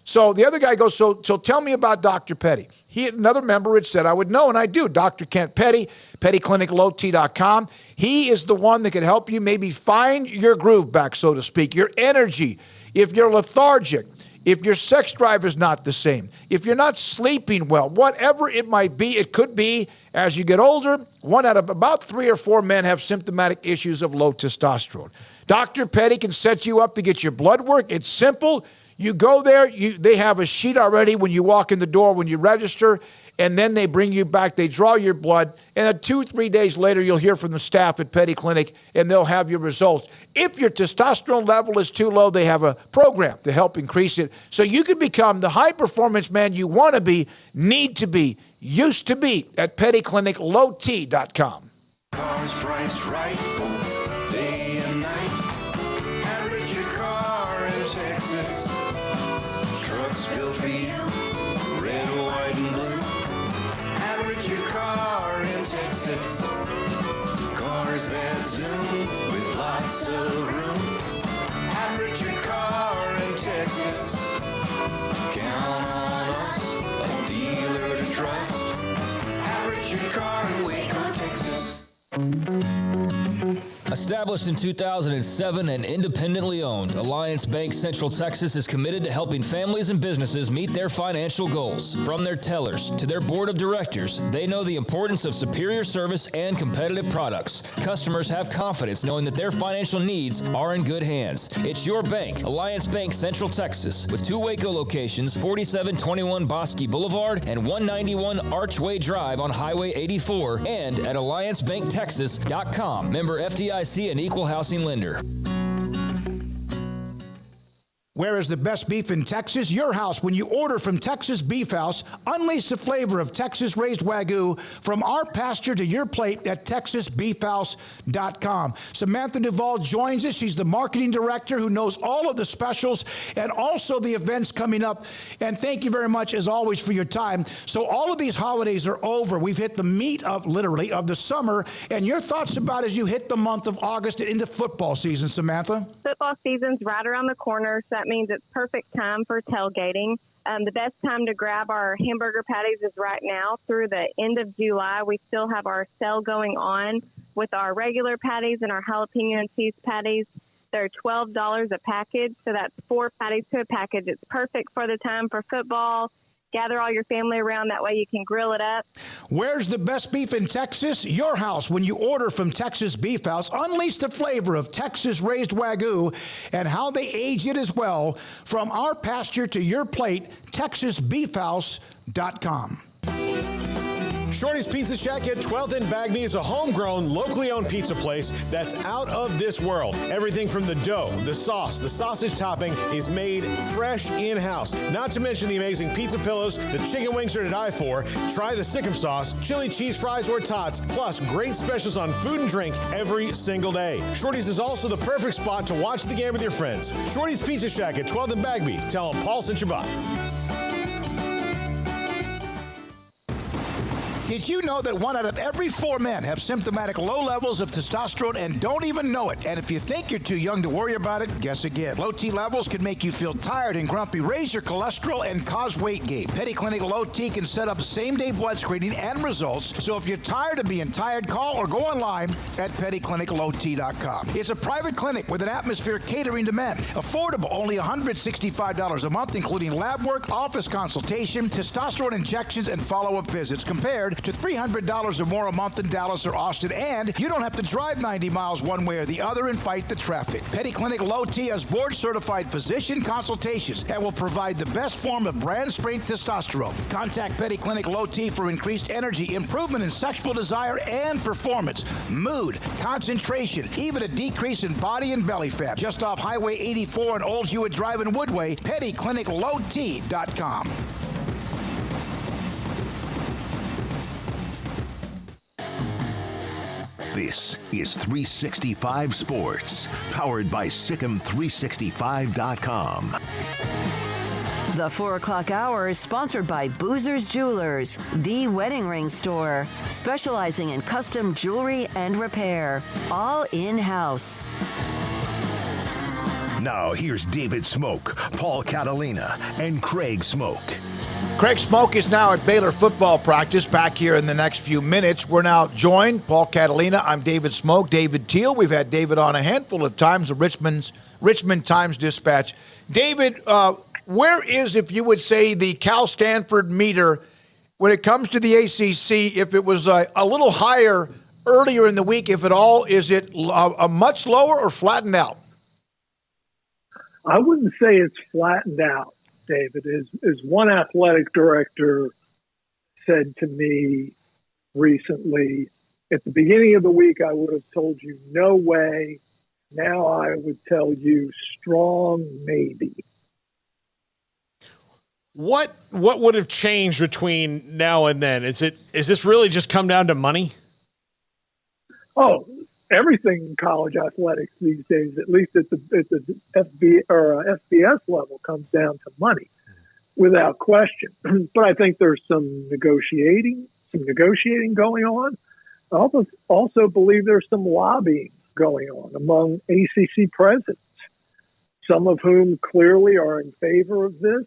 So the other guy goes, so tell me about Dr. Petty. Another member had said I would know, and I do. Dr. Kent Petty, pettycliniclowt.com. He is the one that can help you maybe find your groove back, so to speak, your energy. If you're lethargic, if your sex drive is not the same, if you're not sleeping well, whatever it might be, it could be as you get older, 1 out of about 3 or 4 men have symptomatic issues of low testosterone. Dr. Petty can set you up to get your blood work. It's simple. You go there, they have a sheet already when you walk in the door, when you register, and then they bring you back, they draw your blood, and 2-3 days later, you'll hear from the staff at Petty Clinic, and they'll have your results. If your testosterone level is too low, they have a program to help increase it, so you can become the high-performance man you want to be, need to be, used to be at pettycliniclowt.com. Cars priced right, day and night. Average your car in Texas. Trucks built for you, red, white, and blue. Average your car in Texas. Cars that zoom with lots of room. Average your car in Texas. Count on us, a dealer to trust. Average your car in Waco, Texas. Established in 2007 and independently owned, Alliance Bank Central Texas is committed to helping families and businesses meet their financial goals. From their tellers to their board of directors, they know the importance of superior service and competitive products. Customers have confidence knowing that their financial needs are in good hands. It's your bank, Alliance Bank Central Texas, with 2 Waco locations, 4721 Bosque Boulevard and 191 Archway Drive on Highway 84, and at AllianceBankTexas.com. Member FDIC and equal housing lender. Where is the best beef in Texas? Your house. When you order from Texas Beef House, unleash the flavor of Texas-raised Wagyu from our pasture to your plate at TexasBeefHouse.com. Samantha Duvall joins us. She's the marketing director who knows all of the specials and also the events coming up. And thank you very much, as always, for your time. So all of these holidays are over. We've hit the meat of, literally, of the summer. And your thoughts about as you hit the month of August and into football season, Samantha? Football season's right around the corner, so that means it's perfect time for tailgating. The best time to grab our hamburger patties is right now through the end of July. We still have our sale going on with our regular patties and our jalapeno and cheese patties. They're $12 a package, so that's 4 patties to a package. It's perfect for the time for football. Gather all your family around. That way you can grill it up. Where's the best beef in Texas? Your house. When you order from Texas Beef House, unleash the flavor of Texas-raised Wagyu and how they age it as well. From our pasture to your plate, TexasBeefHouse.com. Shorty's Pizza Shack at 12th and Bagby is a homegrown, locally owned pizza place that's out of this world. Everything from the dough, the sauce, the sausage topping is made fresh in-house. Not to mention the amazing pizza pillows, the chicken wings are to die for. Try the Sikkim sauce, chili cheese fries or tots, plus great specials on food and drink every single day. Shorty's is also the perfect spot to watch the game with your friends. Shorty's Pizza Shack at 12th and Bagby. Tell them Paul sent you by. Did you know that 1 out of every 4 men have symptomatic low levels of testosterone and don't even know it? And if you think you're too young to worry about it, guess again. Low T levels can make you feel tired and grumpy, raise your cholesterol, and cause weight gain. Petty Clinic Low T can set up same-day blood screening and results. So if you're tired of being tired, call or go online at pettycliniclowt.com. It's a private clinic with an atmosphere catering to men. Affordable, only $165 a month, including lab work, office consultation, testosterone injections, and follow-up visits, compared to $300 or more a month in Dallas or Austin, and you don't have to drive 90 miles one way or the other and fight the traffic. Petty Clinic Low T has board-certified physician consultations that will provide the best form of brand-strength testosterone. Contact Petty Clinic Low T for increased energy, improvement in sexual desire and performance, mood, concentration, even a decrease in body and belly fat. Just off Highway 84 and Old Hewitt Drive in Woodway, PettyClinicLowT.com. This is 365 Sports, powered by Sikkim365.com. The 4 o'clock hour is sponsored by Boozer's Jewelers, the wedding ring store, specializing in custom jewelry and repair, all in-house. Now here's David Smoak, Paul Catalina, and Craig Smoak. Craig Smoak is now at Baylor football practice, back here in the next few minutes. We're now joined, Paul Catalina, I'm David Smoak, David Teal. We've had David on a handful of times, the Richmond Times-Dispatch. David, where is, if you would say, the Cal-Stanford meter when it comes to the ACC? If it was a little higher earlier in the week, if at all, is it a much lower or flattened out? I wouldn't say it's flattened out, David. As one athletic director said to me recently, at the beginning of the week, I would have told you no way. Now I would tell you strong maybe. What would have changed between now and then? Is this really just come down to money? Oh, everything in college athletics these days, at least at the FBS level, comes down to money, without question. But I think there's some negotiating going on. I also believe there's some lobbying going on among ACC presidents, some of whom clearly are in favor of this,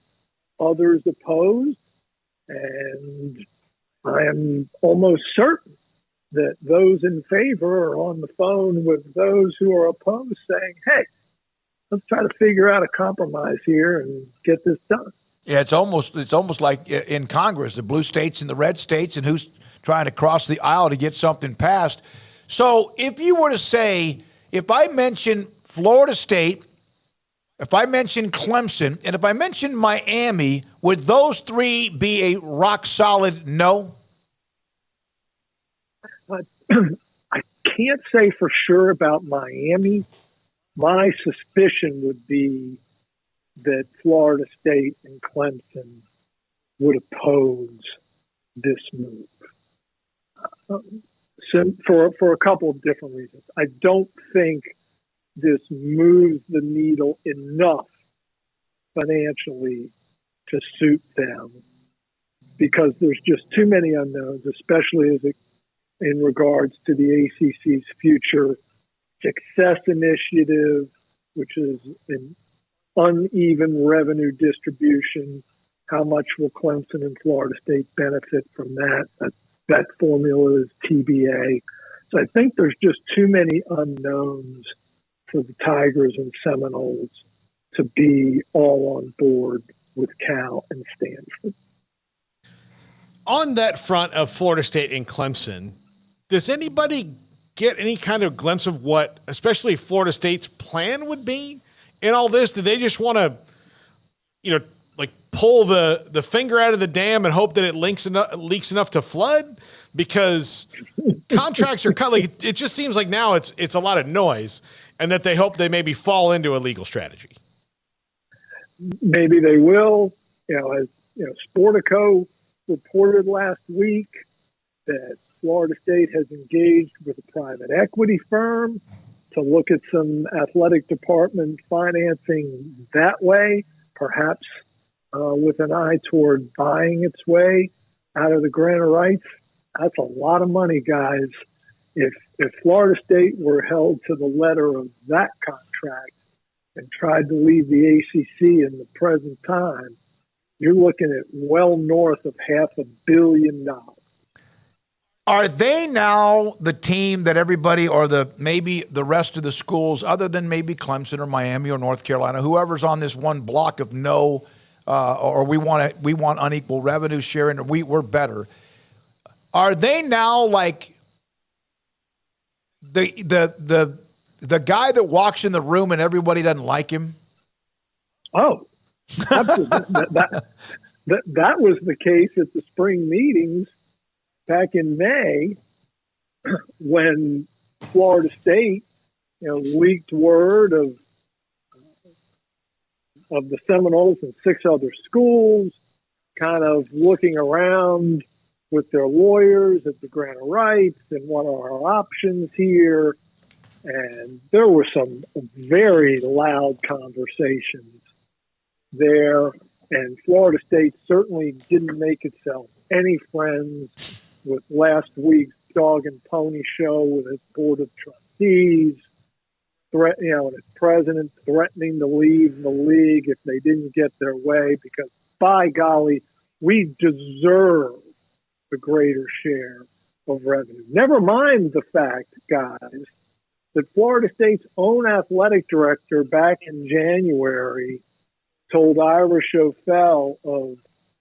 others opposed, and I am almost certain that those in favor are on the phone with those who are opposed saying, hey, let's try to figure out a compromise here and get this done. Yeah, it's almost like in Congress, the blue states and the red states, and who's trying to cross the aisle to get something passed. So if you were to say, if I mention Florida State, if I mention Clemson, and if I mention Miami, would those three be a rock-solid no? I can't say for sure about Miami. My suspicion would be that Florida State and Clemson would oppose this move. So for a couple of different reasons. I don't think this moves the needle enough financially to suit them because there's just too many unknowns, especially in regards to the ACC's future success initiative, which is an uneven revenue distribution. How much will Clemson and Florida State benefit from that? That formula is TBA. So I think there's just too many unknowns for the Tigers and Seminoles to be all on board with Cal and Stanford. On that front of Florida State and Clemson, does anybody get any kind of glimpse of what, especially Florida State's plan would be in all this? Do they just want to, like pull the finger out of the dam and hope that it leaks enough to flood? Because contracts are cut. Like it just seems like now it's a lot of noise, and that they hope they maybe fall into a legal strategy. Maybe they will. As Sportico reported last week that Florida State has engaged with a private equity firm to look at some athletic department financing that way, perhaps with an eye toward buying its way out of the grant of rights. That's a lot of money, guys. If Florida State were held to the letter of that contract and tried to leave the ACC in the present time, you're looking at well north of $500 million. Are they now the team that everybody, or maybe the rest of the schools, other than maybe Clemson or Miami or North Carolina, whoever's on this one block of no, or we want unequal revenue sharing, or we're better? Are they now like the guy that walks in the room and everybody doesn't like him? Oh, absolutely. that was the case at the spring meetings back in May when Florida State, leaked word of the Seminoles and 6 other schools kind of looking around with their lawyers at the grant of rights and what are our options here. And there were some very loud conversations there. And Florida State certainly didn't make itself any friends with last week's dog and pony show with its board of trustees, and its president threatening to leave the league if they didn't get their way, because by golly, we deserve a greater share of revenue. Never mind the fact, guys, that Florida State's own athletic director back in January told Ira Schofel of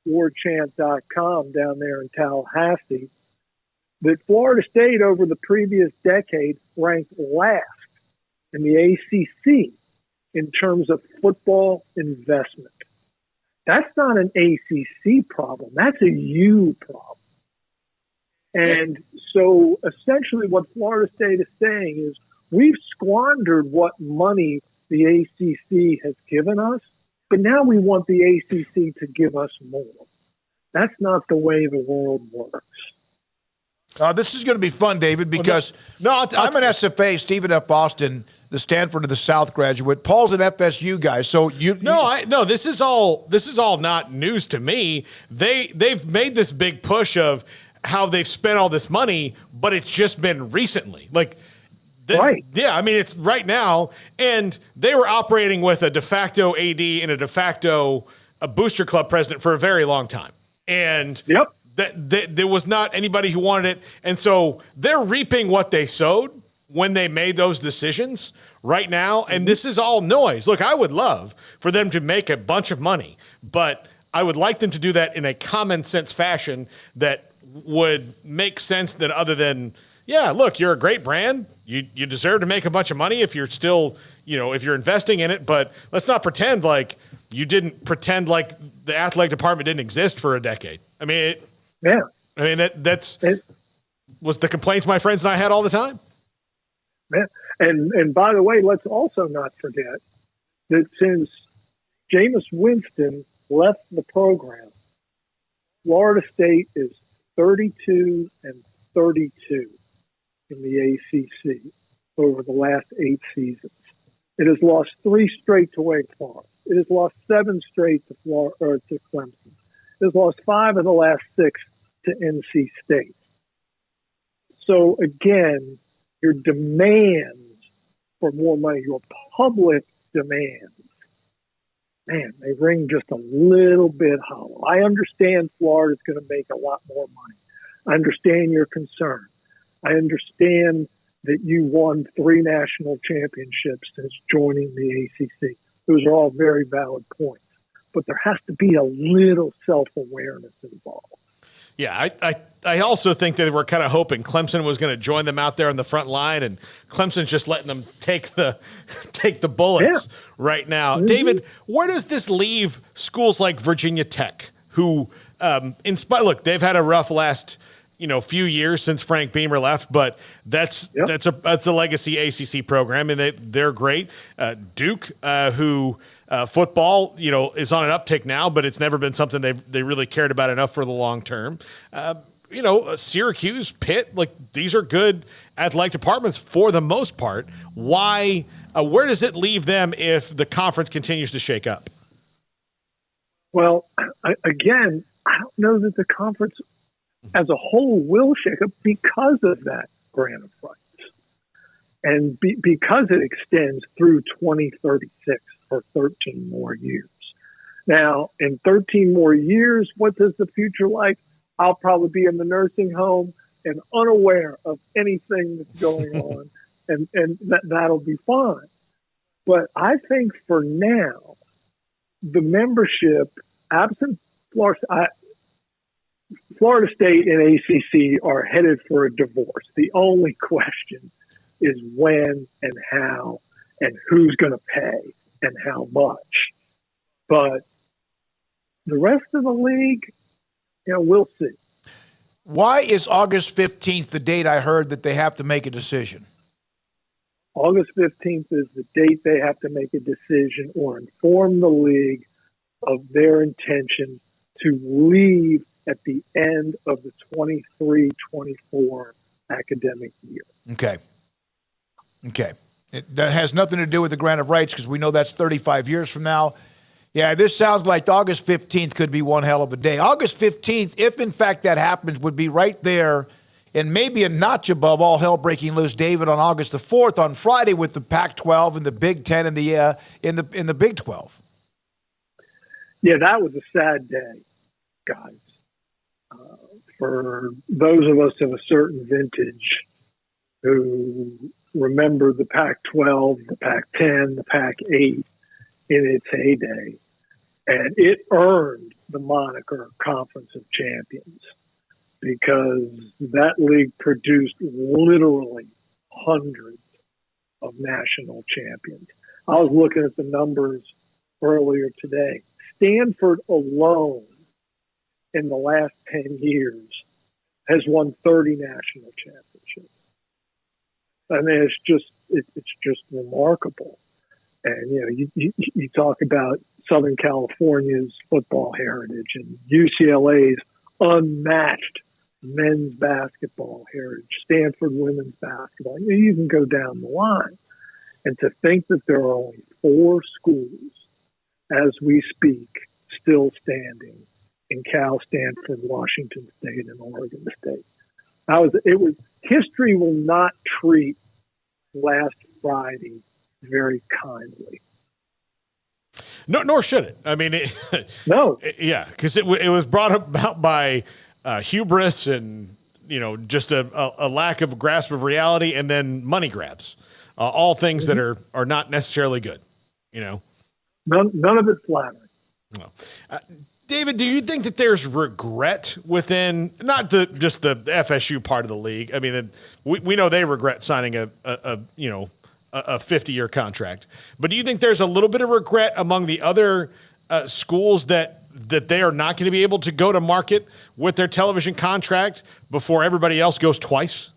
warchant.com down there in Tallahassee that Florida State over the previous decade ranked last in the ACC in terms of football investment. That's not an ACC problem. That's a U problem. And so essentially what Florida State is saying is we've squandered what money the ACC has given us, but now we want the ACC to give us more. That's not the way the world works. This is going to be fun, David, because I'm an SFA, Stephen F. Austin, the Stanford of the South graduate. Paul's an FSU guy, so this is all not news to me. They've made this big push of how they've spent all this money, but it's just been recently. Right. Yeah, I mean, it's right now, and they were operating with a de facto AD and a de facto booster club president for a very long time. And there was not anybody who wanted it. And so they're reaping what they sowed when they made those decisions right now. And this is all noise. Look, I would love for them to make a bunch of money, but I would like them to do that in a common sense fashion that would make sense that other than, look, you're a great brand. You deserve to make a bunch of money if you're still, if you're investing in it. But let's not pretend like you didn't pretend like the athletic department didn't exist for a decade. I mean, that's was the complaints my friends and I had all the time. Yeah. And by the way, let's also not forget that since Jameis Winston left the program, Florida State is 32-32 in the ACC over the last 8 seasons. It has lost 3 straight to Wake Forest. It has lost 7 straight to Clemson. It has lost 5 of the last 6 to NC State. So again, your demands for more money, your public demands, man, they ring just a little bit hollow. I understand Florida's going to make a lot more money. I understand your concern. I understand that you won 3 national championships since joining the ACC. Those are all very valid points. But there has to be a little self-awareness involved. Yeah, I also think that we're kind of hoping Clemson was going to join them out there on the front line, and Clemson's just letting them take the bullets right now. Mm-hmm. David, where does this leave schools like Virginia Tech, who, look, they've had a rough last few years since Frank Beamer left, but that's a legacy ACC program, and they're great. Duke, who football, is on an uptick now, but it's never been something they really cared about enough for the long term. Syracuse, Pitt, these are good athletic departments for the most part. Why? Where does it leave them if the conference continues to shake up? Well, again, I don't know that the conference as a whole will shake up because of that grant of rights. And because it extends through 2036 for 13 more years. Now, in 13 more years, what does the future like? I'll probably be in the nursing home and unaware of anything that's going on, and that'll be fine. But I think for now, the membership, absent Florida, Florida State and ACC are headed for a divorce. The only question is when and how and who's going to pay and how much. But the rest of the league, we'll see. Why is August 15th the date I heard that they have to make a decision? August 15th is the date they have to make a decision or inform the league of their intention to leave at the end of the 23-24 academic year. Okay. That has nothing to do with the grant of rights because we know that's 35 years from now. Yeah, this sounds like August 15th could be one hell of a day. August 15th, if in fact that happens, would be right there and maybe a notch above all hell breaking loose, David, on August the 4th on Friday with the Pac-12 and the Big Ten and the in the Big 12. Yeah, that was a sad day, guys. For those of us of a certain vintage who remember the Pac-12, the Pac-10, the Pac-8 in its heyday, and it earned the moniker Conference of Champions because that league produced literally hundreds of national champions. I was looking at the numbers earlier today. Stanford alone in the last 10 years has won 30 national championships. I mean, it's just remarkable. And, you talk about Southern California's football heritage and UCLA's unmatched men's basketball heritage, Stanford women's basketball. You can go down the line. And to think that there are only 4 schools as we speak still standing in Cal, Stanford, Washington State, and Oregon State. History will not treat last Friday very kindly. No, nor should it. I mean, no. Yeah, because it was brought about by hubris and just a lack of grasp of reality, and then money grabs. All things that are not necessarily good. None of it flattering. No. David, do you think that there's regret within not just the FSU part of the league? I mean, we know they regret signing a 50-year contract, but do you think there's a little bit of regret among the other schools that they are not going to be able to go to market with their television contract before everybody else goes twice?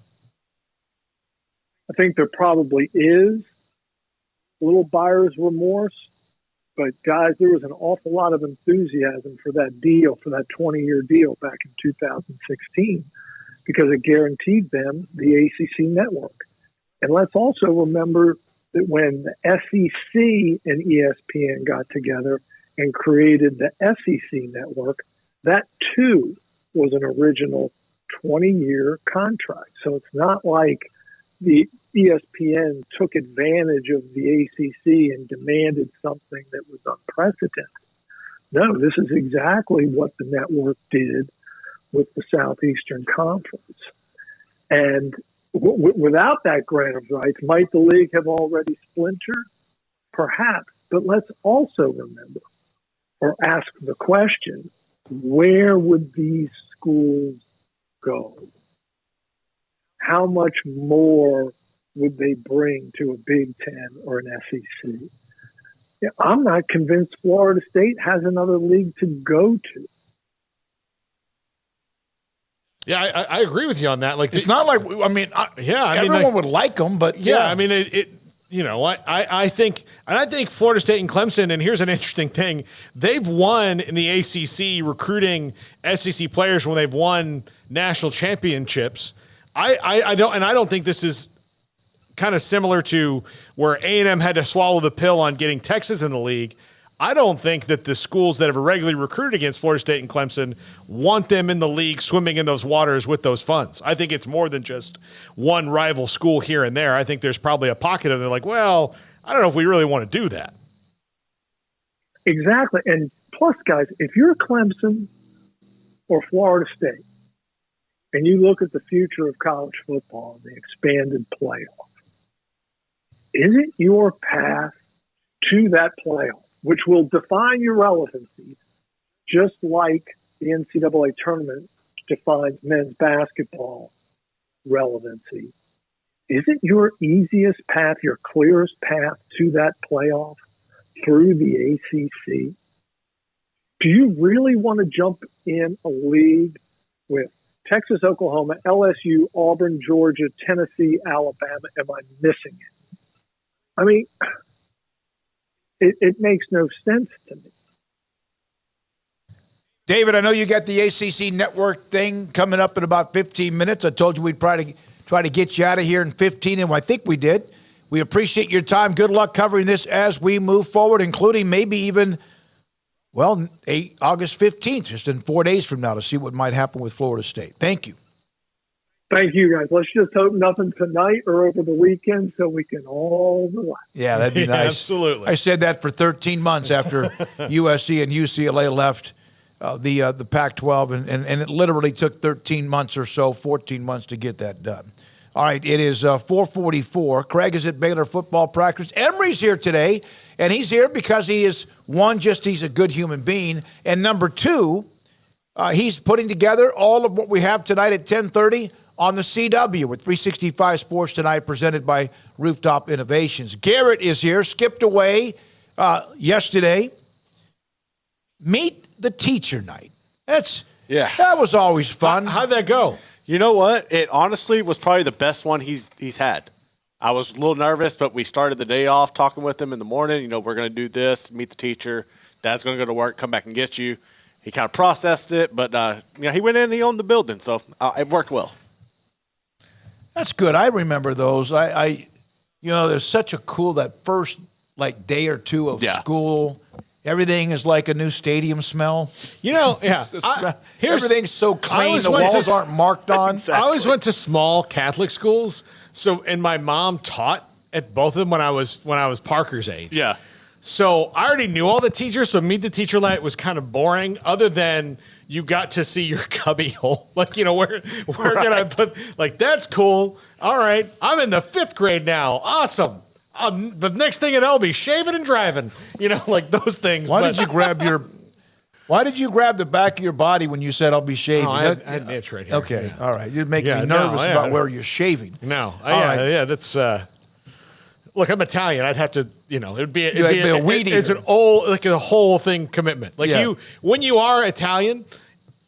I think there probably is a little buyer's remorse. But, guys, there was an awful lot of enthusiasm for that deal, for that 20-year deal back in 2016, because it guaranteed them the ACC network. And let's also remember that when the SEC and ESPN got together and created the SEC network, that, too, was an original 20-year contract. So it's not like the ESPN took advantage of the ACC and demanded something that was unprecedented. No, this is exactly what the network did with the Southeastern Conference. And without that grant of rights, might the league have already splintered? Perhaps. But let's also remember or ask the question, where would these schools go? How much more would they bring to a Big Ten or an SEC? Yeah, I'm not convinced Florida State has another league to go to. Yeah, I agree with you on that. Like, it's not like everyone would like them, but I mean, I think Florida State and Clemson. And here's an interesting thing: they've won in the ACC recruiting SEC players when they've won national championships. I don't think this is kind of similar to where A&M had to swallow the pill on getting Texas in the league. I don't think that the schools that have regularly recruited against Florida State and Clemson want them in the league swimming in those waters with those funds. I think it's more than just one rival school here and there. I think there's probably a pocket of they're like, well, I don't know if we really want to do that. Exactly. And plus, guys, if you're Clemson or Florida State and you look at the future of college football and the expanded playoff, isn't your path to that playoff, which will define your relevancy, just like the NCAA tournament defines men's basketball relevancy, isn't your easiest path, your clearest path to that playoff through the ACC? Do you really want to jump in a league with Texas, Oklahoma, LSU, Auburn, Georgia, Tennessee, Alabama? Am I missing it? I mean, it makes no sense to me. David, I know you got the ACC network thing coming up in about 15 minutes. I told you we'd try to get you out of here in 15, and I think we did. We appreciate your time. Good luck covering this as we move forward, including maybe even, well, August 15th, just in 4 days from now, to see what might happen with Florida State. Thank you. Thank you, guys. Let's just hope nothing tonight or over the weekend so we can all relax. Yeah, that'd be nice. Absolutely. I said that for 13 months after USC and UCLA left the Pac-12, and it literally took 13 months or so, 14 months to get that done. All right, it is 4:44. Craig is at Baylor football practice. Emory's here today, and he's here because he is, one, just he's a good human being, and number two, he's putting together all of what we have tonight at 10:30 on the CW with 365 Sports Tonight presented by Rooftop Innovations. Garrett is here, skipped away yesterday. Meet the teacher night. That was always fun. How'd that go? You know what? It honestly was probably the best one he's had. I was a little nervous, but we started the day off talking with him in the morning. You know, we're going to do this, meet the teacher. Dad's going to go to work, come back and get you. He kind of processed it, but he went in and he owned the building, so it worked well. That's good. I remember those. There's such a cool, that first day or two of school. Everything is like a new stadium smell. Everything's so clean. The walls aren't marked on. Exactly. I always went to small Catholic schools. And my mom taught at both of them when I was Parker's age. Yeah. So I already knew all the teachers. So meet the teacher night was kind of boring, other than you got to see your cubby hole. Where can I put? That's cool. All right, I'm in the 5th grade now. Awesome. The next thing I'll be shaving and driving. Those things. Why did you grab the back of your body when you said I'll be shaving? I had an itch right here. Okay, all right. You're making me nervous about where you're shaving. No, that's. Look, I'm Italian. I'd have to, it'd be a weed eater. It's an old, a whole thing commitment. When you are Italian,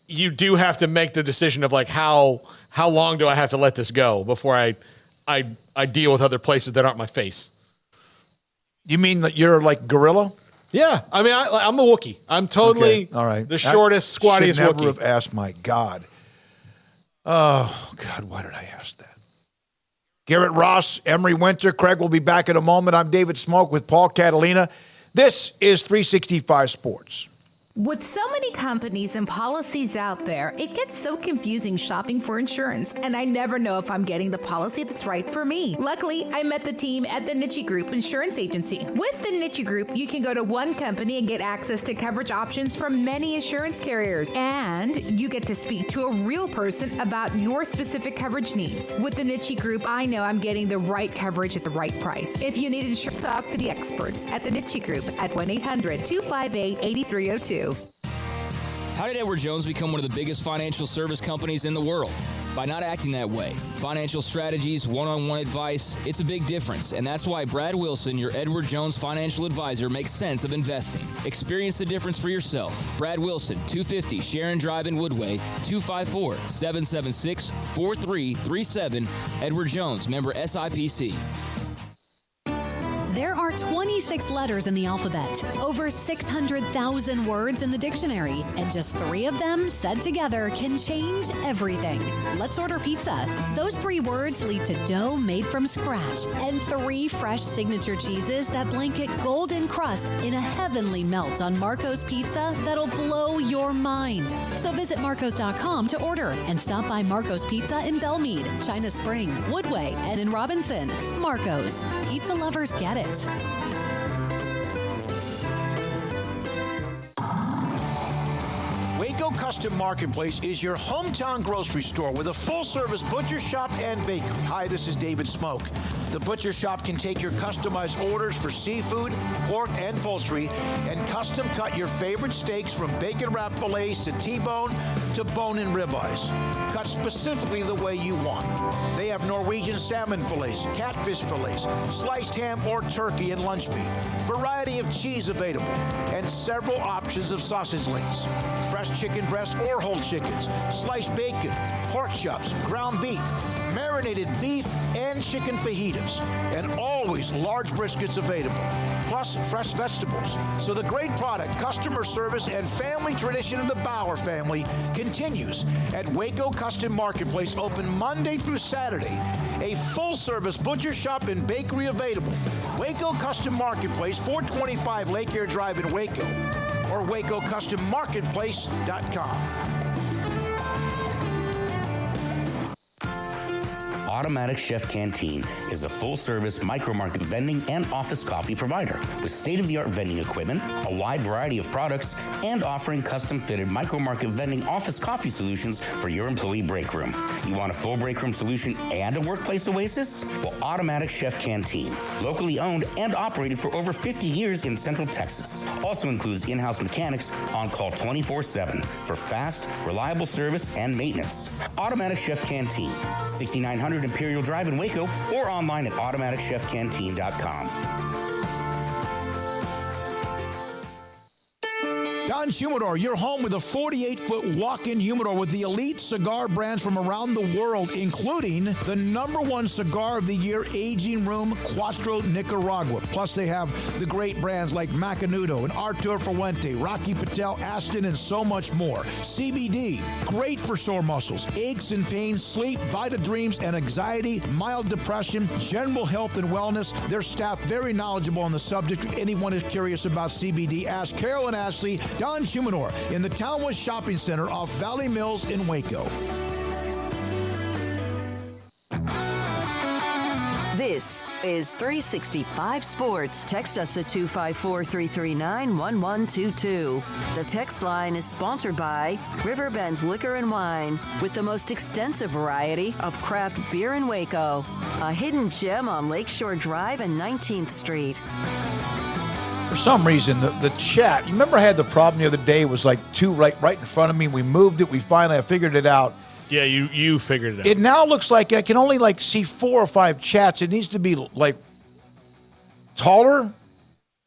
you do have to make the decision of how long do I have to let this go before I deal with other places that aren't my face. You mean that you're like gorilla? Yeah, I mean I'm a Wookiee. I'm totally all right. The shortest, squattiest Wookiee. Wookiee. Never have asked. My God. Oh God, why did I ask that? Garrett Ross, Emory Winter, Craig will be back in a moment. I'm David Smoak with Paul Catalina. This is 365 Sports. With so many companies and policies out there, it gets so confusing shopping for insurance, and I never know if I'm getting the policy that's right for me. Luckily, I met the team at the Niche Group Insurance Agency. With the Niche Group, you can go to one company and get access to coverage options from many insurance carriers, and you get to speak to a real person about your specific coverage needs. With the Niche Group, I know I'm getting the right coverage at the right price. If you need insurance, talk to the experts at the Niche Group at 1-800-258-8302. How did Edward Jones become one of the biggest financial service companies in the world? By not acting that way. Financial strategies, one-on-one advice, it's a big difference. And that's why Brad Wilson, your Edward Jones financial advisor, makes sense of investing. Experience the difference for yourself. Brad Wilson, 250 Sharon Drive in Woodway, 254-776-4337. Edward Jones, member SIPC. There are 26 letters in the alphabet, over 600,000 words in the dictionary, and just 3 of them said together can change everything. Let's order pizza. Those 3 words lead to dough made from scratch and 3 fresh signature cheeses that blanket golden crust in a heavenly melt on Marco's Pizza that'll blow your mind. So visit marcos.com to order and stop by Marco's Pizza in Belmead, China Spring, Woodway, and in Robinson. Marco's. Pizza lovers get it. Waco Custom Marketplace is your hometown grocery store with a full-service butcher shop and bakery. Hi, this is David Smoak. The Butcher Shop can take your customized orders for seafood, pork, and poultry and custom cut your favorite steaks from bacon wrap fillets to T-bone to bone-in ribeyes. Cut specifically the way you want. They have Norwegian salmon fillets, catfish fillets, sliced ham or turkey and lunch meat, variety of cheese available, and several options of sausage links. Fresh chicken breast or whole chickens, sliced bacon, pork chops, ground beef, marinated beef, and chicken fajitas, and always large briskets available, plus fresh vegetables. So the great product, customer service, and family tradition of the Bauer family continues at Waco Custom Marketplace, open Monday through Saturday. A full-service butcher shop and bakery available. Waco Custom Marketplace, 425 Lake Air Drive in Waco, or WacoCustomMarketplace.com. Automatic Chef Canteen is a full-service micro-market vending and office coffee provider with state-of-the-art vending equipment, a wide variety of products, and offering custom-fitted micro-market vending office coffee solutions for your employee break room. You want a full break room solution and a workplace oasis? Well, Automatic Chef Canteen, locally owned and operated for over 50 years in Central Texas, also includes in-house mechanics on call 24/7 for fast, reliable service and maintenance. Automatic Chef Canteen, 6900 Imperial Drive in Waco, or online at automaticchefcanteen.com. Don's Humidor, your home with a 48-foot walk-in humidor with the elite cigar brands from around the world, including the #1 cigar of the year, Aging Room Cuatro Nicaragua. Plus, they have the great brands like Macanudo and Artur Fuente, Rocky Patel, Aston, and so much more. CBD, great for sore muscles, aches and pains, sleep, Vita Dreams, and anxiety, mild depression, general health and wellness. Their staff very knowledgeable on the subject. If anyone is curious about CBD, ask Carol and Ashley. Don's Humidor in the Townwest Shopping Center off Valley Mills in Waco. This is 365 Sports. Text us at 254-339-1122. The text line is sponsored by Riverbend Liquor and Wine, with the most extensive variety of craft beer in Waco. A hidden gem on Lakeshore Drive and 19th Street. For some reason, the chat, you remember I had the problem the other day, it was like two right in front of me. We moved it. I figured it out. Yeah, you figured it out. It now looks like I can only see 4 or 5 chats. It needs to be taller.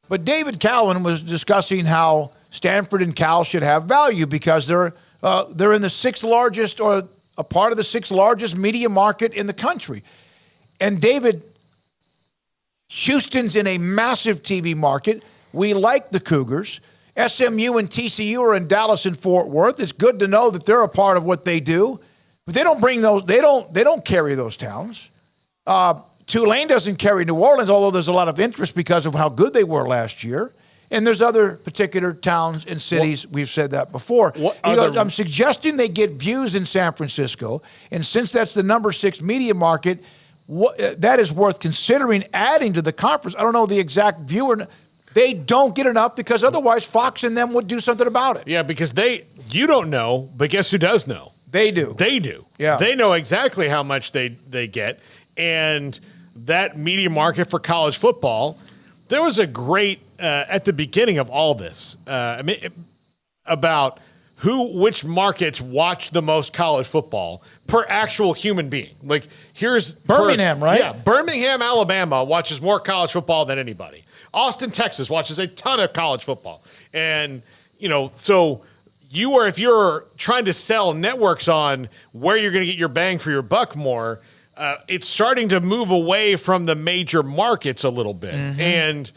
But David Calvin was discussing how Stanford and Cal should have value because they're in the 6th largest, or a part of the 6th largest media market in the country. And David, Houston's in a massive TV market. We like the Cougars. SMU and TCU are in Dallas and Fort Worth. It's good to know that they're a part of what they do. But they don't bring those. They don't carry those towns. Tulane doesn't carry New Orleans, although there's a lot of interest because of how good they were last year. And there's other particular towns and cities. We've said that before. I'm suggesting they get views in San Francisco. And since that's the number 6 media market, that is worth considering adding to the conference. I don't know the exact viewer. They don't get enough because otherwise Fox and them would do something about it. Yeah, because you don't know, but guess who does know? They do. They do. Yeah. They know exactly how much they get. And that media market for college football, there was a great, at the beginning of all this, about which markets watch the most college football per actual human being. Like, here's Birmingham, right? Yeah, Birmingham, Alabama watches more college football than anybody. Austin, Texas watches a ton of college football. And, so if you're trying to sell networks on where you're going to get your bang for your buck more, it's starting to move away from the major markets a little bit. Mm-hmm. And,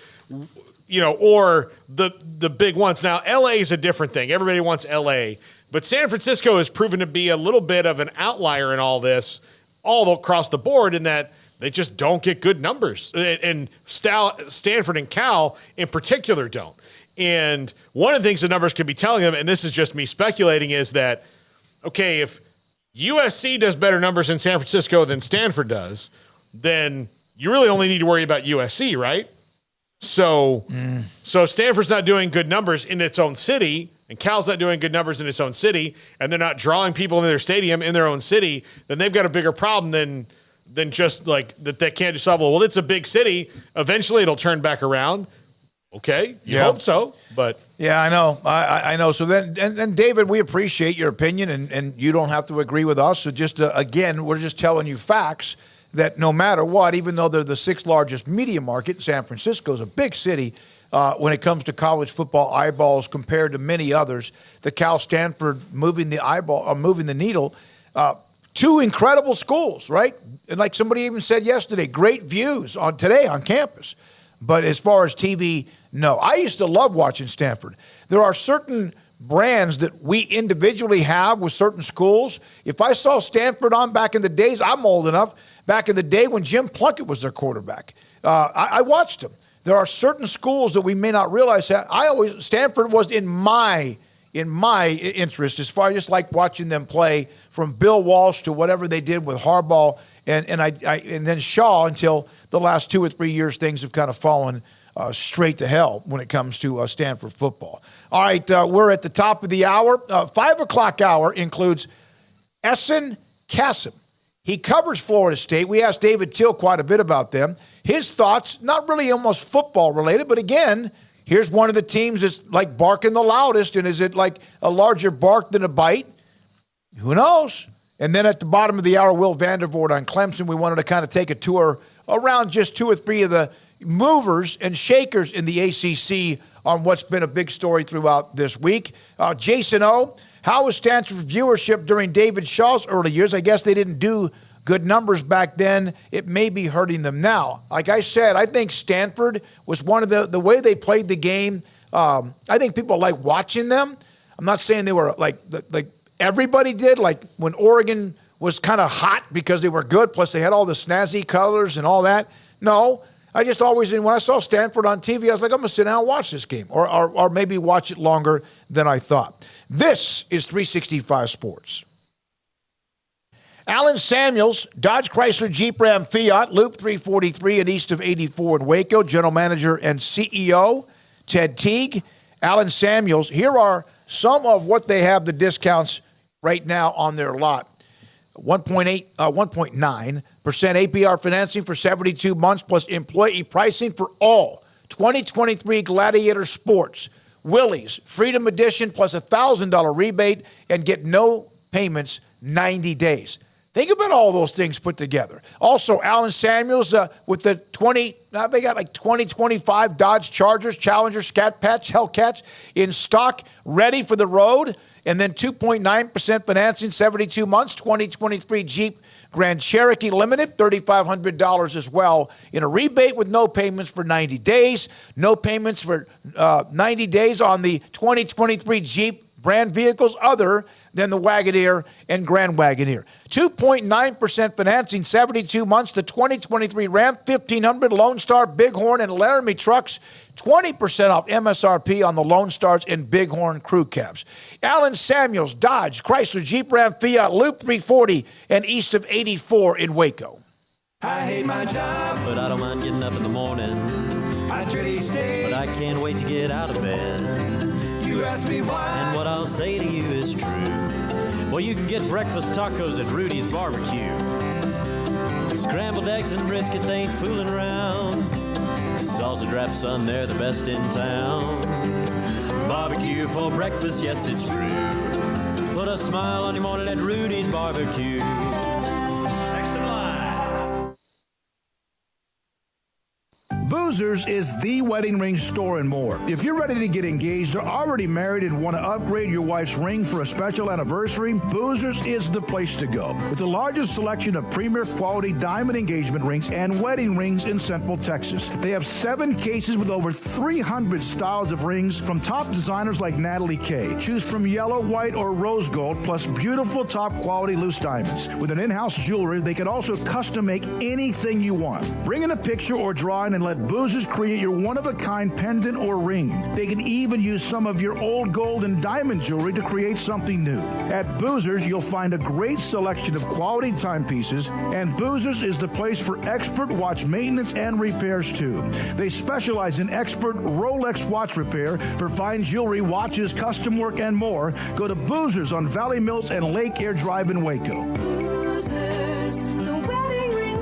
or the big ones. Now, LA is a different thing. Everybody wants LA. But San Francisco has proven to be a little bit of an outlier in all this, all across the board, in that they just don't get good numbers. And Stanford and Cal in particular don't. And one of the things the numbers could be telling them, and this is just me speculating, is that, okay, if USC does better numbers in San Francisco than Stanford does, then you really only need to worry about USC, right? So Stanford's not doing good numbers in its own city, and Cal's not doing good numbers in its own city, and they're not drawing people into their stadium in their own city, then they've got a bigger problem than than just like that can't just solve. Well, it's a big city. Eventually, it'll turn back around. Okay, you hope so, but yeah, I know, I know. So then, and David, we appreciate your opinion, and you don't have to agree with us. So just again, we're just telling you facts that no matter what, even though they're the 6th largest media market, San Francisco is a big city when it comes to college football eyeballs compared to many others. The Cal Stanford moving the needle. 2 incredible schools, right? And like somebody even said yesterday, great views on campus. But as far as TV, no. I used to love watching Stanford. There are certain brands that we individually have with certain schools. If I saw Stanford on back in the days, I'm old enough, back in the day when Jim Plunkett was their quarterback, I watched him. There are certain schools that we may not realize that. Stanford was in my interest as far as just like watching them play, from Bill Walsh to whatever they did with Harbaugh and then Shaw until the last 2 or 3 years, things have kind of fallen straight to hell when it comes to Stanford football. All right, we're at the top of the hour. 5 o'clock hour includes Essen Kassim. He covers Florida State. We asked David Till quite a bit about them. His thoughts, not really almost football related, but again, here's one of the teams that's like barking the loudest, and is it like a larger bark than a bite? Who knows? And then at the bottom of the hour, Will Vandervoort on Clemson. We wanted to kind of take a tour around just 2 or 3 of the movers and shakers in the ACC on what's been a big story throughout this week. Jason O., how was Stanford viewership during David Shaw's early years? I guess they didn't do good numbers back then. It may be hurting them now. Like I said, I think Stanford was one of the way they played the game. I think people like watching them. I'm not saying they were like everybody did, like when Oregon was kind of hot because they were good, plus they had all the snazzy colors and all that. No, I just always, when I saw Stanford on TV, I was like, I'm going to sit down and watch this game, or maybe watch it longer than I thought. This is 365 Sports. Alan Samuels, Dodge Chrysler Jeep Ram Fiat, Loop 343 and east of 84 in Waco, General Manager and CEO, Ted Teague. Alan Samuels, here are some of what they have the discounts right now on their lot. 1.9% APR financing for 72 months plus employee pricing for all 2023 Gladiator Sports, Willys, Freedom Edition plus $1,000 rebate, and get no payments 90 days. Think about all those things put together. Also, Alan Samuels with the they got like 2025 Dodge Chargers, Challenger, Scat Patch, Hellcats in stock, ready for the road. And then 2.9% financing, 72 months, 2023 Jeep Grand Cherokee Limited, $3,500 as well in a rebate with no payments for 90 days. No payments for 90 days on the 2023 Jeep brand vehicles other than the Wagoneer and Grand Wagoneer. 2.9% financing, 72 months, the 2023 Ram 1500, Lone Star, Bighorn, and Laramie trucks. 20% off MSRP on the Lone Stars and Bighorn crew cabs. Alan Samuels, Dodge, Chrysler, Jeep Ram, Fiat, Loop 340, and east of 84 in Waco. I hate my job, but I don't mind getting up in the morning. I dread each day, but I can't wait to get out of bed. You ask me why, and what I'll say to you is true. Well, you can get breakfast tacos at Rudy's Barbecue. Scrambled eggs and brisket, they ain't fooling around. Salsa drap, son, they're the best in town. Barbecue for breakfast, yes, it's true. Put a smile on your morning at Rudy's Barbecue. Next in line. Boozers is the wedding ring store and more. If you're ready to get engaged or already married and want to upgrade your wife's ring for a special anniversary, Boozers is the place to go. With the largest selection of premier quality diamond engagement rings and wedding rings in Central Texas. They have 7 cases with over 300 styles of rings from top designers like Natalie Kay. Choose from yellow, white, or rose gold, plus beautiful top quality loose diamonds. With an in-house jeweler, they can also custom make anything you want. Bring in a picture or drawing and let Boozers create your one-of-a-kind pendant or ring. They can even use some of your old gold and diamond jewelry to create something new. At Boozers, you'll find a great selection of quality timepieces, and Boozers is the place for expert watch maintenance and repairs too. They specialize in expert Rolex watch repair for fine jewelry, watches, custom work, and more. Go to Boozers on Valley Mills and Lake Air Drive in Waco. Boozers, the wedding ring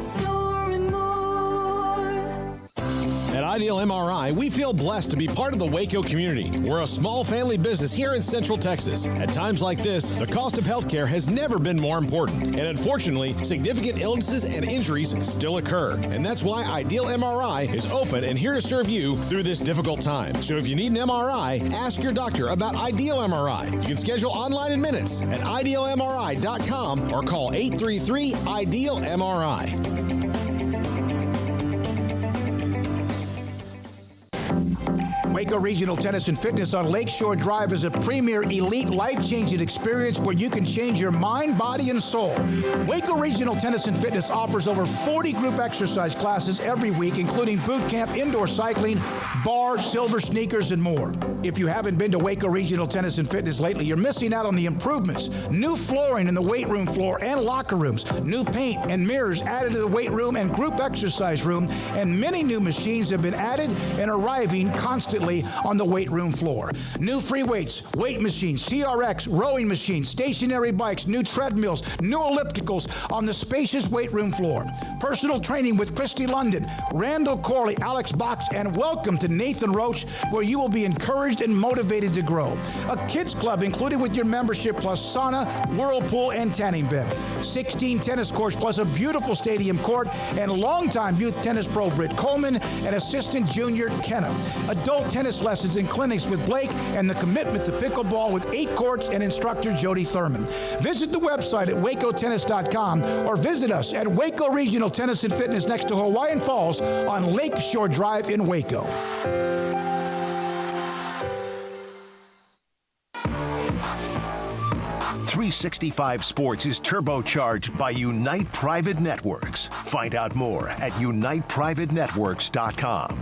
Ideal MRI, we feel blessed to be part of the Waco community. We're a small family business here in Central Texas. At times like this, the cost of healthcare has never been more important. And unfortunately, significant illnesses and injuries still occur. And that's why Ideal MRI is open and here to serve you through this difficult time. So if you need an MRI, ask your doctor about Ideal MRI. You can schedule online in minutes at idealmri.com or call 833-IDEAL-MRI. Waco Regional Tennis and Fitness on Lakeshore Drive is a premier elite life-changing experience where you can change your mind, body, and soul. Waco Regional Tennis and Fitness offers over 40 group exercise classes every week, including boot camp, indoor cycling, bars, silver sneakers, and more. If you haven't been to Waco Regional Tennis and Fitness lately, you're missing out on the improvements. New flooring in the weight room floor and locker rooms, new paint and mirrors added to the weight room and group exercise room, and many new machines have been added and arriving constantly on the weight room floor. New free weights, weight machines, TRX, rowing machines, stationary bikes, new treadmills, new ellipticals on the spacious weight room floor. Personal training with Christy London, Randall Corley, Alex Box, and welcome to Nathan Roach, where you will be encouraged and motivated to grow. A kids club included with your membership, plus sauna, whirlpool, and tanning bed. 16 tennis courts plus a beautiful stadium court, and longtime youth tennis pro Britt Coleman and assistant junior Kenna. Adult tennis lessons and clinics with Blake, and the commitment to pickleball with 8 courts and instructor Jody Thurman. Visit the website at wacotennis.com or visit us at Waco Regional Tennis and Fitness next to Hawaiian Falls on Lakeshore Drive in Waco. .365 Sports is turbocharged by Unite Private Networks. Find out more at uniteprivatenetworks.com.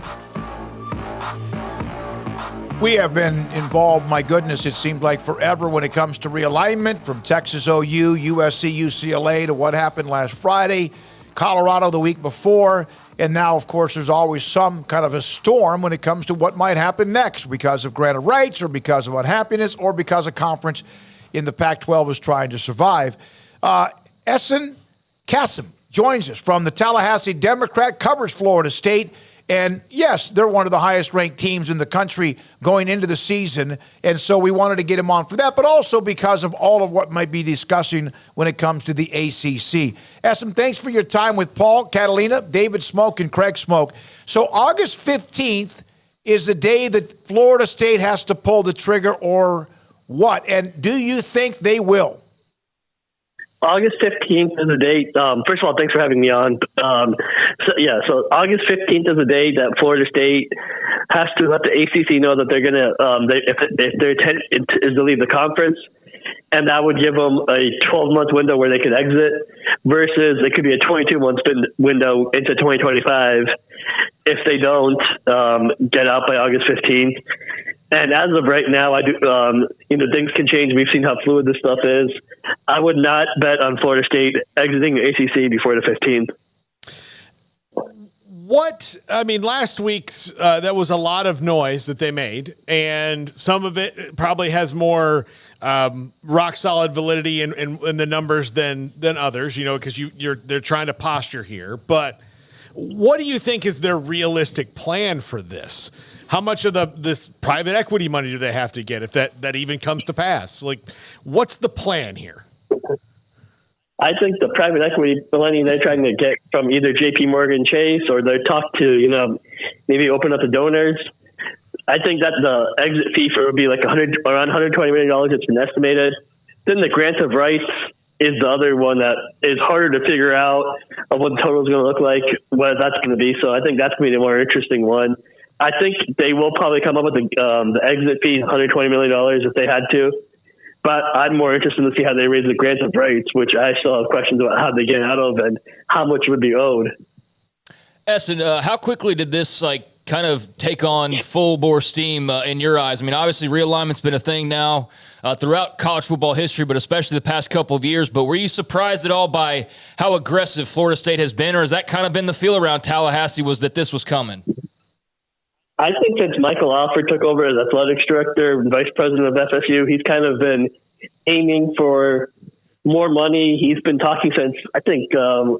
We have been involved, my goodness, it seemed like forever when it comes to realignment, from Texas OU, USC, UCLA to what happened last Friday, Colorado the week before, and now, of course, there's always some kind of a storm when it comes to what might happen next because of granted rights or because of unhappiness or because a conference in the Pac-12 is trying to survive. Essen Kassim joins us from the Tallahassee Democrat, covers Florida State. And yes, they're one of the highest ranked teams in the country going into the season. And so we wanted to get him on for that, but also because of all of what might be discussing when it comes to the ACC. Essen, thanks for your time with Paul, Catalina, David Smoak, and Craig Smoak. So August 15th is the day that Florida State has to pull the trigger, or what? And do you think they will? August 15th is the date. First of all, thanks for having me on. So August 15th is the day that Florida State has to let the ACC know that they're going to, if their intent is to leave the conference, and that would give them a 12-month window where they could exit, versus it could be a 22-month window into 2025 if they don't get out by August 15th. And as of right now, I do. Things can change. We've seen how fluid this stuff is. I would not bet on Florida State exiting the ACC before the 15th. Last week's that was a lot of noise that they made, and some of it probably has more rock solid validity in the numbers than others. Because they're trying to posture here. But what do you think is their realistic plan for this? How much of this private equity money do they have to get if that even comes to pass? Like, what's the plan here? I think the private equity money they're trying to get from either JP Morgan Chase, or they talk to, maybe open up the donors. I think that the exit fee for would be like around $120 million. It's been estimated. Then the grant of rights is the other one that is harder to figure out of what the total is going to look like, what that's going to be. So I think that's going to be the more interesting one. I think they will probably come up with the exit fee, $120 million if they had to. But I'm more interested to see how they raise the grant of rights, which I still have questions about how they get out of and how much would be owed. Essen, how quickly did this kind of take on full bore steam in your eyes? I mean, obviously realignment's been a thing now throughout college football history, but especially the past couple of years. But were you surprised at all by how aggressive Florida State has been, or has that kind of been the feel around Tallahassee was that this was coming? I think since Michael Alford took over as athletics director and vice president of FSU, he's kind of been aiming for more money. He's been talking since, I think,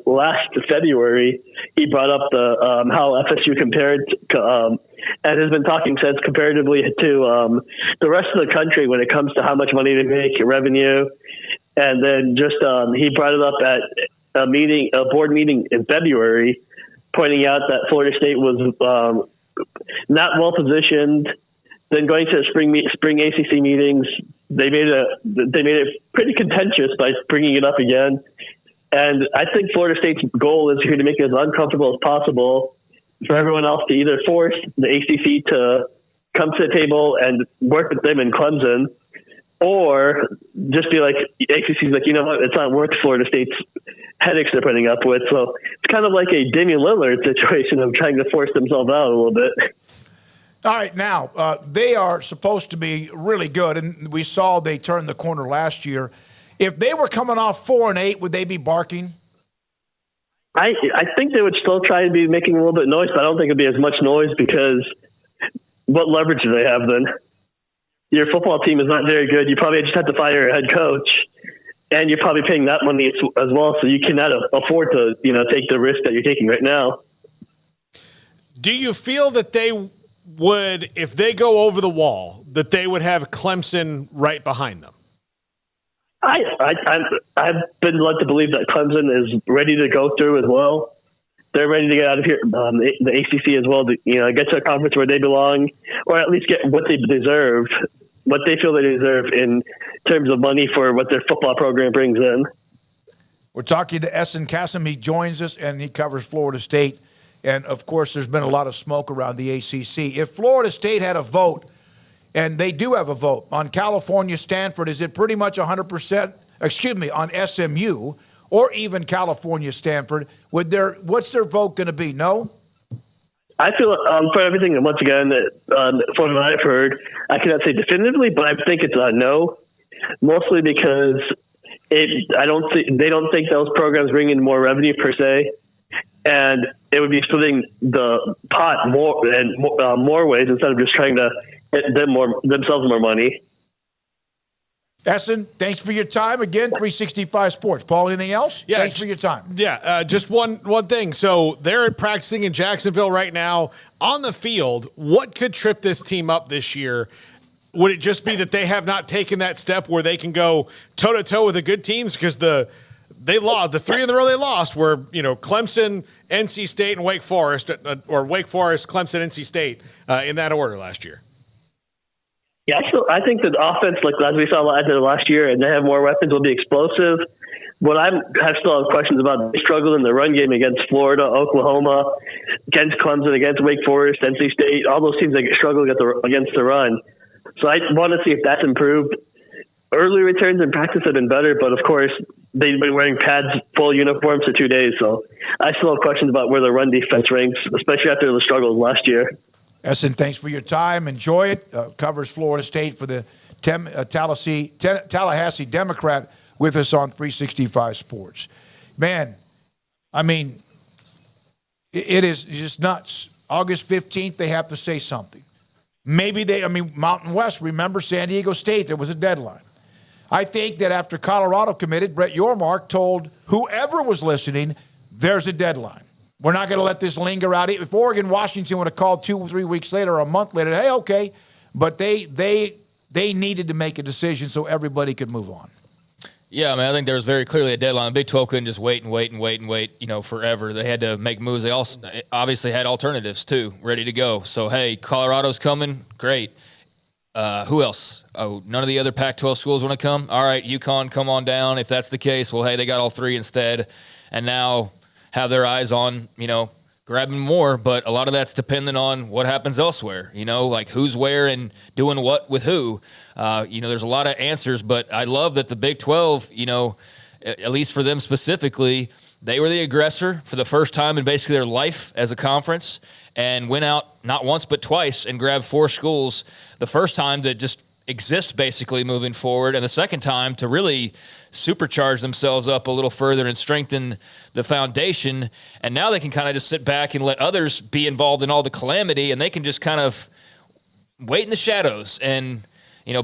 last February. He brought up the how FSU compared to, and has been talking since comparatively to the rest of the country when it comes to how much money they make, revenue. And then just he brought it up at a board meeting in February, pointing out that Florida State was not well positioned. Then going to spring ACC meetings, they made it pretty contentious by bringing it up again. And I think Florida State's goal is here to make it as uncomfortable as possible for everyone else to either force the ACC to come to the table and work with them in Clemson, or just be like, ACC's like, you know what, it's not worth Florida State's headaches they're putting up with. So it's kind of like a Damian Lillard situation of trying to force themselves out a little bit. All right, now, they are supposed to be really good, and we saw they turned the corner last year. If they were coming off 4-8, would they be barking? I think they would still try to be making a little bit of noise, but I don't think it'd be as much noise because what leverage do they have then? Your football team is not very good. You probably just have to fire a head coach, and you're probably paying that money as well, so you cannot afford to, take the risk that you're taking right now. Do you feel that they would, if they go over the wall, that they would have Clemson right behind them? I've been led to believe that Clemson is ready to go through as well. They're ready to get out of here. The ACC as well, to, get to a conference where they belong, or at least get what they deserve, what they feel they deserve in terms of money for what their football program brings in. We're talking to Essen Kassem. He joins us, and he covers Florida State. And, of course, there's been a lot of smoke around the ACC. If Florida State had a vote, and they do have a vote, on California, Stanford, is it pretty much 100%, on SMU, or even California, Stanford, what's their vote going to be? No? I feel, for everything, once again, from what I've heard, I cannot say definitively, but I think it's a no, mostly because they don't think those programs bring in more revenue per se. And it would be splitting the pot more ways instead of just trying to get themselves more money. Essen, thanks for your time. Again, 365 Sports. Paul, anything else? Yeah, thanks for your time. Yeah, just one thing. So they're practicing in Jacksonville right now. On the field, what could trip this team up this year? Would it just be that they have not taken that step where they can go toe-to-toe with the good teams? Because they lost. The three in the row they lost were, Clemson, NC State, and Wake Forest, or Wake Forest, Clemson, NC State, in that order last year. Yeah, I think that offense, like as we saw last year, and they have more weapons, will be explosive. What I still have questions about, they struggled in the run game against Florida, Oklahoma, against Clemson, against Wake Forest, NC State, all those teams that struggle against the run. So I want to see if that's improved. Early returns in practice have been better, but of course, they've been wearing pads, full uniforms for 2 days. So I still have questions about where the run defense ranks, especially after the struggles last year. Essen, thanks for your time. Enjoy it. Covers Florida State for the Tallahassee Democrat with us on 365 Sports. Man, I mean, it is just nuts. August 15th, they have to say something. Mountain West, remember San Diego State, there was a deadline. I think that after Colorado committed, Brett Yormark told whoever was listening, there's a deadline. We're not going to let this linger out. If Oregon, Washington would have called 2 or 3 weeks later or a month later, hey, okay. But they needed to make a decision so everybody could move on. Yeah, I think there was very clearly a deadline. The Big 12 couldn't just wait, forever. They had to make moves. They also obviously had alternatives, too, ready to go. So, hey, Colorado's coming. Great. Who else? Oh, none of the other Pac-12 schools want to come? All right, UConn, come on down. If that's the case, well, hey, they got all three instead. And now have their eyes on, grabbing more. But a lot of that's dependent on what happens elsewhere, like who's where and doing what with who. There's a lot of answers, but I love that the Big 12, at least for them specifically, they were the aggressor for the first time in basically their life as a conference and went out not once but twice and grabbed 4 schools. The first time to just exist basically moving forward, and the second time to really supercharge themselves up a little further and strengthen the foundation. And now they can kind of just sit back and let others be involved in all the calamity, and they can just kind of wait in the shadows and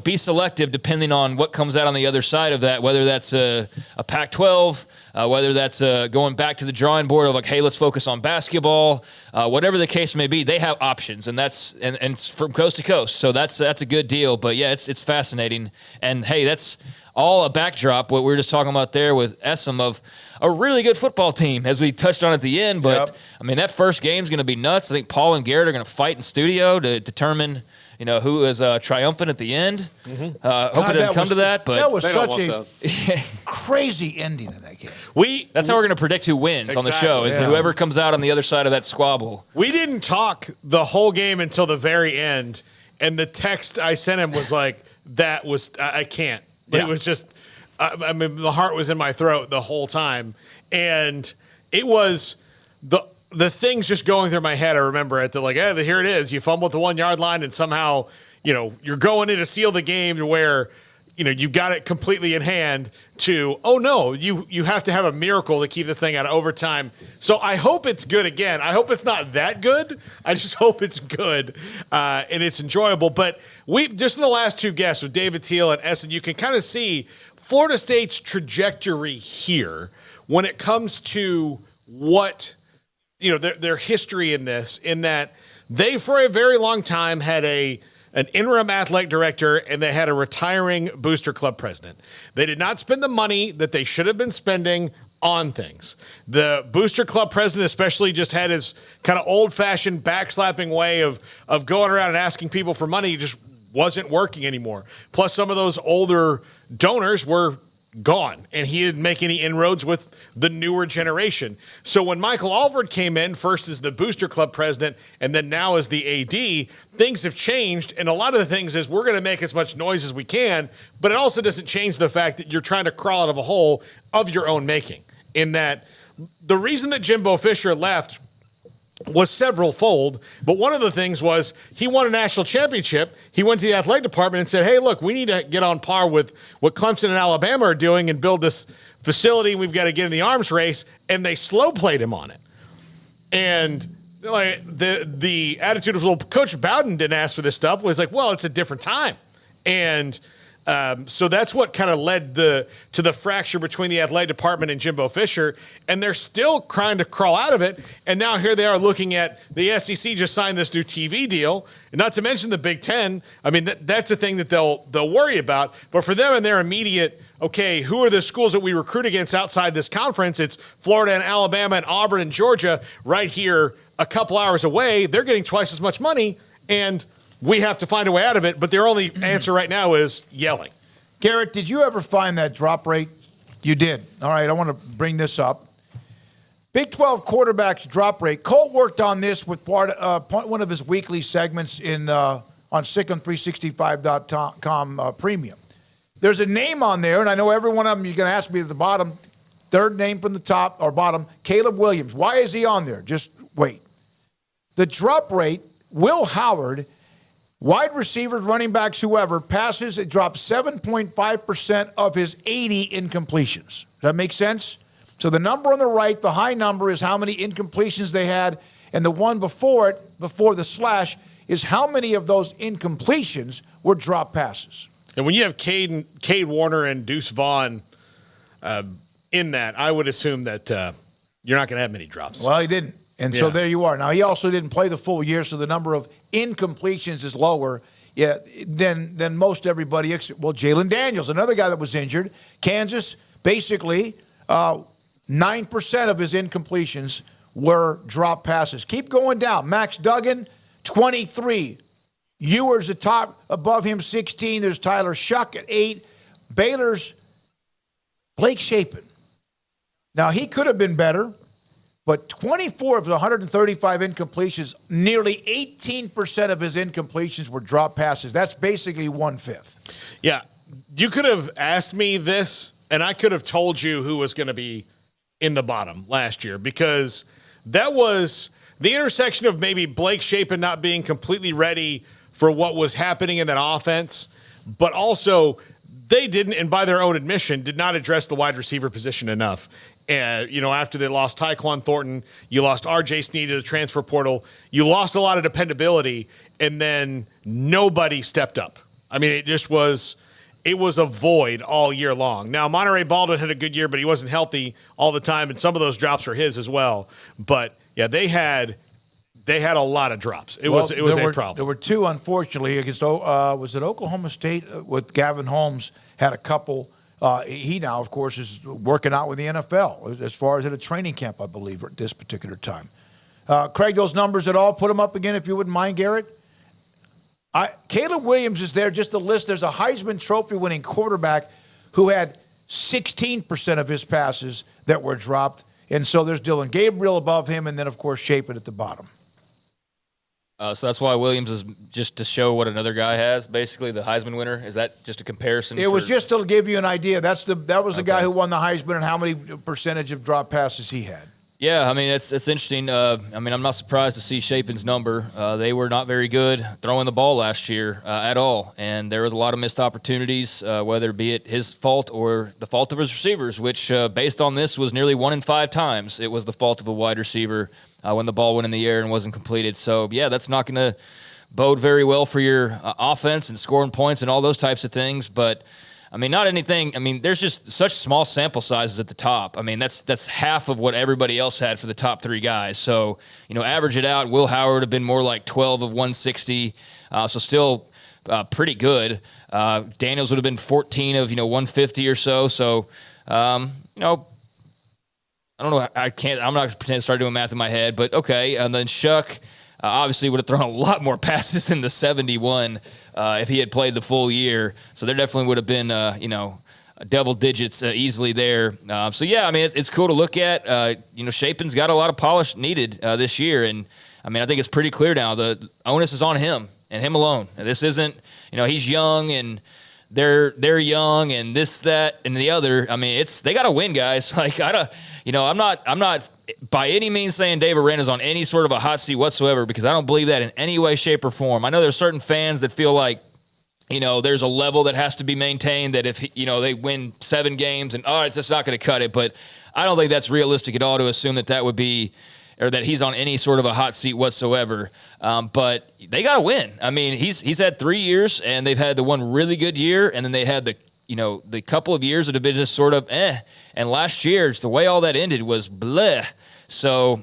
be selective depending on what comes out on the other side of that, whether that's a Pac-12, whether that's going back to the drawing board of like, hey, let's focus on basketball, whatever the case may be. They have options, and that's and it's from coast to coast. So that's a good deal. But yeah, it's fascinating. And hey, that's all a backdrop, what we were just talking about there with Essam, of a really good football team, as we touched on at the end. But, I mean, that first game's going to be nuts. I think Paul and Garrett are going to fight in studio to determine, who is triumphant at the end. Hope it doesn't come to that. But that was such a crazy ending of that game. That's how we're going to predict who wins on the show, is whoever comes out on the other side of that squabble. We didn't talk the whole game until the very end, and the text I sent him was like, I can't. It was just, the heart was in my throat the whole time. And it was the things just going through my head. I remember it. Here it is. You fumble at the 1 yard line and somehow, you're going in to seal the game to where, you got it completely in hand to, oh no, you have to have a miracle to keep this thing out of overtime. So I hope it's good again. I hope it's not that good. I just hope it's good and it's enjoyable. But we just in the last two guests with David Teal and Essen, you can kind of see Florida State's trajectory here when it comes to what, their history in this, in that they for a very long time had an interim athletic director, and they had a retiring booster club president. They did not spend the money that they should have been spending on things. The booster club president especially just had his kind of old-fashioned backslapping way of going around and asking people for money. Just wasn't working anymore. Plus, some of those older donors were gone, and he didn't make any inroads with the newer generation. So when Michael Alvord came in, first as the booster club president and then now as the AD, things have changed, and a lot of the things is we're going to make as much noise as we can, but it also doesn't change the fact that you're trying to crawl out of a hole of your own making, in that the reason that Jimbo Fisher left was several-fold, but one of the things was he won a national championship. He went to the athletic department and said, hey, look, we need to get on par with what Clemson and Alabama are doing and build this facility. We've got to get in the arms race, and they slow-played him on it. And the attitude of, well, Coach Bowden didn't ask for this stuff, was like, well, it's a different time. And so that's what kind of led to the fracture between the athletic department and Jimbo Fisher, and they're still trying to crawl out of it. And now here they are looking at the SEC just signed this new TV deal, and not to mention the Big Ten. I mean, that's a thing that they'll worry about. But for them and their immediate, okay, who are the schools that we recruit against outside this conference? It's Florida and Alabama and Auburn and Georgia right here a couple hours away. They're getting twice as much money, and we have to find a way out of it, but their only answer right now is yelling. Garrett, did you ever find that drop rate? You did. All right, I want to bring this up. Big 12 quarterbacks drop rate. Colt worked on this with one of his weekly segments on SicEm365.com Premium. There's a name on there, and I know every one of them you're going to ask me at the bottom, third name from the top or bottom, Caleb Williams. Why is he on there? Just wait. The drop rate, Will Howard, wide receivers, running backs, whoever, passes, it drops 7.5% of his 80 incompletions. Does that make sense? So the number on the right, the high number, is how many incompletions they had, and the one before it, before the slash, is how many of those incompletions were drop passes. And when you have Cade Warner and Deuce Vaughn in that, I would assume that you're not going to have many drops. Well, he didn't. And so there you are. Now, he also didn't play the full year, so the number of incompletions is lower than most everybody. Well, Jalen Daniels, another guy that was injured. Kansas, basically, 9% of his incompletions were drop passes. Keep going down. Max Duggan, 23. Ewers above him, 16. There's Tyler Shuck at 8. Baylor's Blake Shapen. Now, he could have been better. But 24 of the 135 incompletions, nearly 18% of his incompletions were drop passes. That's basically 1/5. Yeah. You could have asked me this, and I could have told you who was going to be in the bottom last year, because that was the intersection of maybe Blake Shapen not being completely ready for what was happening in that offense, but also they didn't, and by their own admission, did not address the wide receiver position enough. After they lost Tyquan Thornton, you lost R.J. Sneed to the transfer portal. You lost a lot of dependability, and then nobody stepped up. I mean, it was a void all year long. Now, Monterey Baldwin had a good year, but he wasn't healthy all the time, and some of those drops were his as well. But yeah, they had a lot of drops. It was a problem. There were two, unfortunately, against was it Oklahoma State with Gavin Holmes had a couple. He now, of course, is working out with the NFL as far as at a training camp, I believe, at this particular time. Craig, those numbers at all? Put them up again if you wouldn't mind, Garrett. Caleb Williams is there, just a list. There's a Heisman Trophy winning quarterback who had 16% of his passes that were dropped. And so there's Dylan Gabriel above him, and then, of course, Shapen at the bottom. So that's why Williams is just to show what another guy has, basically, the Heisman winner. Is that just a comparison? It was just to give you an idea. That was the guy who won the Heisman and how many percentage of drop passes he had. Yeah, I mean, it's interesting. I'm not surprised to see Shapen's number. They were not very good throwing the ball last year at all, and there was a lot of missed opportunities, whether it be it his fault or the fault of his receivers, which, based on this, was nearly 1 in 5 times it was the fault of a wide receiver when the ball went in the air and wasn't completed. So, yeah, that's not going to bode very well for your offense and scoring points and all those types of things, but I mean, not anything. I mean, there's just such small sample sizes at the top. I mean, that's half of what everybody else had for the top 3 guys. So, average it out. Will Howard would have been more like 12 of 160. So still pretty good. Daniels would have been 14 of, 150 or so. So, I don't know. I'm not going to pretend to start doing math in my head, but okay. And then Shuck obviously would have thrown a lot more passes than the 71 if he had played the full year. So there definitely would have been, double digits easily there. So, yeah, I mean, it's cool to look at. Shapen's got a lot of polish needed this year. And, I mean, I think it's pretty clear now. The onus is on him and him alone. This isn't, he's young and they're young and this, that, and the other. I mean, they got to win, guys. Like, I'm not by any means saying Dave Arena's on any sort of a hot seat whatsoever, because I don't believe that in any way, shape, or form. I know there's certain fans that feel like, there's a level that has to be maintained, that if, they win 7 games and, it's just not going to cut it. But I don't think that's realistic at all to assume that would be, or that he's on any sort of a hot seat whatsoever. But they got to win. I mean, he's had 3 years, and they've had the one really good year, and then they had the couple of years that have been just sort of And last year, the way all that ended was bleh. So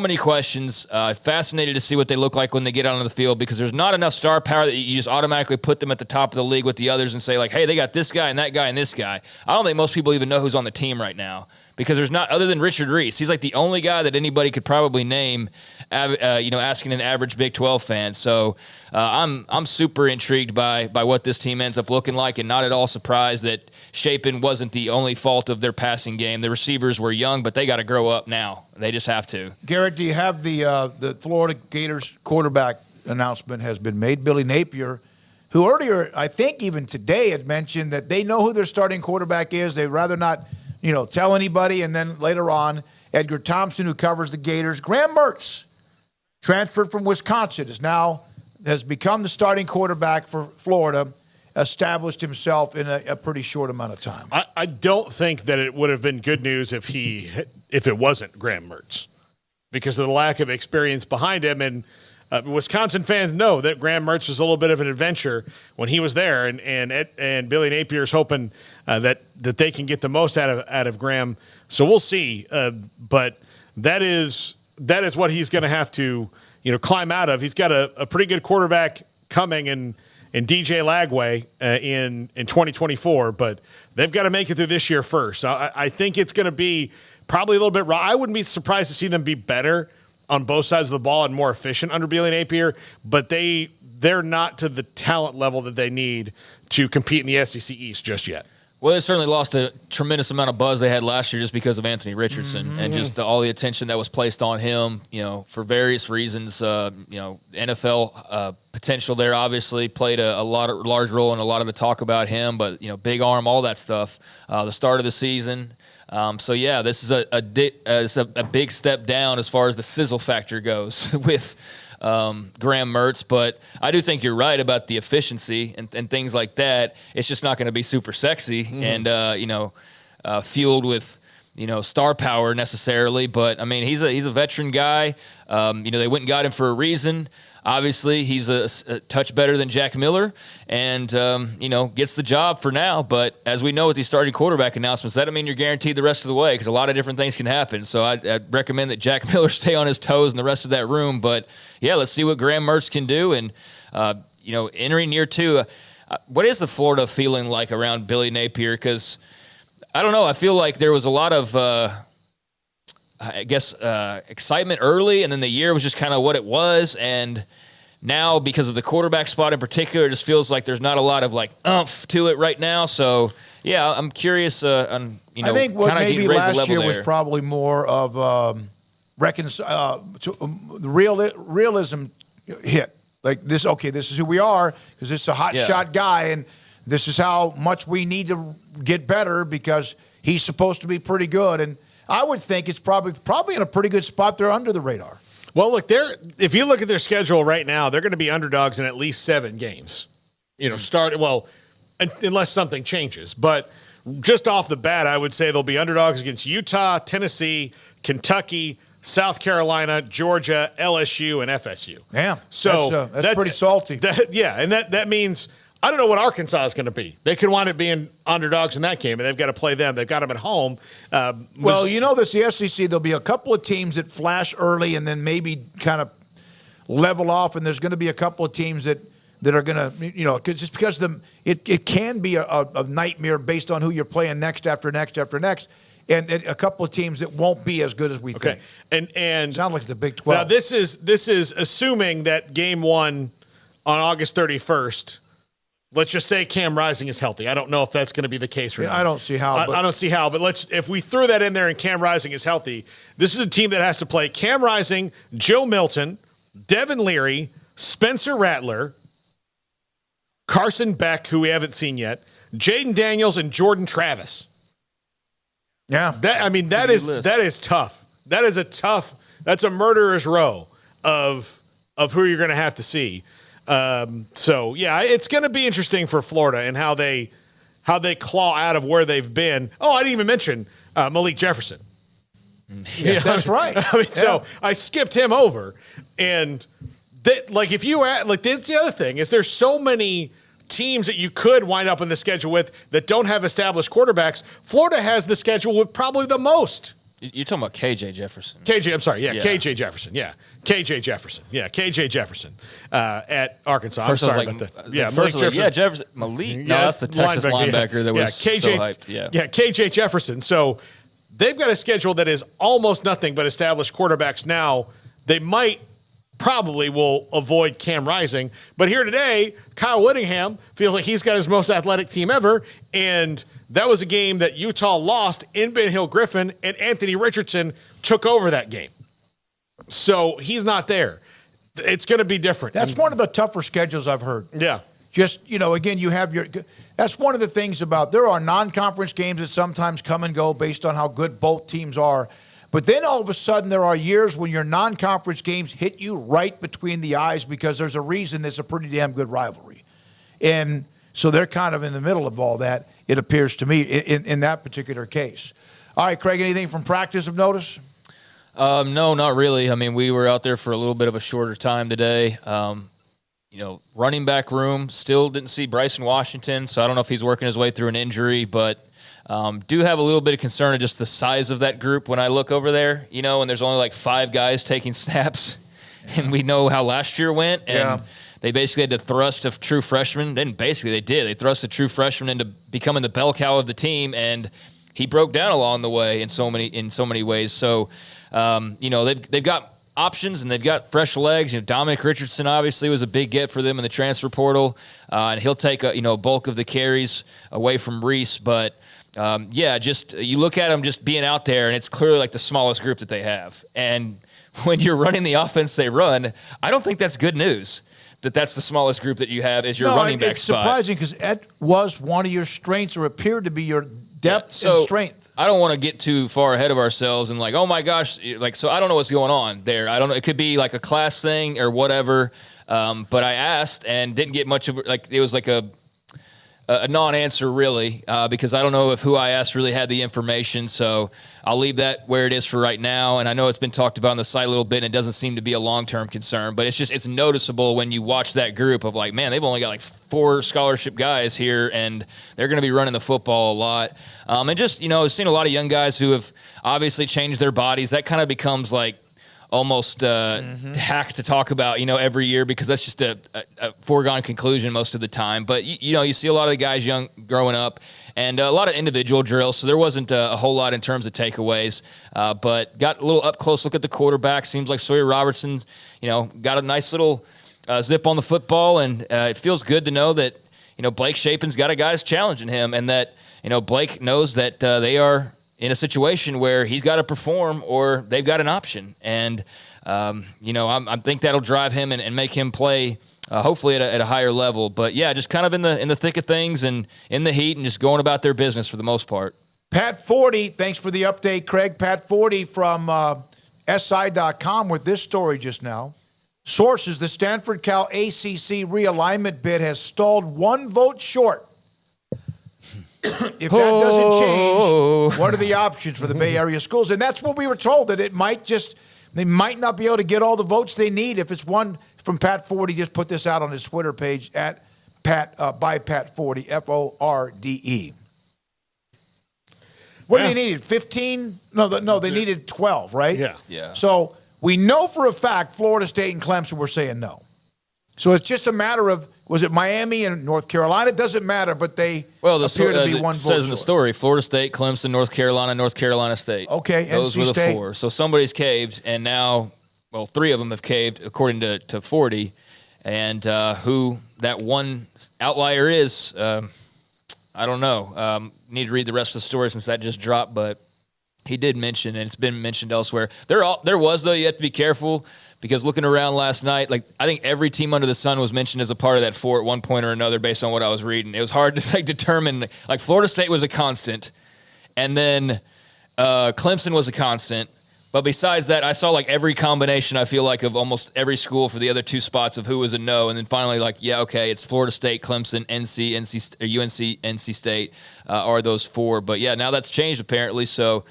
many questions. Fascinated to see what they look like when they get out on the field, because there's not enough star power that you just automatically put them at the top of the league with the others and say, like, hey, they got this guy and that guy and this guy. I don't think most people even know who's on the team right now, because there's not, other than Richard Reese. He's like the only guy that anybody could probably name, asking an average Big 12 fan. So I'm super intrigued by what this team ends up looking like, and not at all surprised that Shapen wasn't the only fault of their passing game. The receivers were young, but they got to grow up now. They just have to. Garrett, do you have the Florida Gators quarterback announcement has been made? Billy Napier, who earlier, I think even today, had mentioned that they know who their starting quarterback is. They'd rather not, tell anybody. And then later on, Edgar Thompson, who covers the Gators. Graham Mertz, transferred from Wisconsin, has become the starting quarterback for Florida, established himself in a pretty short amount of time. I don't think that it would have been good news if it wasn't Graham Mertz, because of the lack of experience behind him. And Wisconsin fans know that Graham Mertz was a little bit of an adventure when he was there, and Billy Napier's hoping that they can get the most out of Graham. So we'll see. But that is what he's going to have to climb out of. He's got a pretty good quarterback coming in DJ Lagway in 2024, but they've got to make it through this year first. I think it's going to be probably a little bit raw. I wouldn't be surprised to see them be better on both sides of the ball and more efficient under Billy Napier, but they're not to the talent level that they need to compete in the SEC East just yet. Well, they certainly lost a tremendous amount of buzz they had last year just because of Anthony Richardson and just all the attention that was placed on him, for various reasons. NFL potential there obviously played a large role in a lot of the talk about him, but, big arm, all that stuff, the start of the season. This is a big step down as far as the sizzle factor goes with Graham Mertz, but I do think you're right about the efficiency and things like that. It's just not going to be super sexy and fueled with star power necessarily, but I mean, he's a veteran guy. They went and got him for a reason. Obviously, he's a touch better than Jack Miller, and gets the job for now. But as we know with these starting quarterback announcements, that doesn't mean you're guaranteed the rest of the way, because a lot of different things can happen. So I'd recommend that Jack Miller stay on his toes in the rest of that room. But yeah, let's see what Graham Mertz can do. And entering year 2, what is the Florida feeling like around Billy Napier? Because I don't know. I feel like there was a lot of excitement early, and then the year was just kind of what it was. And now, because of the quarterback spot in particular, it just feels like there's not a lot of oomph to it right now. So, yeah, I'm curious on, I think what maybe last year was there. probably more of realism hit. Like this, okay, this is who we are, because this is a hot shot guy, and this is how much we need to get better because he's supposed to be pretty good. And I would think it's probably in a pretty good spot. They're under the radar. Well, look, if you look at their schedule right now, they're going to be underdogs in at least 7 games. Unless something changes. But just off the bat, I would say they'll be underdogs against Utah, Tennessee, Kentucky, South Carolina, Georgia, LSU, and FSU. Yeah, so that's pretty salty. That means I don't know what Arkansas is going to be. They could wind up being underdogs in that game, and they've got to play them. They've got them at home. The SEC, there'll be a couple of teams that flash early and then maybe kind of level off, and there's going to be a couple of teams that are going to, just because it can be a nightmare based on who you're playing next after next after next. And a couple of teams that won't be as good as we think. And sounds like the Big 12. Now this is assuming that game 1 on August 31st. Let's just say Cam Rising is healthy. I don't know if that's going to be the case or not. I don't see how. I don't see how. But if we throw that in there and Cam Rising is healthy, this is a team that has to play Cam Rising, Joe Milton, Devin Leary, Spencer Rattler, Carson Beck, who we haven't seen yet, Jaden Daniels, and Jordan Travis. Yeah, that is tough. That's a murderer's row of who you're going to have to see. It's going to be interesting for Florida and how they claw out of where they've been. Oh, I didn't even mention Malik Jefferson. Yeah, that's right. So I skipped him over, and if you add, that's the other thing is there's so many teams that you could wind up in the schedule with that don't have established quarterbacks. Florida has the schedule with probably the most. You're talking about KJ Jefferson. KJ Jefferson. KJ Jefferson at Arkansas. First I'm sorry about that. Jefferson. Malik. No, that's the Texas linebacker that was so hyped. Yeah, KJ Jefferson. So they've got a schedule that is almost nothing but established quarterbacks now. They probably will avoid Cam Rising. But here today, Kyle Whittingham feels like he's got his most athletic team ever. And that was a game that Utah lost in Ben Hill Griffin, and Anthony Richardson took over that game. So he's not there. It's going to be different. That's one of the tougher schedules I've heard. Yeah. Just, again, you have that's one of the things about, there are non-conference games that sometimes come and go based on how good both teams are. But then all of a sudden there are years when your non-conference games hit you right between the eyes because there's a reason it's a pretty damn good rivalry. And so they're kind of in the middle of all that, it appears to me, in that particular case. All right, Craig, anything from practice of notice? No, not really. I mean, we were out there for a little bit of a shorter time today. Running back room, still didn't see Bryson Washington, so I don't know if he's working his way through an injury, but do have a little bit of concern of just the size of that group when I look over there, and there's only 5 guys taking snaps, and we know how last year went, and they basically had to thrust a true freshman. Then basically they did. They thrust a true freshman into becoming the bell cow of the team, and he broke down along the way in so many ways. So, they've got options and they've got fresh legs. Dominic Richardson obviously was a big get for them in the transfer portal, and he'll take a bulk of the carries away from Reese. But just you look at them just being out there, and it's clearly the smallest group that they have. And when you're running the offense they run, I don't think that's good news. That's the smallest group that you have is your running back spot. It's surprising because that was one of your strengths, or appeared to be your depth and strength. I don't want to get too far ahead of ourselves and oh my gosh, so I don't know what's going on there. I don't know. It could be a class thing or whatever. But I asked and didn't get much of it. It was a non-answer really, because I don't know if who I asked really had the information. So I'll leave that where it is for right now. And I know it's been talked about on the site a little bit, and it doesn't seem to be a long-term concern. But it's noticeable when you watch that group of like, man, they've only got like 4 scholarship guys here, and they're going to be running the football a lot. And just, I've seen a lot of young guys who have obviously changed their bodies. That kind of becomes like almost hack to talk about, every year, because that's just a foregone conclusion most of the time. But, you see a lot of the guys young growing up and a lot of individual drills. So there wasn't a whole lot in terms of takeaways, but got a little up close look at the quarterback. Seems like Sawyer Robertson, got a nice little zip on the football. And it feels good to know that, Blake Shapen's got a guy that's challenging him, and that, Blake knows that they are in a situation where he's got to perform or they've got an option. And, I think that'll drive him and make him play, hopefully at a higher level. But yeah, just kind of in the thick of things and in the heat and just going about their business for the most part. Pat 40, thanks for the update, Craig. Pat 40 from SI.com with this story just now. Sources, the Stanford Cal ACC realignment bid has stalled 1 vote short. If that doesn't change, what are the options for the Bay Area schools? And that's what we were told, that they might not be able to get all the votes they need. If it's one from Pat 40, just put this out on his Twitter page at by Pat 40, FORDE. What do they need? 15? No, they needed 12, right? Yeah. So we know for a fact Florida State and Clemson were saying no. So it's just a matter of, was it Miami and North Carolina? It doesn't matter, but they appear to be 1 vote says in the short. story, Florida State, Clemson, North Carolina State. Okay, those NC were the State. 4. So somebody's caved, and now, 3 of them have caved, according to 40. And who that one outlier is, I don't know. Need to read the rest of the story since that just dropped, but he did mention, and it's been mentioned elsewhere. There was, though, you have to be careful, because looking around last night, I think every team under the sun was mentioned as a part of that 4 at one point or another based on what I was reading. It was hard to determine. Florida State was a constant, and then Clemson was a constant. But besides that, I saw every combination, I feel like, of almost every school for the other 2 spots of who was a no. And then finally, it's Florida State, Clemson, UNC, NC State are those 4. But yeah, now that's changed apparently. So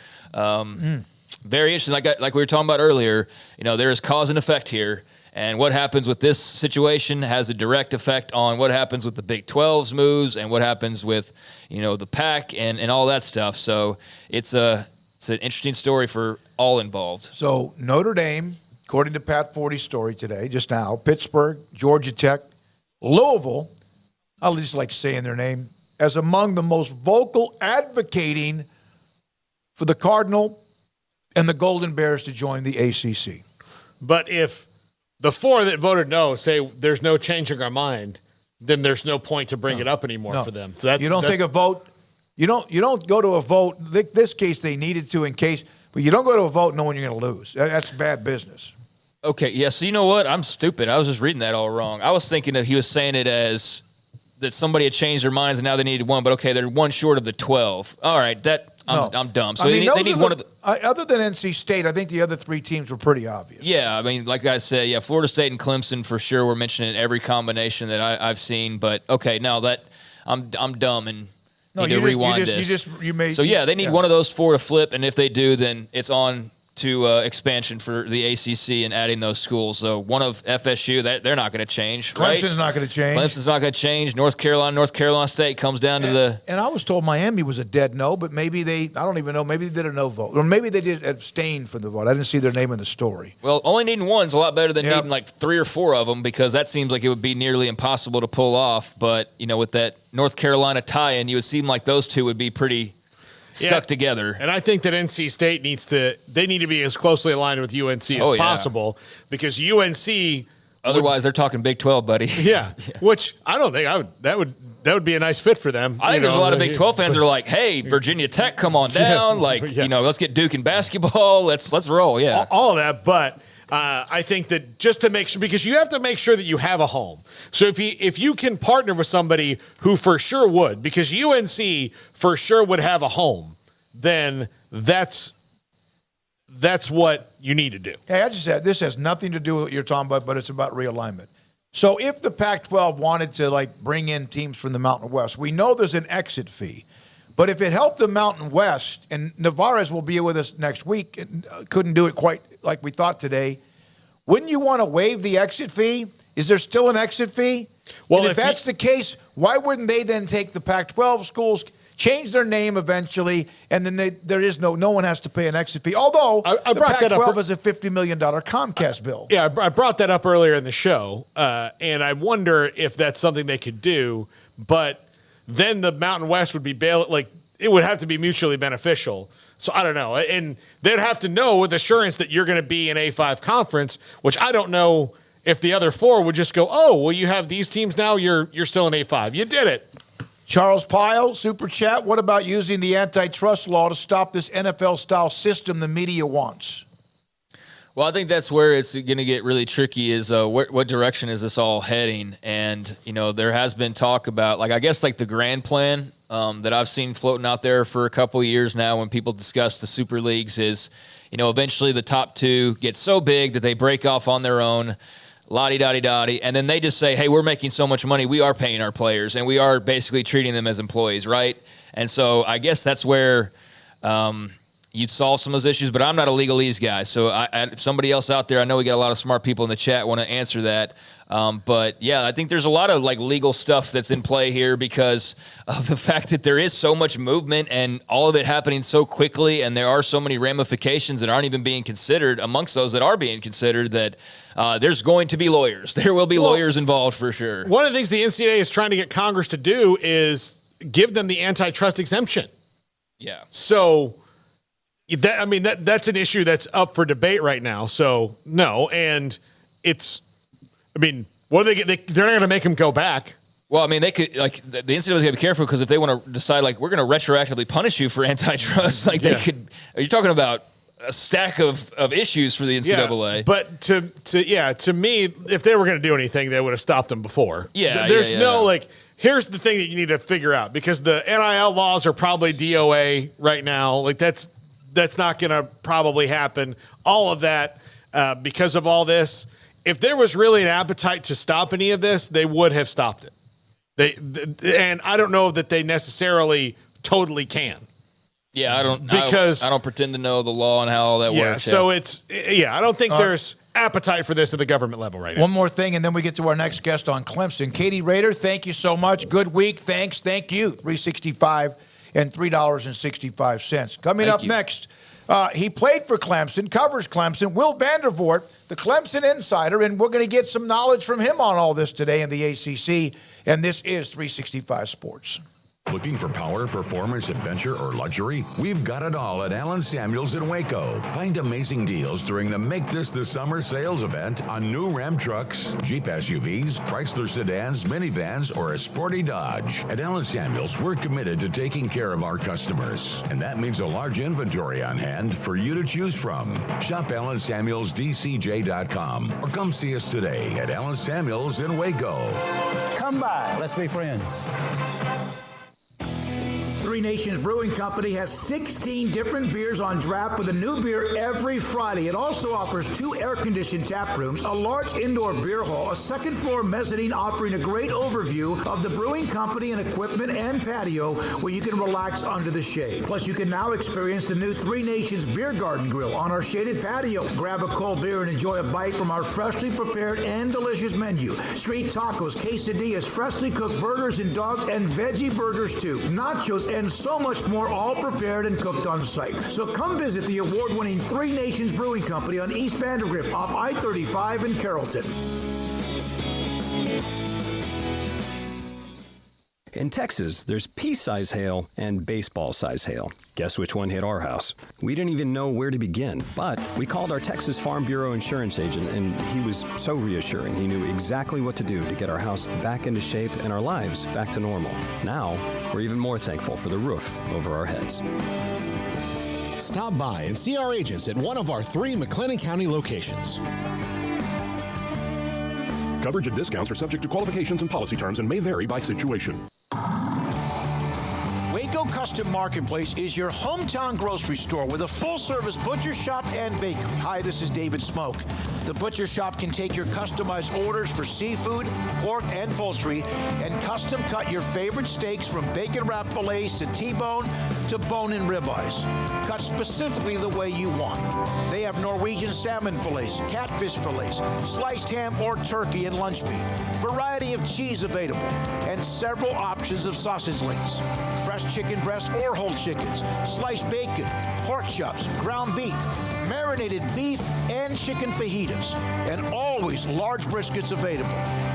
very interesting. Like we were talking about earlier, there is cause and effect here. And what happens with this situation has a direct effect on what happens with the Big 12's moves and what happens with, the Pac and all that stuff. So it's an interesting story for all involved. So Notre Dame, according to Pat 40's story today, just now, Pittsburgh, Georgia Tech, Louisville, I just like saying their name, as among the most vocal advocating for the Cardinal and the Golden Bears to join the ACC. But if the 4 that voted no say there's no changing our mind, then there's no point to bring it up anymore for them. So you don't think a vote. You don't go to a vote. This case they needed to in case, but you don't go to a vote knowing you're going to lose. That's bad business. Okay, yeah. So you know what? I'm stupid. I was just reading that all wrong. I was thinking that he was saying it as that somebody had changed their minds and now they needed 1. But okay, they're 1 short of the 12. All right, I'm dumb. So they need one of the. Other than NC State, I think the other 3 teams were pretty obvious. Yeah, like I said, Florida State and Clemson for sure were mentioned in every combination that I've seen. But okay, now that I'm dumb and need to rewind this. They need one of those 4 to flip, and if they do, then it's on to expansion for the ACC and adding those schools. So one of FSU, they're not going to change. Clemson's not going to change. Clemson's not going to change. North Carolina State comes down to the. And I was told Miami was a dead no, but maybe I don't even know. Maybe they did a no vote, or maybe they did abstain from the vote. I didn't see their name in the story. Well, only needing 1's a lot better than needing 3 or 4 of them, because that seems like it would be nearly impossible to pull off. But with that North Carolina tie-in, you would seem like those 2 would be pretty stuck together. And I think that NC State need to be as closely aligned with UNC as possible, because UNC. Otherwise, they're talking Big 12, buddy. Yeah, which I don't think that would be a nice fit for them. I think there's a lot of Big 12 fans that are like, "Hey, Virginia Tech, come on down! Let's get Duke in basketball. Let's roll." Yeah, all of that, but. I think that just to make sure, because you have to make sure that you have a home. So if you can partner with somebody who for sure would, because UNC for sure would have a home, then that's what you need to do. Hey, I just said this has nothing to do with what you're talking about, but it's about realignment. So if the Pac-12 wanted to bring in teams from the Mountain West, we know there's an exit fee. But if it helped the Mountain West, and Navarez will be with us next week, and couldn't do it quite like we thought today, wouldn't you want to waive the exit fee? Is there still an exit fee? Well, and if that's the case, why wouldn't they then take the Pac-12 schools, change their name eventually, and then no one has to pay an exit fee? Although I brought that up. Pac-12 is a $50 million Comcast bill. Yeah, I brought that up earlier in the show, and I wonder if that's something they could do. But then the Mountain West would be it would have to be mutually beneficial. So I don't know, and they'd have to know with assurance that you're going to be an A5 conference, which I don't know if the other four would just go, oh, well, you have these teams now, you're still an A5. You did it. Charles Pyle, Super Chat, what about using the antitrust law to stop this NFL-style system the media wants? Well, I think that's where it's going to get really tricky is what direction is this all heading? And, there has been talk about, the grand plan that I've seen floating out there for a couple of years now when people discuss the super leagues is, eventually the top two get so big that they break off on their own, la-di-da-di-da-di, and then they just say, hey, we're making so much money, we are paying our players, and we are basically treating them as employees, right? And so I guess that's where you'd solve some of those issues, but I'm not a legalese guy. So if somebody else out there, I know we got a lot of smart people in the chat want to answer that. But yeah, I think there's a lot of legal stuff that's in play here because of the fact that there is so much movement and all of it happening so quickly. And there are so many ramifications that aren't even being considered amongst those that are being considered that there's going to be lawyers. There will be lawyers involved for sure. One of the things the NCAA is trying to get Congress to do is give them the antitrust exemption. Yeah. So that's an issue that's up for debate right now. So no, and what do they get? They're not going to make them go back. Well, they could the NCAA is going to be careful because if they want to decide we're going to retroactively punish you for antitrust, they could. You're talking about a stack of issues for the NCAA. Yeah, but to me, if they were going to do anything, they would have stopped them before. Yeah, there's here's the thing that you need to figure out because the NIL laws are probably DOA right now. That's not going to probably happen. All of that because of all this. If there was really an appetite to stop any of this, they would have stopped it. And I don't know that they necessarily totally can. Yeah, I don't pretend to know the law and how all that works. So I don't think there's appetite for this at the government level right now. One more thing, and then we get to our next guest on Clemson. Katie Rader, thank you so much. Good week. Thanks. Thank you. $3.65 and $3.65. Coming up next. He played for Clemson, covers Clemson. Will Vandervoort, the Clemson insider, and we're going to get some knowledge from him on all this today in the ACC. And this is 365 Sports. Looking for power, performance, adventure, or luxury? We've got it all at Allen Samuels in Waco. Find amazing deals during the Make This the Summer sales event on new Ram trucks, Jeep SUVs, Chrysler sedans, minivans, or a sporty Dodge. At Allen Samuels, we're committed to taking care of our customers, and that means a large inventory on hand for you to choose from. Shop AllenSamuelsDCJ.com or come see us today at Allen Samuels in Waco. Come by. Let's be friends. Three Nations Brewing Company has 16 different beers on draft with a new beer every Friday. It also offers 2 air-conditioned tap rooms, a large indoor beer hall, a second-floor mezzanine offering a great overview of the brewing company and equipment and patio where you can relax under the shade. Plus, you can now experience the new Three Nations Beer Garden Grill on our shaded patio. Grab a cold beer and enjoy a bite from our freshly prepared and delicious menu. Street tacos, quesadillas, freshly cooked burgers and dogs, and veggie burgers too. Nachos and so much more, all prepared and cooked on site. So come visit the award-winning Three Nations Brewing Company on East Vandergrift off I-35 in Carrollton. In Texas, there's pea-size hail and baseball-size hail. Guess which one hit our house? We didn't even know where to begin, but we called our Texas Farm Bureau insurance agent, and he was so reassuring. He knew exactly what to do to get our house back into shape and our lives back to normal. Now, we're even more thankful for the roof over our heads. Stop by and see our agents at one of our 3 McLennan County locations. Coverage and discounts are subject to qualifications and policy terms and may vary by situation. Waco Waco Custom Marketplace is your hometown grocery store with a full-service butcher shop and bakery. Hi, this is David Smoak. The butcher shop can take your customized orders for seafood, pork, and poultry and custom cut your favorite steaks from bacon wrap fillets to T-bone to bone-in ribeyes. Cut specifically the way you want. They have Norwegian salmon fillets, catfish fillets, sliced ham or turkey and lunch meat, variety of cheese available, and several options of sausage links, fresh chicken breast or whole chickens, sliced bacon, pork chops, ground beef, marinated beef, and chicken fajitas, and always large briskets available,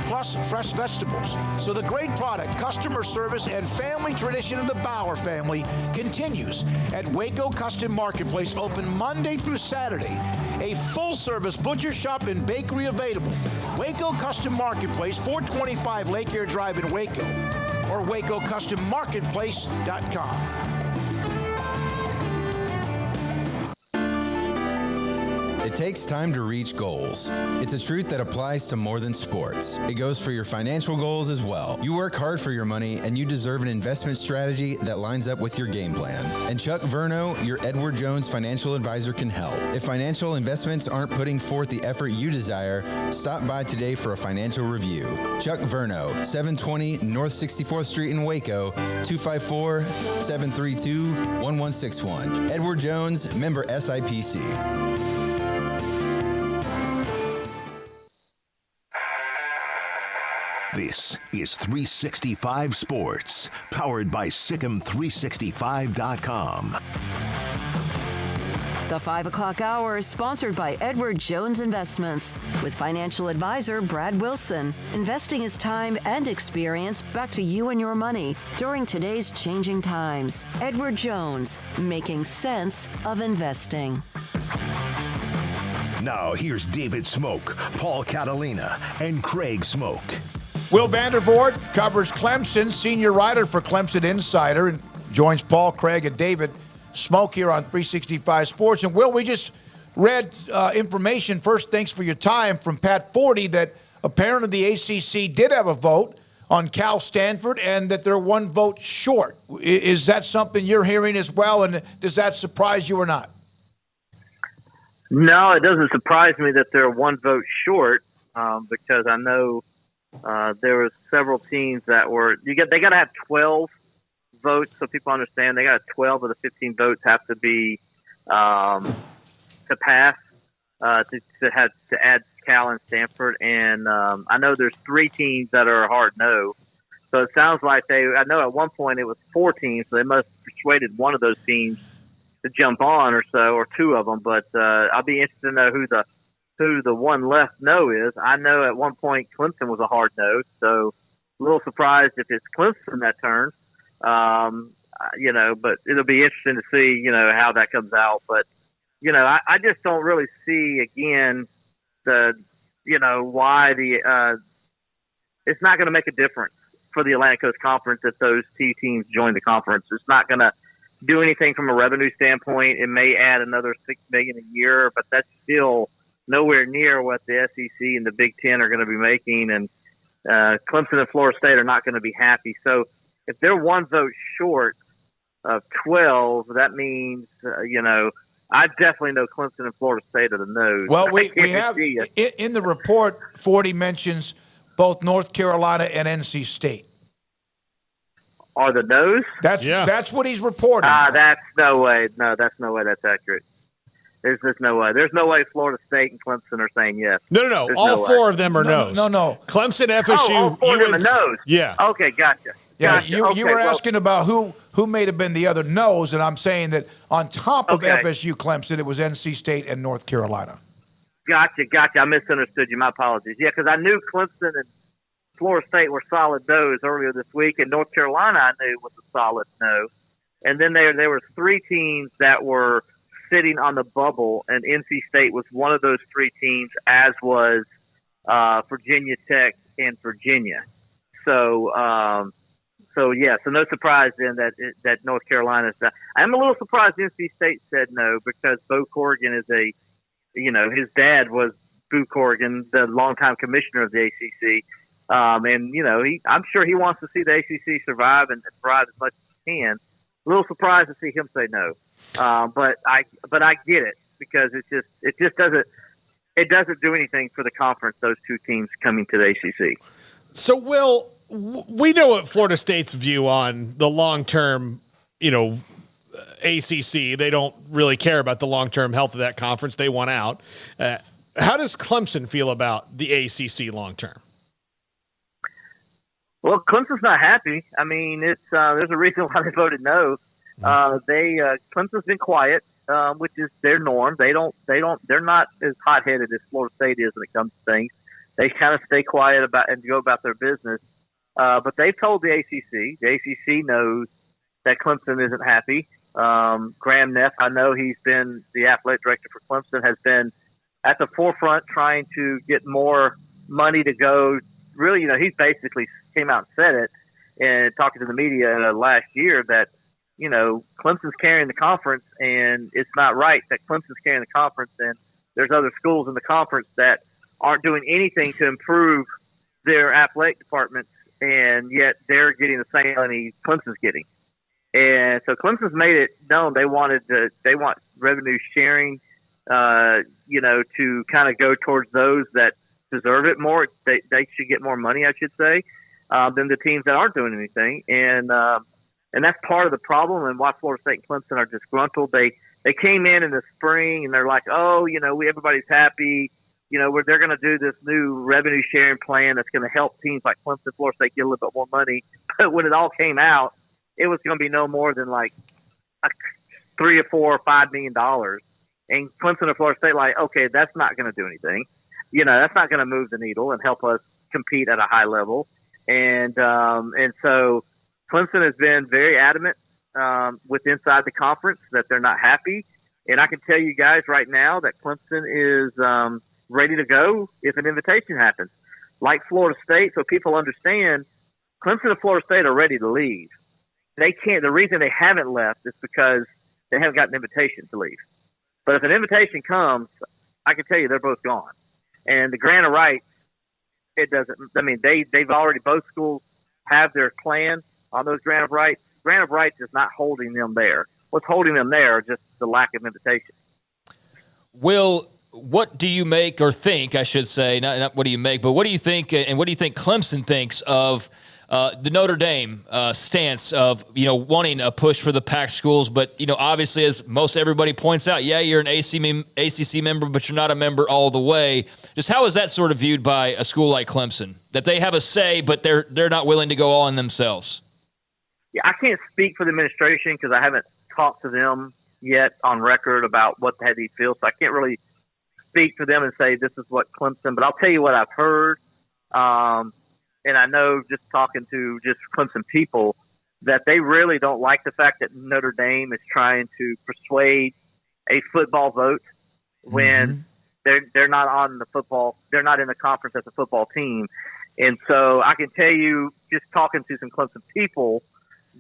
plus fresh vegetables. So the great product, customer service, and family tradition of the Bauer family continues at Waco Custom Marketplace, open Monday through Saturday. A full-service butcher shop and bakery available. Waco Custom Marketplace, 425 Lake Air Drive in Waco, or WacoCustomMarketplace.com. It takes time to reach goals. It's a truth that applies to more than sports. It goes for your financial goals as well. You work hard for your money, and you deserve an investment strategy that lines up with your game plan. And Chuck Verno, your Edward Jones financial advisor, can help. If financial investments aren't putting forth the effort you desire, stop by today for a financial review. Chuck Verno, 720 North 64th Street in Waco, 254-732-1161. Edward Jones, member SIPC. This is 365 Sports, powered by Sikkim365.com. The 5 o'clock hour is sponsored by Edward Jones Investments with financial advisor Brad Wilson. Investing his time and experience back to you and your money during today's changing times. Edward Jones, making sense of investing. Now here's David Smoak, Paul Catalina, and Craig Smoak. Will Vandervoort covers Clemson, senior writer for Clemson Insider, and joins Paul, Craig, and David Smoak here on 365 Sports. And Will, we just read information, first thanks for your time, from Pat Forty, that apparently the ACC did have a vote on Cal Stanford and that they're one vote short. Is that something you're hearing as well, and does that surprise you or not? No, it doesn't surprise me that they're one vote short because I know there was several teams that were they got to have 12 votes, so people understand. They got 12 of the 15 votes have to be to pass to add Cal and Stanford, and I know there's 3 teams that are a hard no. So it sounds like I know at one point it was 4 teams, so they must have persuaded one of those teams to jump on or so, or 2 of them. But I'll be interested to know who the one left no is. I know at one point Clemson was a hard no, so a little surprised if it's Clemson that turns. But it'll be interesting to see, how that comes out. But, I just don't really see, again, why it's not going to make a difference for the Atlantic Coast Conference if those 2 teams join the conference. It's not going to do anything from a revenue standpoint. It may add another $6 million a year, but that's still nowhere near what the SEC and the Big Ten are going to be making, and Clemson and Florida State are not going to be happy. So if they're one vote short of 12, that means, I definitely know Clemson and Florida State are the no's. Well, we have in the report, 40 mentions both North Carolina and NC State. Are the no's? That's what he's reporting. That's no way. No, that's no way that's accurate. There's just no way. There's no way Florida State and Clemson are saying yes. No. There's all no 4 way. of them are no's. No. Clemson, FSU, all 4 of them are no's. Yeah. Okay, gotcha. Yeah, you were asking about who may have been the other no's, and I'm saying that on top of FSU, Clemson, it was NC State and North Carolina. Gotcha. I misunderstood you. My apologies. Yeah, because I knew Clemson and Florida State were solid no's earlier this week, and North Carolina I knew was a solid no. And then there were 3 teams that were sitting on the bubble, and NC State was one of those 3 teams, as was Virginia Tech and Virginia. So no surprise then that North Carolina's done. I'm a little surprised NC State said no, because Bo Corrigan is his dad was Boo Corrigan, the longtime commissioner of the ACC. I'm sure he wants to see the ACC survive and thrive as much as he can. A little surprised to see him say no. But I get it, because it just doesn't do anything for the conference, those two teams coming to the ACC. So, Will, we know what Florida State's view on the long-term, ACC. They don't really care about the long-term health of that conference. They want out. How does Clemson feel about the ACC long-term? Well, Clemson's not happy. I mean, it's there's a reason why they voted no. Clemson's been quiet, which is their norm. They're not as hot-headed as Florida State is when it comes to things. They kind of stay quiet about and go about their business. But they've told the ACC. The ACC knows that Clemson isn't happy. Graham Neff, I know he's been the athletic director for Clemson, has been at the forefront trying to get more money to go. Really, he's basically came out and said it and talking to the media last year that, Clemson's carrying the conference, and it's not right that Clemson's carrying the conference, and there's other schools in the conference that aren't doing anything to improve their athletic departments, and yet they're getting the same money Clemson's getting. And so Clemson's made it known they want revenue sharing, to kind of go towards those that deserve it more. They should get more money, I should say, than the teams that aren't doing anything. And that's part of the problem, and why Florida State and Clemson are disgruntled. They came in the spring and they're like, everybody's happy. They're going to do this new revenue sharing plan that's going to help teams like Clemson, Florida State get a little bit more money. But when it all came out, it was going to be no more than like $3 or $4 or $5 million. And Clemson and Florida State okay, that's not going to do anything. That's not going to move the needle and help us compete at a high level. And so Clemson has been very adamant with inside the conference that they're not happy. And I can tell you guys right now that Clemson is ready to go if an invitation happens. Like Florida State, so people understand, Clemson and Florida State are ready to leave. They can't. The reason they haven't left is because they haven't got an invitation to leave. But if an invitation comes, I can tell you they're both gone. And the grant of rights, it doesn't. I mean, they've already, both schools have their plan on those grant of rights. Grant of rights is not holding them there. What's holding them there is just the lack of invitation. Will, what do you make, or think, I should say, not what do you make, but what do you think, and what do you think Clemson thinks of the Notre Dame stance of, wanting a push for the Pac schools, but, obviously, as most everybody points out, yeah, you're an ACC member, but you're not a member all the way. Just how is that sort of viewed by a school like Clemson, that they have a say, but they're not willing to go all in themselves? Yeah, I can't speak for the administration because I haven't talked to them yet on record about what they feel, so I can't really speak for them and say this is what Clemson, but I'll tell you what I've heard. And I know, just talking to just Clemson people, that they really don't like the fact that Notre Dame is trying to persuade a football vote when they're not on the football, they're not in the conference as a football team. And so I can tell you, just talking to some Clemson people,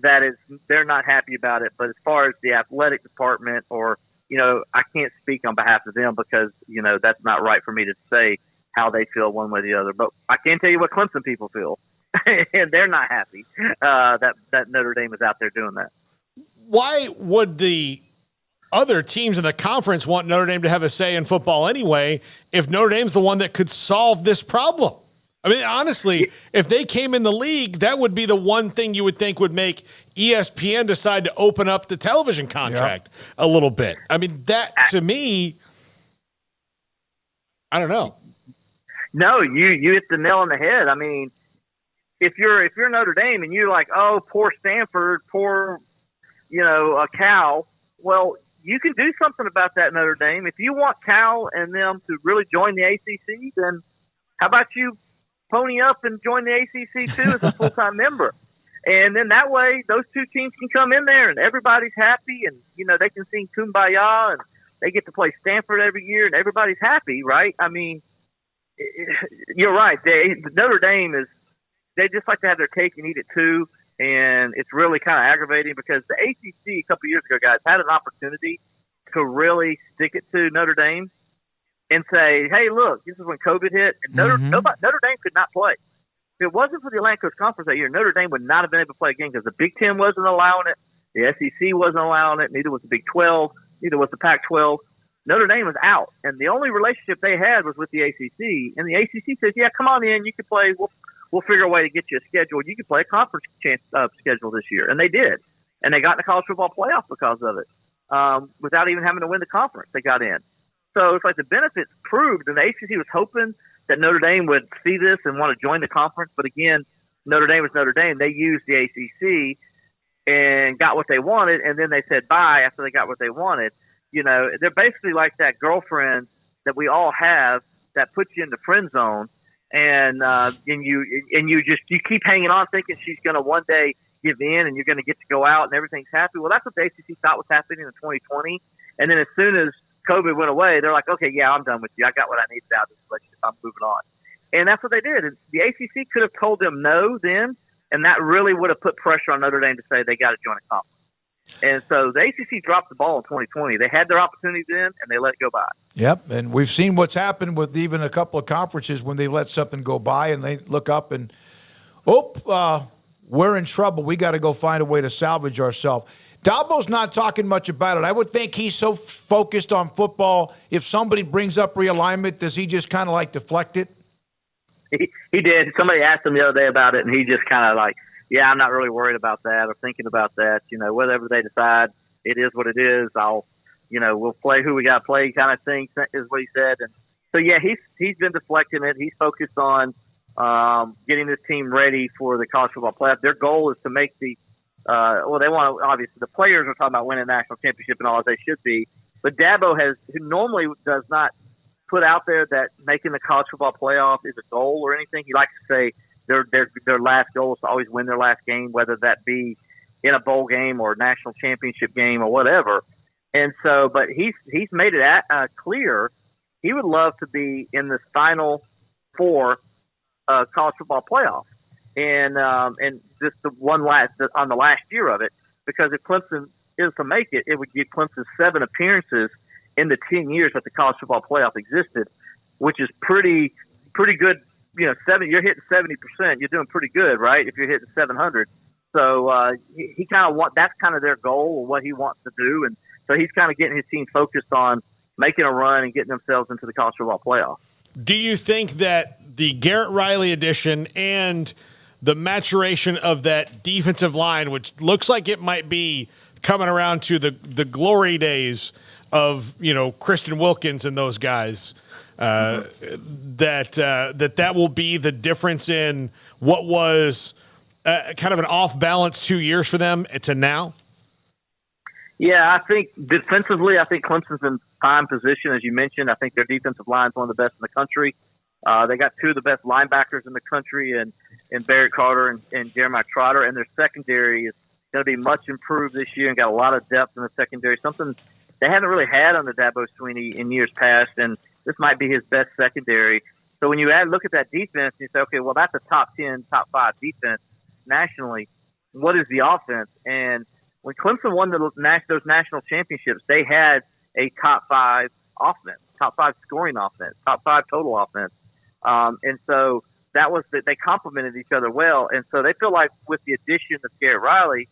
that they're not happy about it. But as far as the athletic department, or I can't speak on behalf of them because that's not right for me to say how they feel one way or the other. But I can tell you what Clemson people feel, and they're not happy that Notre Dame is out there doing that. Why would the other teams in the conference want Notre Dame to have a say in football anyway, if Notre Dame's the one that could solve this problem? I mean, honestly, if they came in the league, that would be the one thing you would think would make ESPN decide to open up the television contract a little bit. I mean, that, to me, I don't know. No, you hit the nail on the head. I mean, if you're Notre Dame and you're like, oh, poor Stanford, poor, Cal, well, you can do something about that, Notre Dame. If you want Cal and them to really join the ACC, then how about you pony up and join the ACC too as a full-time member? And then that way, those two teams can come in there and everybody's happy, and, they can sing Kumbaya, and they get to play Stanford every year and everybody's happy, right? I mean, you're right. Notre Dame they just like to have their cake and eat it too. And it's really kind of aggravating because the ACC a couple of years ago, guys, had an opportunity to really stick it to Notre Dame and say, hey, look, this is when COVID hit. And Notre Dame could not play. If it wasn't for the Atlantic Coast Conference that year, Notre Dame would not have been able to play again because the Big Ten wasn't allowing it. The SEC wasn't allowing it. Neither was the Big 12. Neither was the Pac-12. Notre Dame was out, and the only relationship they had was with the ACC. And the ACC says, "Yeah, come on in. You can play. We'll figure a way to get you a schedule. You can play a conference schedule this year." And they did, and they got in the college football playoff because of it, without even having to win the conference. They got in. So it's like the benefits proved, and the ACC was hoping that Notre Dame would see this and want to join the conference. But again, Notre Dame was Notre Dame. They used the ACC and got what they wanted, and then they said bye after they got what they wanted. You know, they're basically like that girlfriend that we all have that puts you in the friend zone, and you keep hanging on thinking she's going to one day give in and you're going to get to go out and everything's happy. Well, that's what the ACC thought was happening in 2020, and then as soon as COVID went away, they're like, "Okay, yeah, I'm done with you. I got what I needed out of this relationship. I'm moving on." And that's what they did. And the ACC could have told them no then, and that really would have put pressure on Notre Dame to say they got to join a conference. And so the ACC dropped the ball in 2020. They had their opportunity then, and they let it go by. Yep, and we've seen what's happened with even a couple of conferences when they let something go by and they look up and, we're in trouble. We got to go find a way to salvage ourselves. Dabo's not talking much about it. I would think he's so focused on football. If somebody brings up realignment, does he just kind of like deflect it? He did. Somebody asked him the other day about it, and he just kind of like, "Yeah, I'm not really worried about that or thinking about that. You know, whatever they decide, it is what it is. We'll play who we got to play kind of thing," is what he said. And so, yeah, he's been deflecting it. He's focused on getting this team ready for the college football playoff. Their goal is to make they want to, obviously, the players are talking about winning a national championship and all, as they should be. But Dabo who normally does not put out there that making the college football playoff is a goal or anything. He likes to say their last goal is to always win their last game, whether that be in a bowl game or a national championship game or whatever. And so, but he's made it clear he would love to be in the Final Four college football playoff, and just on the last year of it, because if Clemson is to make it, it would give Clemson 7 appearances in the 10 years that the college football playoff existed, which is pretty good. You know, you're hitting 70%. You're doing pretty good, right? If you're hitting 700. So he kind of that's kind of their goal or what he wants to do. And so he's kind of getting his team focused on making a run and getting themselves into the college football playoff. Do you think that the Garrett Riley addition and the maturation of that defensive line, which looks like it might be coming around to the glory days of, Christian Wilkins and those guys, that will be the difference in what was kind of an off-balance 2 years for them to now? Yeah, I think defensively, Clemson's in prime position, as you mentioned. I think their defensive line is one of the best in the country. They got 2 of the best linebackers in the country, and Barrett Carter and Jeremiah Trotter, and their secondary is going to be much improved this year and got a lot of depth in the secondary, something they haven't really had under Dabo Swinney in years past, and this might be his best secondary. So when you look at that defense, you say, okay, well, that's a top 10, top 5 defense nationally. What is the offense? And when Clemson won those national championships, they had a top 5 offense, top 5 scoring offense, top 5 total offense. And so that was they complemented each other well. And so they feel like with the addition of Garrett Riley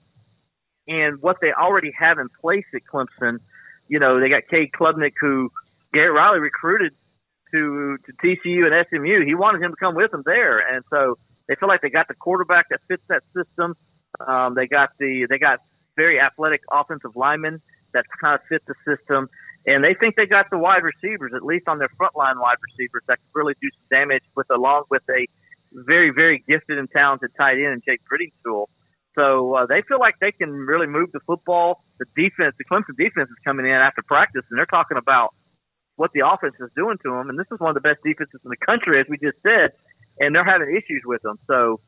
and what they already have in place at Clemson, they got Cade Klubnik, who Garrett Riley recruited to TCU and SMU. He wanted him to come with them there. And so they feel like they got the quarterback that fits that system. They got very athletic offensive linemen that kind of fit the system. And they think they got the wide receivers, at least on their frontline wide receivers, that could really do some damage along with a very, very gifted and talented tight end, Jake Brittingstool. So they feel like they can really move the football. The Clemson defense is coming in after practice, and they're talking about what the offense is doing to them. And this is one of the best defenses in the country, as we just said, and they're having issues with them. So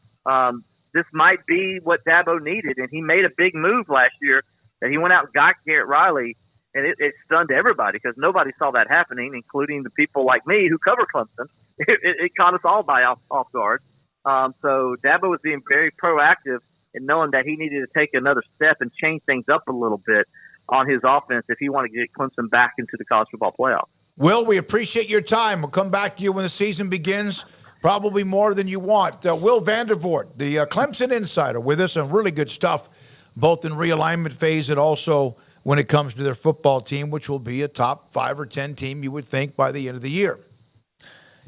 this might be what Dabo needed, and he made a big move last year that he went out and got Garrett Riley, and it stunned everybody because nobody saw that happening, including the people like me who cover Clemson. It caught us all by off guard. So Dabo was being very proactive in knowing that he needed to take another step and change things up a little bit on his offense if he wanted to get Clemson back into the college football playoff. Will, we appreciate your time. We'll come back to you when the season begins, probably more than you want. Will Vandervoort, the Clemson insider, with us, some really good stuff. both in realignment phase and also when it comes to their football team, which will be a top 5 or 10 team, you would think, by the end of the year.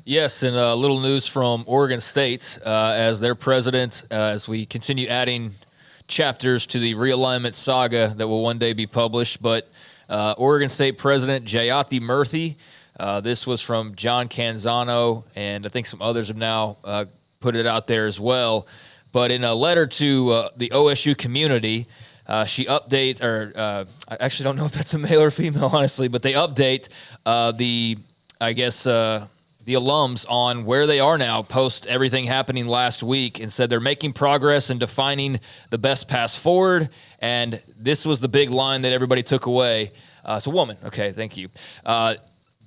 Yes, and a little news from Oregon State as their president, as we continue adding chapters to the realignment saga that will one day be published. But Oregon State President Jayati Murthy, this was from John Canzano, and I think some others have now put it out there as well. But in a letter to the OSU community, she updates, or I actually don't know if that's a male or female, honestly, but they update the alums on where they are now post everything happening last week, and said they're making progress in defining the best path forward. And this was the big line that everybody took away. It's a woman. Okay, thank you.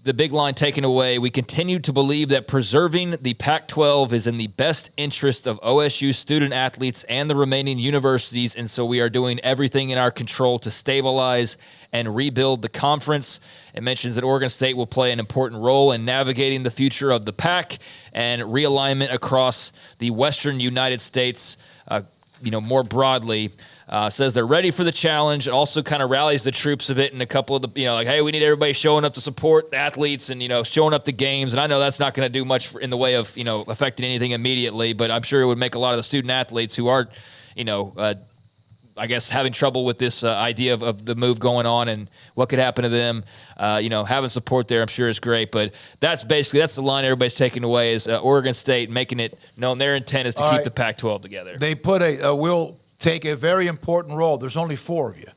The big line taken away: we continue to believe that preserving the Pac-12 is in the best interest of OSU student athletes and the remaining universities, and so we are doing everything in our control to stabilize and rebuild the conference. It mentions that Oregon State will play an important role in navigating the future of the Pac and realignment across the western United States, more broadly. Says they're ready for the challenge. It also kind of rallies the troops a bit in a couple of the, hey, we need everybody showing up to support the athletes and, showing up to games. And I know that's not going to do much in the way of, affecting anything immediately, but I'm sure it would make a lot of the student athletes who are, having trouble with this idea of the move going on and what could happen to them. Having support there, I'm sure, is great. But that's the line everybody's taking away is Oregon State making it known their intent is to keep the Pac-12 together. They put we'll take a very important role. There's only 4 of you.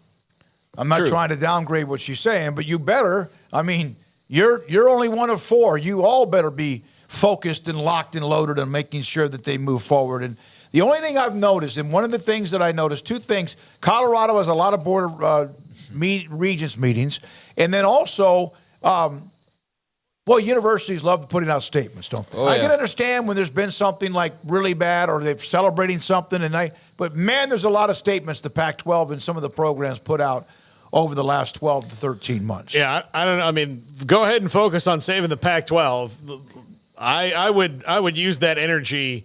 I'm not trying to downgrade what she's saying, but you better. I mean, you're only one of 4. You all better be focused and locked and loaded on making sure that they move forward. And the only thing I've noticed, and one of the things that I noticed, 2 things: Colorado has a lot of board regents meetings, and then also, universities love putting out statements, don't they? I can understand when there's been something like really bad or they're celebrating something, but man, there's a lot of statements the Pac-12 and some of the programs put out over the last 12 to 13 months. Yeah, I don't know. I mean, go ahead and focus on saving the Pac-12. I would use that energy,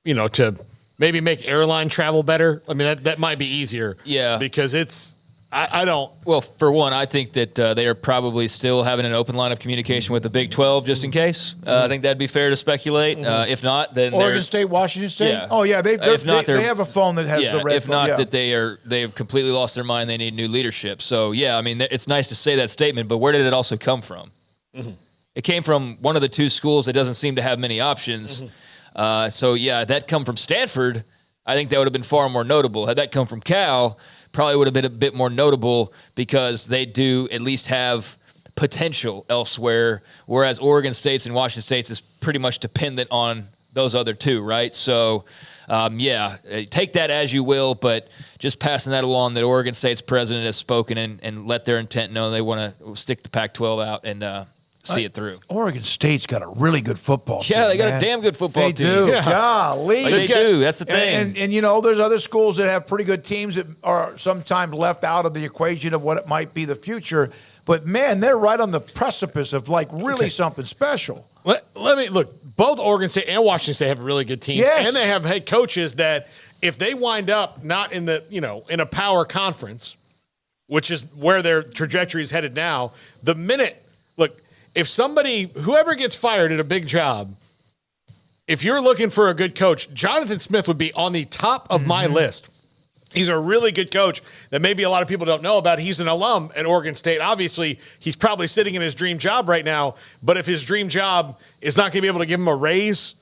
to maybe make airline travel better. I mean, that might be easier. Yeah, because it's. I don't. Well, for one, I think that they are probably still having an open line of communication with the Big 12 just in case. I think that'd be fair to speculate. If not, then Oregon State, Washington State. Yeah. Oh yeah, they have a phone that has the red. If not, that they've completely lost their mind. They need new leadership. So yeah, I mean, it's nice to say that statement, but where did it also come from? Mm-hmm. It came from one of the 2 schools that doesn't seem to have many options. Mm-hmm. So yeah, that come from Stanford, I think that would have been far more notable. Had that come from Cal, probably would have been a bit more notable because they do at least have potential elsewhere, whereas Oregon State's and Washington State's is pretty much dependent on those other 2, right? So, take that as you will, but just passing that along that Oregon State's president has spoken and let their intent know they want to stick the Pac-12 out and see it through. Oregon State's got a really good football team. Yeah, they got a damn good football team. They do. Yeah. Golly. They do. That's the thing. And there's other schools that have pretty good teams that are sometimes left out of the equation of what it might be the future. But, man, they're right on the precipice of, really something special. Let me look. Both Oregon State and Washington State have really good teams. Yes. And they have head coaches that if they wind up not in the, in a power conference, which is where their trajectory is headed now, the minute, if whoever gets fired at a big job, if you're looking for a good coach, Jonathan Smith would be on the top of my list. He's a really good coach that maybe a lot of people don't know about. He's an alum at Oregon State. Obviously, he's probably sitting in his dream job right now, but if his dream job is not going to be able to give him a raise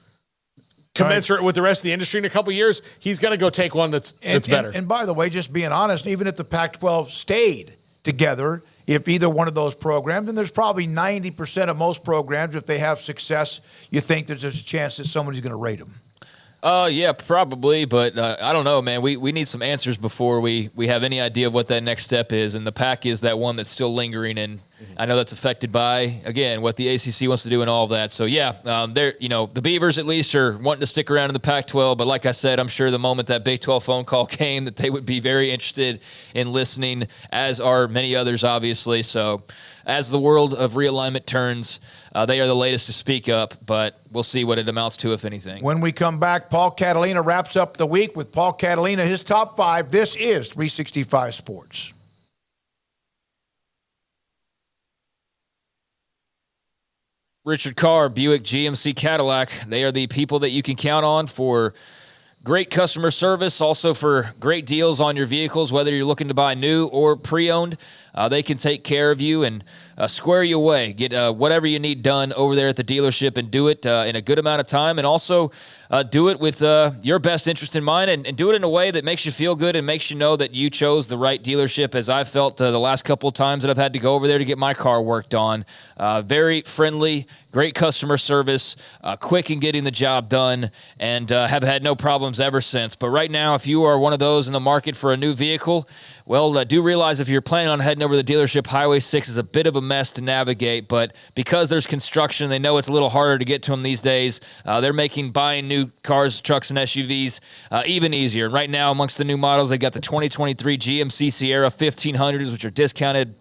commensurate with the rest of the industry in a couple of years, he's going to go take one that's better. And by the way, just being honest, even if the Pac-12 stayed together, if either one of those programs, and there's probably 90% of most programs, if they have success, you think there's a chance that somebody's going to rate them. Yeah, probably, but I don't know, man. We need some answers before we have any idea of what that next step is, and the Pac is that one that's still lingering, and I know that's affected by, again, what the ACC wants to do and all of that. So, the Beavers at least are wanting to stick around in the Pac-12. But like I said, I'm sure the moment that Big 12 phone call came that they would be very interested in listening, as are many others, obviously. So as the world of realignment turns, they are the latest to speak up, but we'll see what it amounts to, if anything. When we come back, Paul Catalina wraps up the week with Paul Catalina, his top 5. This is 365 Sports. Richard Carr, Buick GMC Cadillac. They are the people that you can count on for great customer service, also for great deals on your vehicles, whether you're looking to buy new or pre-owned. They can take care of you and square you away. Get whatever you need done over there at the dealership and do it in a good amount of time, and also do it with your best interest in mind, and do it in a way that makes you feel good and makes you know that you chose the right dealership, as I've felt the last couple of times that I've had to go over there to get my car worked on. Very friendly, great customer service, quick in getting the job done, and have had no problems ever since. But right now, if you are one of those in the market for a new vehicle, well, do realize if you're planning on heading over to the dealership, Highway 6 is a bit of a mess to navigate, but because there's construction, they know it's a little harder to get to them these days. They're making buying new cars, trucks, and SUVs even easier. And right now, amongst the new models, they got the 2023 GMC Sierra 1500s, which are discounted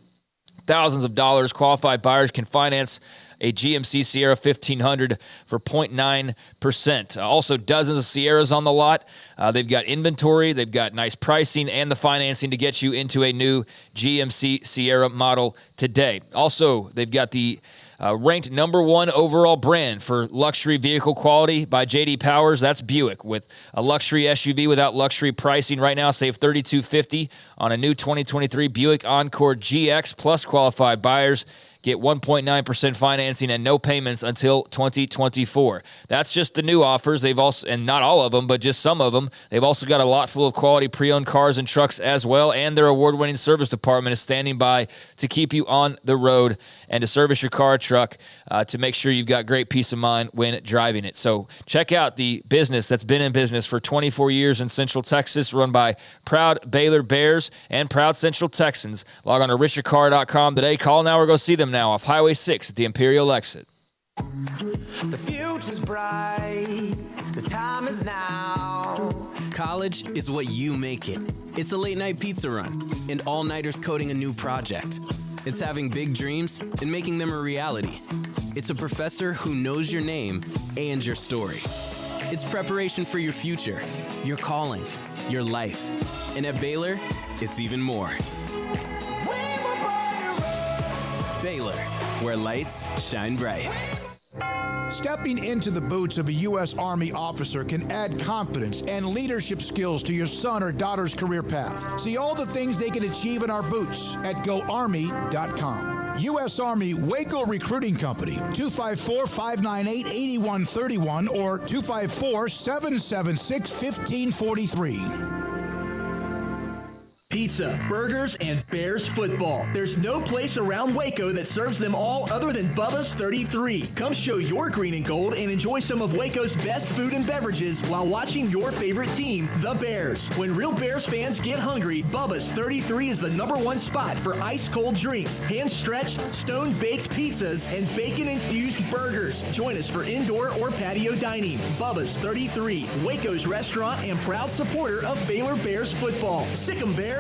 thousands of dollars. Qualified buyers can finance a GMC Sierra 1500 for 0.9%. Also, dozens of Sierras on the lot. They've got inventory, they've got nice pricing, and the financing to get you into a new GMC Sierra model today. Also, they've got the ranked number 1 overall brand for luxury vehicle quality by J.D. Powers. That's Buick, with a luxury SUV without luxury pricing right now. Save $3,250 on a new 2023 Buick Encore GX, plus qualified buyers get 1.9% financing and no payments until 2024. That's just the new offers. They've also, and not all of them, but just some of them, they've also got a lot full of quality pre-owned cars and trucks as well, and their award-winning service department is standing by to keep you on the road and to service your car or truck to make sure you've got great peace of mind when driving it. So check out the business that's been in business for 24 years in Central Texas, run by proud Baylor Bears and proud Central Texans. Log on to richardcarr.com today. Call now or go see them now off Highway 6 at the Imperial exit. The future's bright, the time is now. College is what you make it. It's a late night pizza run and all-nighters coding a new project. It's having big dreams and making them a reality. It's a professor who knows your name and your story. It's preparation for your future, your calling, your life. And at Baylor, it's even more. Baylor, where lights shine bright. Stepping into the boots of a U.S. Army officer can add confidence and leadership skills to your son or daughter's career path. See all the things they can achieve in our boots at GoArmy.com. U.S. Army Waco Recruiting Company, 254-598-8131 or 254-776-1543. Pizza, burgers, and Bears football. There's no place around Waco that serves them all other than Bubba's 33. Come show your green and gold and enjoy some of Waco's best food and beverages while watching your favorite team, the Bears. When real Bears fans get hungry, Bubba's 33 is the #1 spot for ice-cold drinks, hand-stretched, stone-baked pizzas, and bacon-infused burgers. Join us for indoor or patio dining. Bubba's 33, Waco's restaurant and proud supporter of Baylor Bears football. Sick 'em, Bears.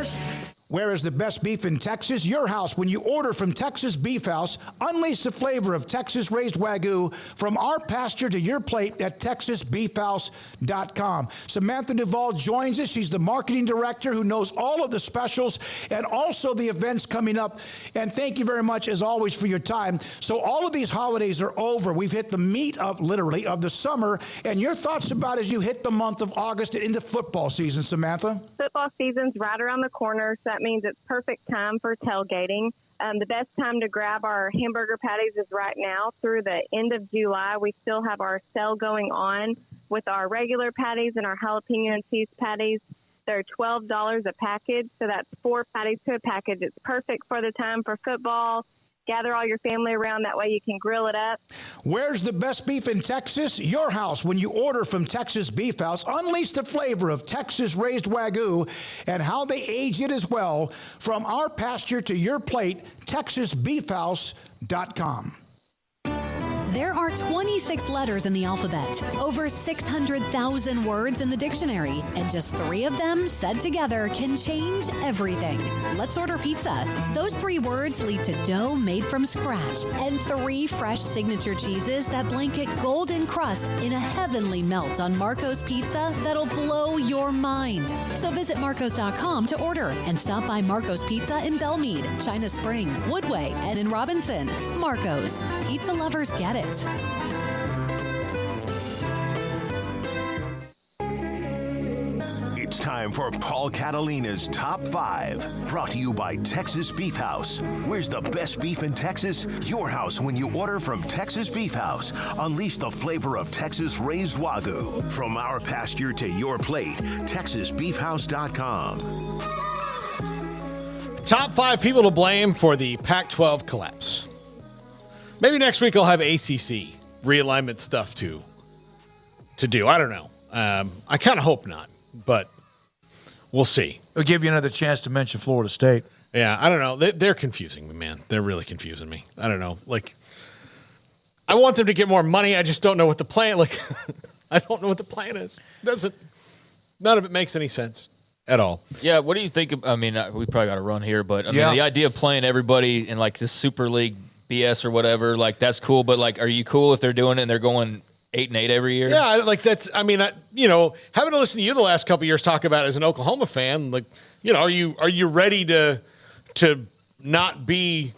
Where is the best beef in Texas? Your house. When you order from Texas Beef House, unleash the flavor of Texas-raised Wagyu from our pasture to your plate at TexasBeefHouse.com. Samantha Duvall joins us. She's the marketing director who knows all of the specials and also the events coming up. And thank you very much, as always, for your time. So all of these holidays are over. We've hit the meat of, literally, of the summer. And your thoughts about as you hit the month of August and into football season, Samantha? Football season's right around the corner, so that means it's perfect time for tailgating. The best time to grab our hamburger patties is right now through the end of July. We still have our sale going on with our regular patties and our jalapeno and cheese patties. They're $12 a package, so that's 4 patties to a package. It's perfect for the time for football, gather all your family around. That way you can grill it up. Where's the best beef in Texas? Your house. When you order from Texas Beef House, unleash the flavor of Texas-raised Wagyu and how they age it as well. From our pasture to your plate, TexasBeefHouse.com. There are 26 letters in the alphabet, over 600,000 words in the dictionary, and just 3 of them said together can change everything. Let's order pizza. Those 3 words lead to dough made from scratch and 3 fresh signature cheeses that blanket golden crust in a heavenly melt on Marco's Pizza that'll blow your mind. So visit Marcos.com to order and stop by Marco's Pizza in Belmead, China Spring, Woodway, and in Robinson. Marco's. Pizza lovers get it. It's time for Paul Catalina's Top 5, brought to you by Texas Beef House. Where's the best beef in Texas? Your house when you order from Texas Beef House. Unleash the flavor of Texas-raised Wagyu. From our pasture to your plate, TexasBeefHouse.com. Top 5 people to blame for the Pac-12 collapse. Maybe next week I'll have ACC realignment stuff to do. I don't know. I kind of hope not, but we'll see. It'll give you another chance to mention Florida State. Yeah, I don't know. They're confusing me, man. They're really confusing me. I don't know. Like, I want them to get more money. I just don't know what the plan. Like, I don't know what the plan is. None of it makes any sense at all. Yeah. What do you think? I mean, we probably got to run here, but I mean, the idea of playing everybody in like this Super League BS or whatever, like that's cool. But like, are you cool if they're doing it and they're going 8-8 every year? Yeah, like that's. I mean, having to listen to you the last couple of years talk about it as an Oklahoma fan, like, are you ready to not be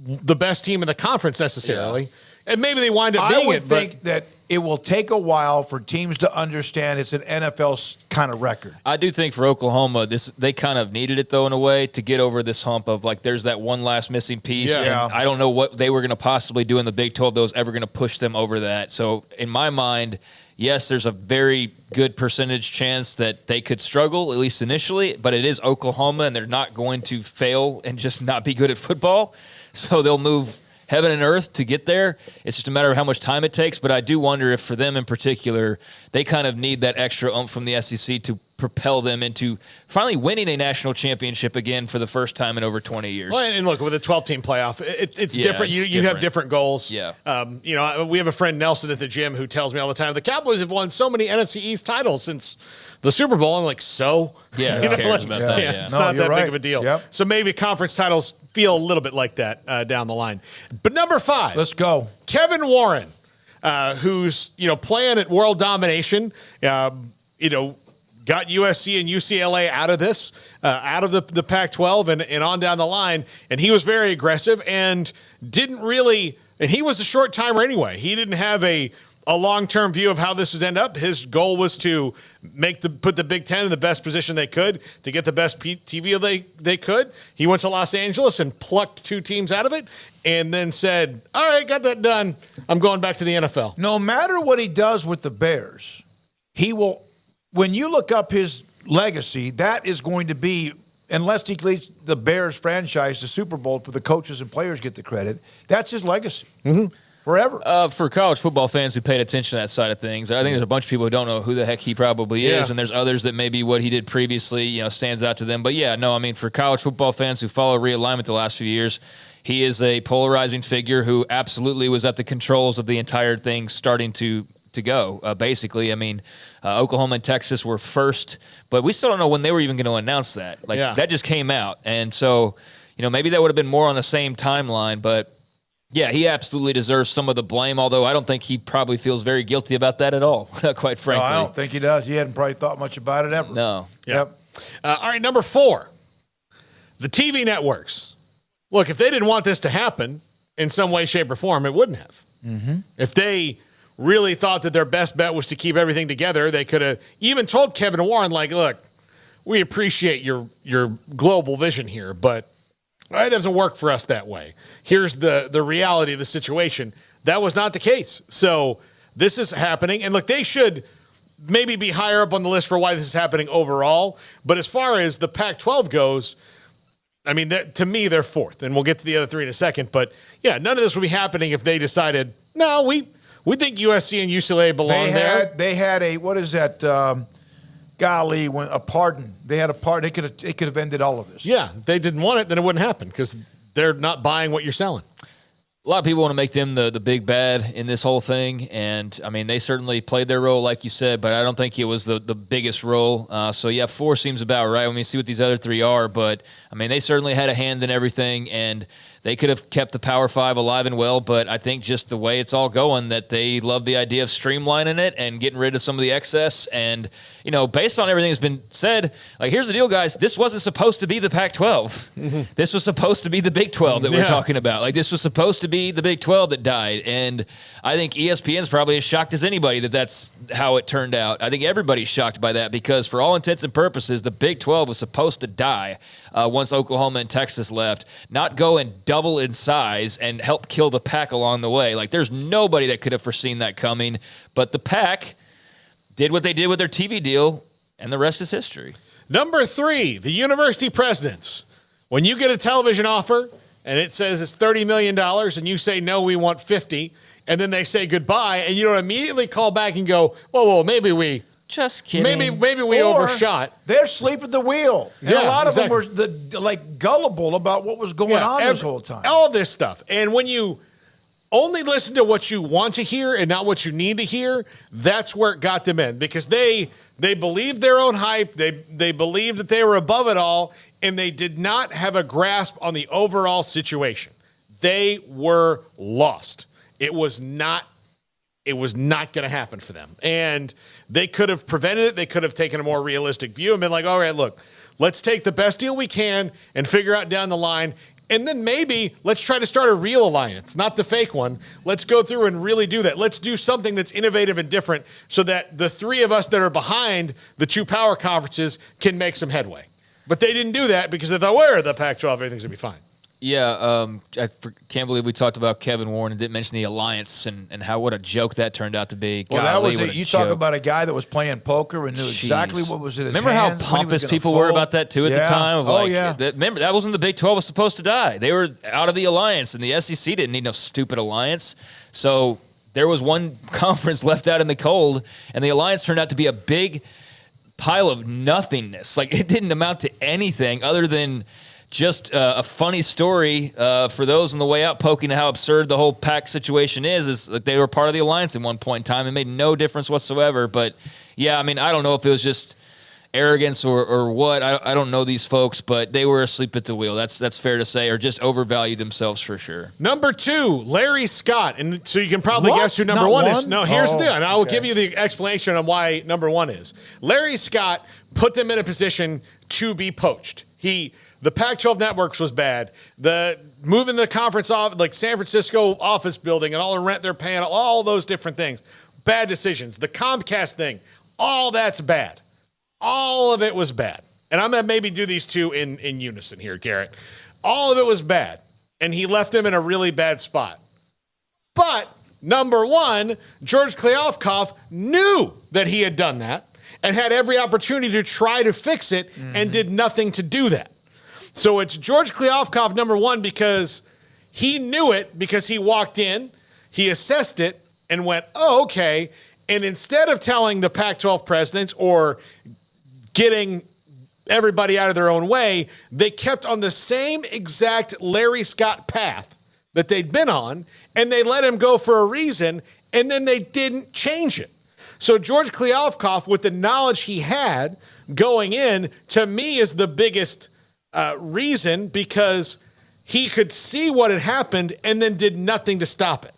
the best team in the conference necessarily? Yeah. And maybe they wind up being it. I would think that it will take a while for teams to understand it's an NFL kind of record. I do think for Oklahoma, they kind of needed it, though, in a way, to get over this hump of, like, there's that one last missing piece. Yeah. And I don't know what they were going to possibly do in the Big 12 that was ever going to push them over that. So, in my mind, yes, there's a very good percentage chance that they could struggle, at least initially, but it is Oklahoma, and they're not going to fail and just not be good at football. So they'll move heaven and earth to get there. It's just a matter of how much time it takes. But I do wonder if for them in particular, they kind of need that extra oomph from the SEC to propel them into finally winning a national championship again for the first time in over 20 years. Well, and look, with a 12-team playoff, it's different. You have different goals. Yeah. We have a friend, Nelson, at the gym who tells me all the time, the Cowboys have won so many NFC East titles since the Super Bowl. I'm like, so? Yeah, who cares about that? Yeah. It's not that big of a deal. Yep. So maybe conference titles feel a little bit like that down the line. But number 5. Let's go. Kevin Warren, who's, playing at world domination, got USC and UCLA out of this, out of the Pac-12 and on down the line. And he was very aggressive and didn't really – and he was a short-timer anyway. He didn't have a long-term view of how this would end up. His goal was to put the Big Ten in the best position they could to get the best TV they could. He went to Los Angeles and plucked 2 teams out of it and then said, all right, got that done. I'm going back to the NFL. No matter what he does with the Bears, he will – when you look up his legacy, that is going to be, unless he leads the Bears franchise to Super Bowl, but the coaches and players get the credit, that's his legacy forever. For college football fans who paid attention to that side of things, I think there's a bunch of people who don't know who the heck he probably is, and there's others that maybe what he did previously, stands out to them. But for college football fans who follow realignment the last few years, he is a polarizing figure who absolutely was at the controls of the entire thing starting to go, basically. Oklahoma and Texas were first, but we still don't know when they were even going to announce that. That just came out. And so, maybe that would have been more on the same timeline, but yeah, he absolutely deserves some of the blame, although I don't think he probably feels very guilty about that at all, quite frankly. No, I don't think he does. He hadn't probably thought much about it ever. No. Yep. All right, number 4, the TV networks. Look, if they didn't want this to happen in some way, shape, or form, it wouldn't have. Mm-hmm. If they really thought that their best bet was to keep everything together, they could have even told Kevin Warren, like, look, we appreciate your global vision here, but it doesn't work for us that way. Here's the reality of the situation. That was not the case. So this is happening. And look, they should maybe be higher up on the list for why this is happening overall. But as far as the Pac-12 goes, I mean, to me, they're fourth, and we'll get to the other three in a second. But, yeah, none of this would be happening if they decided, no, we think USC and UCLA belong there. They had a, what is that, a pardon. They had a pardon. They could have ended all of this. Yeah, if they didn't want it, then it wouldn't happen because they're not buying what you're selling. A lot of people want to make them the big bad in this whole thing, and I mean they certainly played their role, like you said, but I don't think it was the biggest role. So yeah, 4 seems about right. Let me see what these other 3 are, but I mean they certainly had a hand in everything, and they could have kept the Power 5 alive and well, but I think just the way it's all going, that they love the idea of streamlining it and getting rid of some of the excess. And, based on everything that's been said, like, here's the deal, guys. This wasn't supposed to be the Pac-12. Mm-hmm. This was supposed to be the Big 12 that we're talking about. Like, this was supposed to be the Big 12 that died. And I think ESPN's probably as shocked as anybody that that's how it turned out. I think everybody's shocked by that because for all intents and purposes, the Big 12 was supposed to die once Oklahoma and Texas left, not go and double in size and help kill the Pac along the way. Like, there's nobody that could have foreseen that coming, but the Pac did what they did with their TV deal, and the rest is history. Number 3, the university presidents. When you get a television offer and it says it's $30 million and you say, no, we want 50, and then they say goodbye, and you don't immediately call back and go, whoa, maybe we... Just kidding. Maybe we overshot. They're asleep at the wheel. And a lot of them were gullible about what was going on this whole time. All this stuff. And when you only listen to what you want to hear and not what you need to hear, that's where it got them in. Because they believed their own hype. They believed that they were above it all. And they did not have a grasp on the overall situation. They were lost. It was not going to happen for them. And they could have prevented it. They could have taken a more realistic view and been like, all right, look, let's take the best deal we can and figure out down the line. And then maybe let's try to start a real alliance, not the fake one. Let's go through and really do that. Let's do something that's innovative and different so that the 3 of us that are behind the 2 power conferences can make some headway. But they didn't do that because they thought, we're the Pac-12, everything's going to be fine. Yeah, I can't believe we talked about Kevin Warren and didn't mention the alliance and what a joke that turned out to be. Well, that was it. You talk about a guy that was playing poker and knew exactly what was in his Remember hands, how pompous people were about that too at the time? Yeah. Remember, that wasn't the Big 12 was supposed to die. They were out of the alliance, and the SEC didn't need no stupid alliance. So there was one conference left out in the cold, and the alliance turned out to be a big pile of nothingness. Like, it didn't amount to anything other than just a funny story for those on the way out, poking at how absurd the whole Pac situation is that they were part of the alliance at one point in time. It made no difference whatsoever. But, yeah, I mean, I don't know if it was just arrogance or what. I don't know these folks, but they were asleep at the wheel. That's fair to say, or just overvalued themselves for sure. Number 2, Larry Scott. And so you can probably guess who number 1 is. No, here's the deal, and I will give you the explanation on why number 1 is. Larry Scott put them in a position to be poached. The Pac-12 networks was bad. The moving the conference off, like San Francisco office building and all the rent they're paying, all those different things. Bad decisions. The Comcast thing, all that's bad. All of it was bad. And I'm going to maybe do these 2 in unison here, Garrett. All of it was bad. And he left them in a really bad spot. But, number 1, George Kliavkoff knew that he had done that and had every opportunity to try to fix it and did nothing to do that. So it's George Kliavkoff, number 1, because he knew it, because he walked in, he assessed it, and went, oh, okay. And instead of telling the Pac-12 presidents or getting everybody out of their own way, they kept on the same exact Larry Scott path that they'd been on, and they let him go for a reason, and then they didn't change it. So George Kliavkoff, with the knowledge he had going in, to me is the biggest reason, because he could see what had happened and then did nothing to stop it.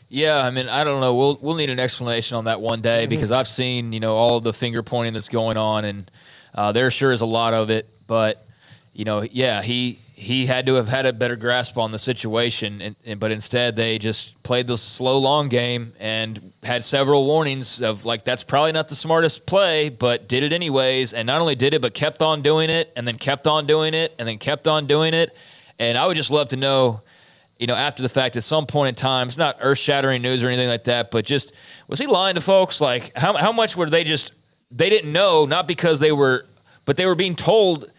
Yeah, I mean, I don't know. We'll need an explanation on that one day because I've seen, all of the finger pointing that's going on, and there sure is a lot of it. But, yeah, he had to have had a better grasp on the situation, but instead they just played the slow, long game and had several warnings of, like, that's probably not the smartest play, but did it anyways. And not only did it, but kept on doing it, and then kept on doing it, and then kept on doing it. And I would just love to know, after the fact, at some point in time, it's not earth-shattering news or anything like that, but just, was he lying to folks? Like, how much were they didn't know, not because they were being told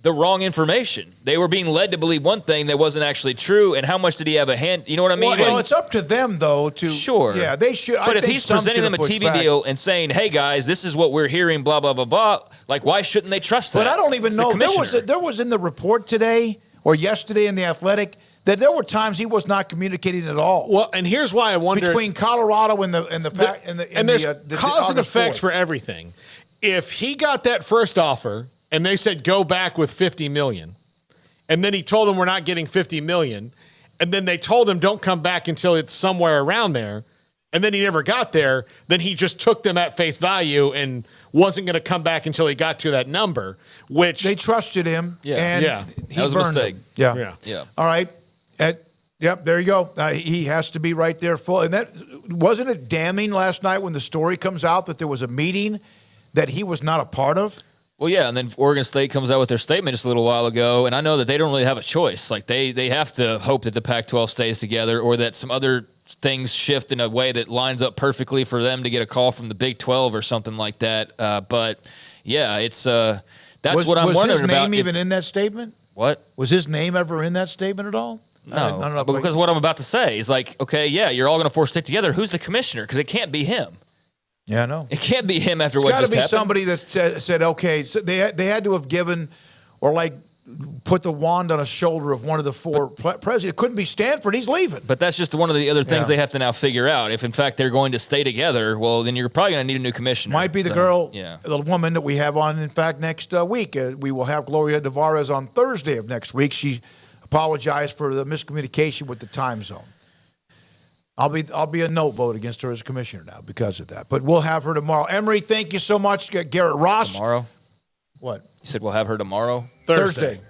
the wrong information. They were being led to believe one thing that wasn't actually true. And how much did he have a hand? You know what I mean? Well, it's up to them, though, to. Sure. Yeah, they should. But if he's presenting them a TV deal and saying, hey, guys, this is what we're hearing, blah, blah, blah, blah, like, why shouldn't they trust that? But I don't even know. There was in the report today or yesterday in The Athletic that there were times he was not communicating at all. Well, and here's why I wonder. Between Colorado and there's cause and effects for everything. If he got that first offer and they said go back with $50 million, and then he told them we're not getting $50 million, and then they told him don't come back until it's somewhere around there, and then he never got there, then he just took them at face value and wasn't going to come back until he got to that number, which they trusted him. Yeah. And That he was a burned mistake. them. Yeah. All right. Yep, there you go. He has to be right there full. And that wasn't it damning last night when the story comes out that there was a meeting that he was not a part of? Well, yeah, and then Oregon State comes out with their statement just a little while ago, and I know that they don't really have a choice. Like, they have to hope that the Pac-12 stays together or that some other things shift in a way that lines up perfectly for them to get a call from the Big 12 or something like that. But, yeah, it's that's what I'm wondering about. Was his name even in that statement? What? Was his name ever in that statement at all? No, I don't know, because what I'm about to say is like, okay, yeah, you're all going to force stick together. Who's the commissioner? Because it can't be him. Yeah, I know. It can't be him after it's what just happened. It's got to be somebody that said, okay, so they had to have given or like put the wand on a shoulder of one of the four presidents. It couldn't be Stanford. He's leaving. But that's just one of the other things they have to now figure out. If, in fact, they're going to stay together, well, then you're probably going to need a new commissioner. Might be the the woman that we have on, in fact, next week. We will have Gloria Tavares on Thursday of next week. She apologized for the miscommunication with the time zone. I'll be a no vote against her as commissioner now because of that. But we'll have her tomorrow. Emery, thank you so much. Garrett Ross. Tomorrow? What? You said we'll have her tomorrow? Thursday.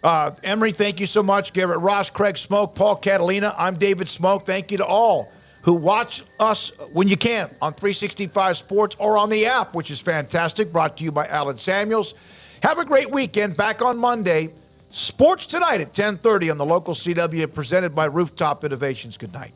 Emery, thank you so much. Garrett Ross, Craig Smoak, Paul Catalina. I'm David Smoak. Thank you to all who watch us when you can on 365 Sports or on the app, which is fantastic, brought to you by Alan Samuels. Have a great weekend. Back on Monday. Sports Tonight at 10:30 on the local CW, presented by Rooftop Innovations. Good night.